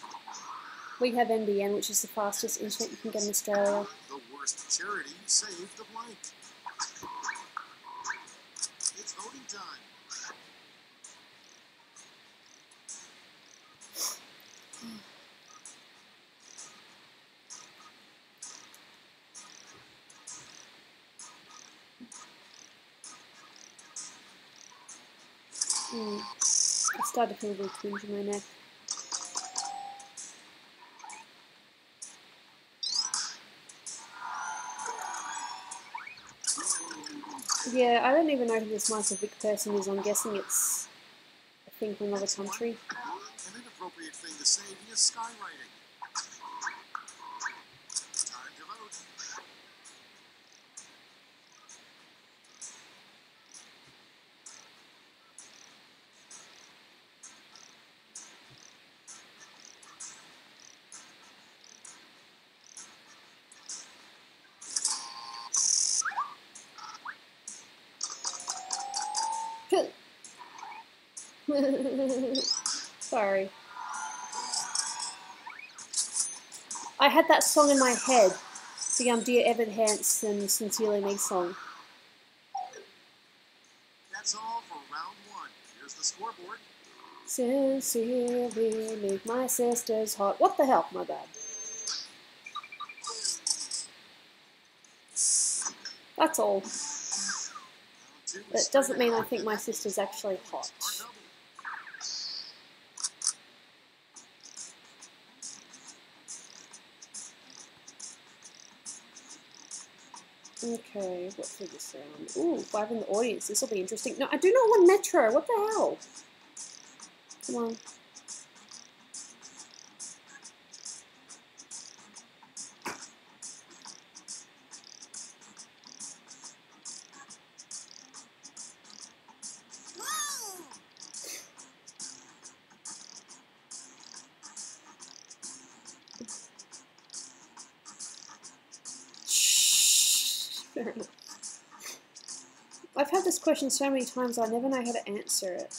We have NBN, which is the fastest internet you can get in Australia. The worst charity saved the blank. It's voting time. I started to feel a little twinge in my neck. Yeah, I don't even know who this Michael Vick person is. I'm guessing it's a thing from another country. An inappropriate thing to say via skywriting. Time to vote. Sorry. I had that song in my head. The Dear Evan Hansen Sincerely Me song. That's all for round one. Here's the scoreboard. Sincerely make my sisters hot. What the hell? My bad. That's all. That doesn't mean I think my sister's actually hot. Okay, what's for this round? Ooh, 5 in the audience. This will be interesting. No, I do not want Metro. What the hell? Come on. Fair enough. I've had this question so many times, I never know how to answer it.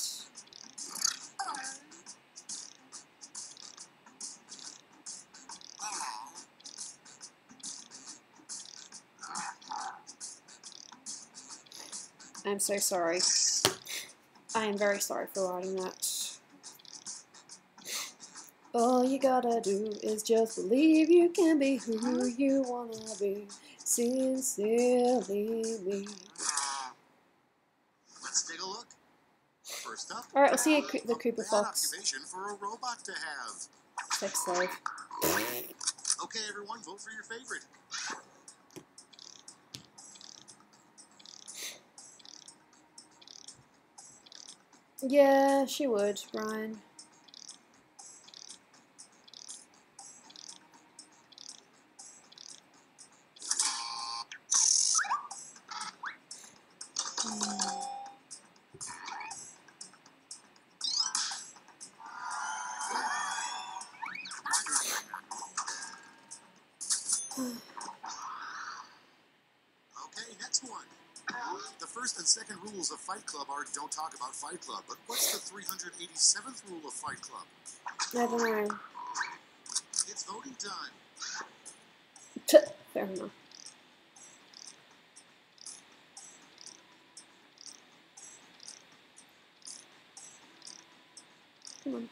I'm so sorry. I am very sorry for writing that. All you gotta do is just believe you can be who you wanna be. Sincerely me. Let's take a look. First up. Alright, we'll see the Cooper Fox. Occupation for a robot to have. Sex slave. Okay, everyone, vote for your favorite. Yeah, she would, Ryan. Okay, next one. The first and second rules of Fight Club are don't talk about Fight Club, but what's the 387th rule of Fight Club? I don't know. It's voting time. Fair enough. Come on.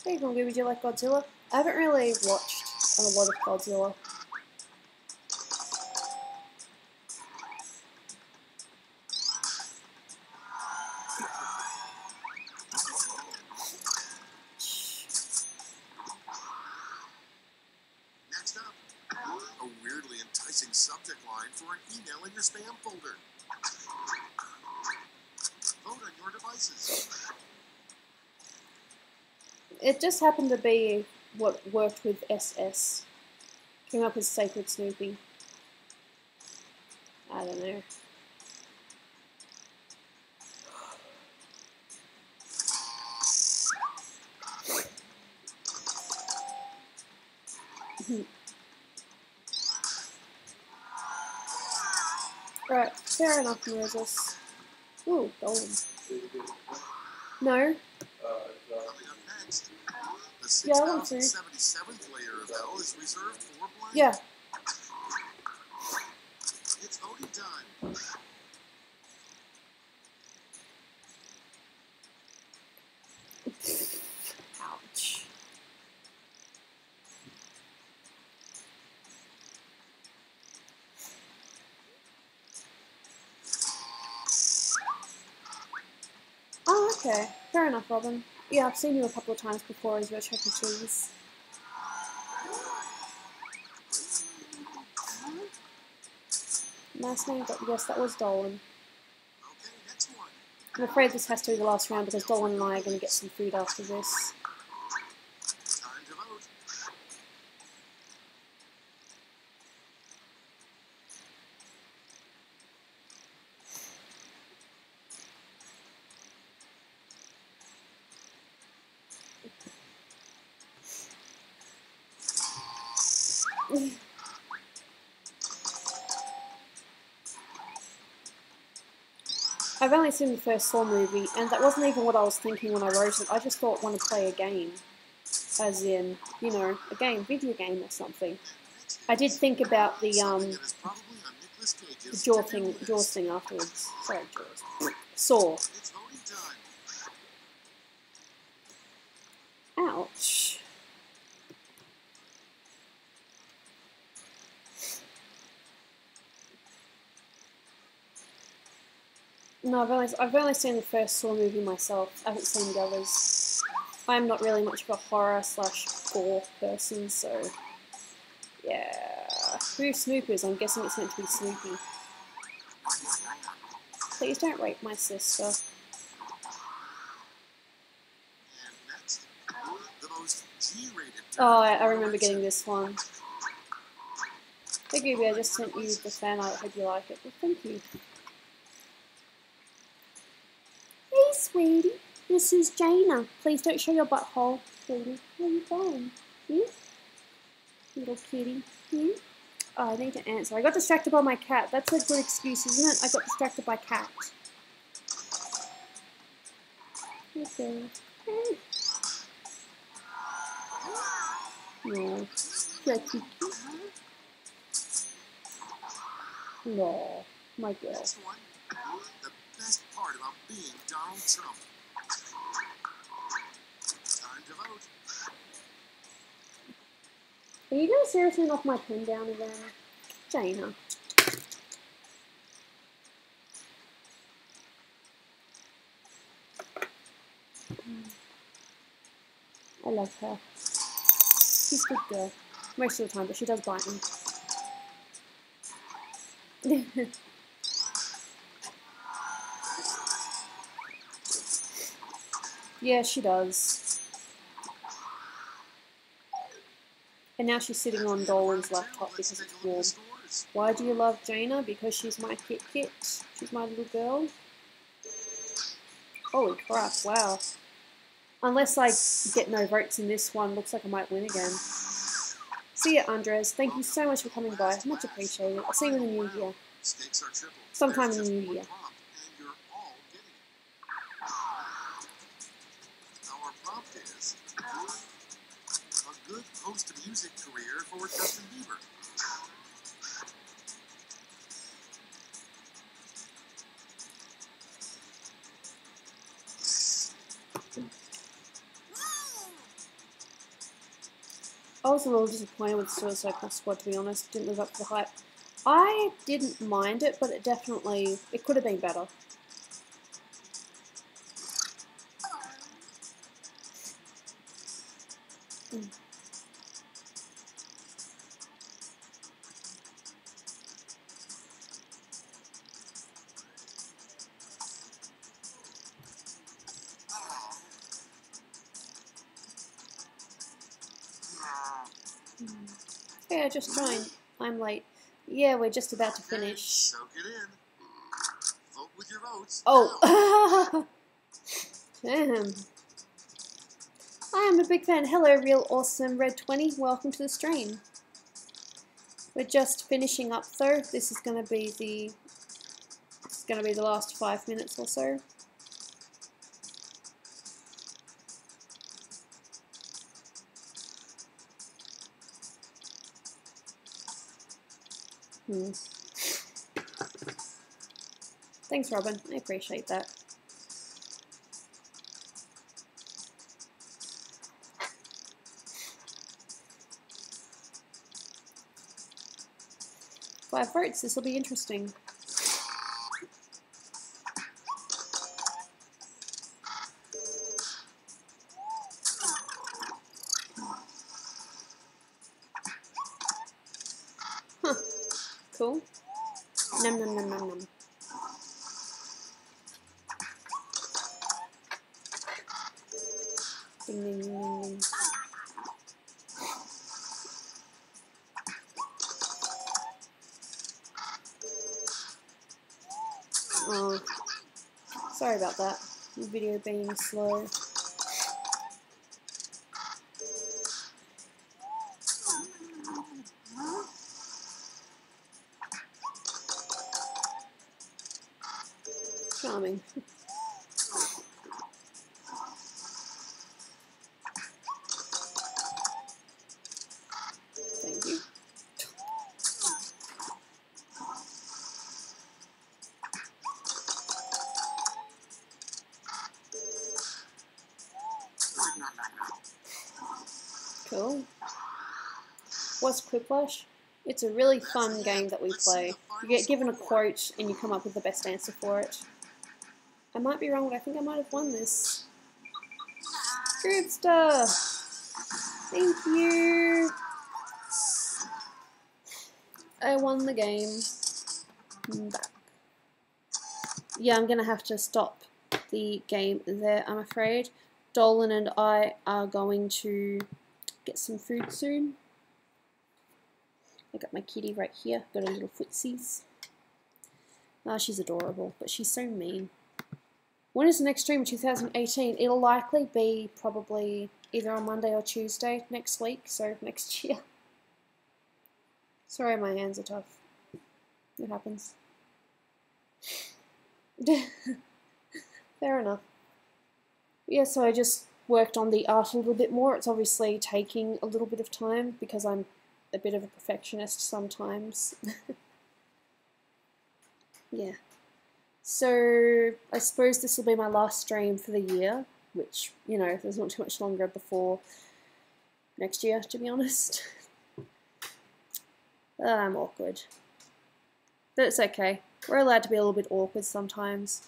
There you go, Gooby. Do you like Godzilla? I haven't really watched a lot of Godzilla. Next up, a weirdly enticing subject line for an email in your spam folder. Vote on your devices. It just happened to be what worked with SS. Came up with Sacred Snoopy. I don't know. Right, fair enough, Moses. Ooh, Dolan. No? Coming up next, the Yeah, I want to. 6077th layer of hell is reserved for blank. Yeah. It's voting time. Ouch. Oh, okay. Fair enough, Robin. Yeah, I've seen you a couple of times before as your Chuck E. Cheese. Nice name, but yes, that was Dolan. Okay, next one. I'm afraid this has to be the last round because Dolan and I are going to get some food after this. Time to vote. I've only seen the first Saw movie, and that wasn't even what I was thinking when I wrote it. I just thought I wanted to play a game. As in, you know, a game, video game or something. I did think about the jaws thing afterwards. Sorry, jaws. Saw. It's voting time. Ouch. No, I've only seen the first Saw movie myself. I haven't seen the others. I'm not really much of a horror / gore person, so yeah. Who Snoop is? I'm guessing it's meant to be Snoopy. Please don't rape my sister. And next, the most G-rated. Oh, I remember getting this one. Hey Gooby, I just sent you the fan art. I hope you like it. Well, thank you. Hey, sweetie. This is Jaina. Please don't show your butthole, sweetie. Where are you going? You? Little kitty. You? Oh, I need to answer. I got distracted by my cat. That's a good excuse, isn't it? I got distracted by cat. Okay. No. Pretty. No. My girl. Next one, the best part about being Donald Trump. Time to vote. Are you going to seriously knock my pen down again? Jaina. I love her. She's a good girl. Most of the time, but she does bite me. Yeah, she does. And now she's sitting on Dolan's laptop because it's warm. Why do you love Jaina? Because she's my Kit. She's my little girl. Holy crap, wow. Unless I get no votes in this one, looks like I might win again. See ya, Andres. Thank you so much for coming by. Much appreciated. I'll see you in the new year. Sometime in the new year. Our prompt is a good post-music career for Justin Bieber. I was a little disappointed with Suicide Squad, to be honest. Didn't live up to the hype. I didn't mind it, but it could have been better. Yeah, just joined. I'm late. Yeah, we're just about to finish. Soak it in. Vote with your votes. Oh! Damn. I am a big fan. Hello, Real Awesome Red 20. Welcome to the stream. We're just finishing up though. This is gonna be the last 5 minutes or so. Thanks, Robin. I appreciate that. Five votes. This will be interesting. Huh. Cool. Nom nom nom nom nom. Ding ding ding ding ding. Oh, sorry about that. The video being slow. Charming. Thank you. Cool. What's Quiplash? It's a really fun game that we play. You get given a quote and you come up with the best answer for it. I might be wrong, but I think I might have won this. Good stuff! Thank you! I won the game. I'm back. Yeah, I'm gonna have to stop the game there, I'm afraid. Dolan and I are going to get some food soon. I got my kitty right here, got her little footsies. Ah, she's adorable, but she's so mean. When is the next stream? 2018. It'll likely be probably either on Monday or Tuesday next week, so next year. Sorry, my hands are tough. It happens. Fair enough. Yeah, so I just worked on the art a little bit more. It's obviously taking a little bit of time because I'm a bit of a perfectionist sometimes. Yeah. So I suppose this will be my last stream for the year, which, you know, there's not too much longer before next year, to be honest. I'm awkward. But it's okay. We're allowed to be a little bit awkward sometimes.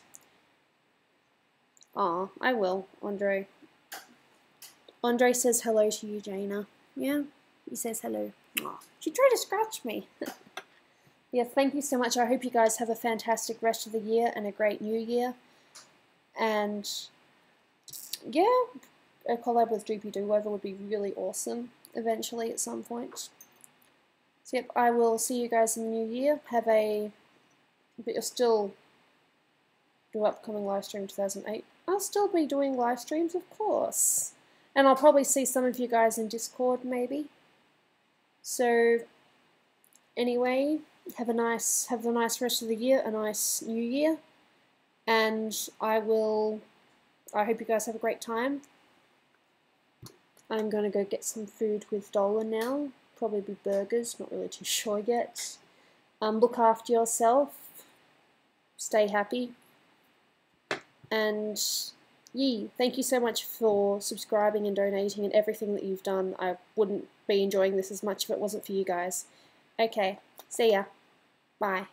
Aw, I will, Andre. Andre says hello to you, Jaina. Yeah, he says hello. Aw, she tried to scratch me. Yeah, thank you so much. I hope you guys have a fantastic rest of the year and a great new year. And yeah, a collab with Doopy Doo Weather would be really awesome eventually at some point. So yep, I will see you guys in the new year. But you'll still do upcoming live stream 2008. I'll still be doing live streams, of course. And I'll probably see some of you guys in Discord, maybe. So anyway, have a nice rest of the year, a nice new year. And I hope you guys have a great time. I'm gonna go get some food with Dolan now. Probably be burgers, not really too sure yet. Look after yourself. Stay happy. And yee, thank you so much for subscribing and donating and everything that you've done. I wouldn't be enjoying this as much if it wasn't for you guys. Okay, see ya. Bye.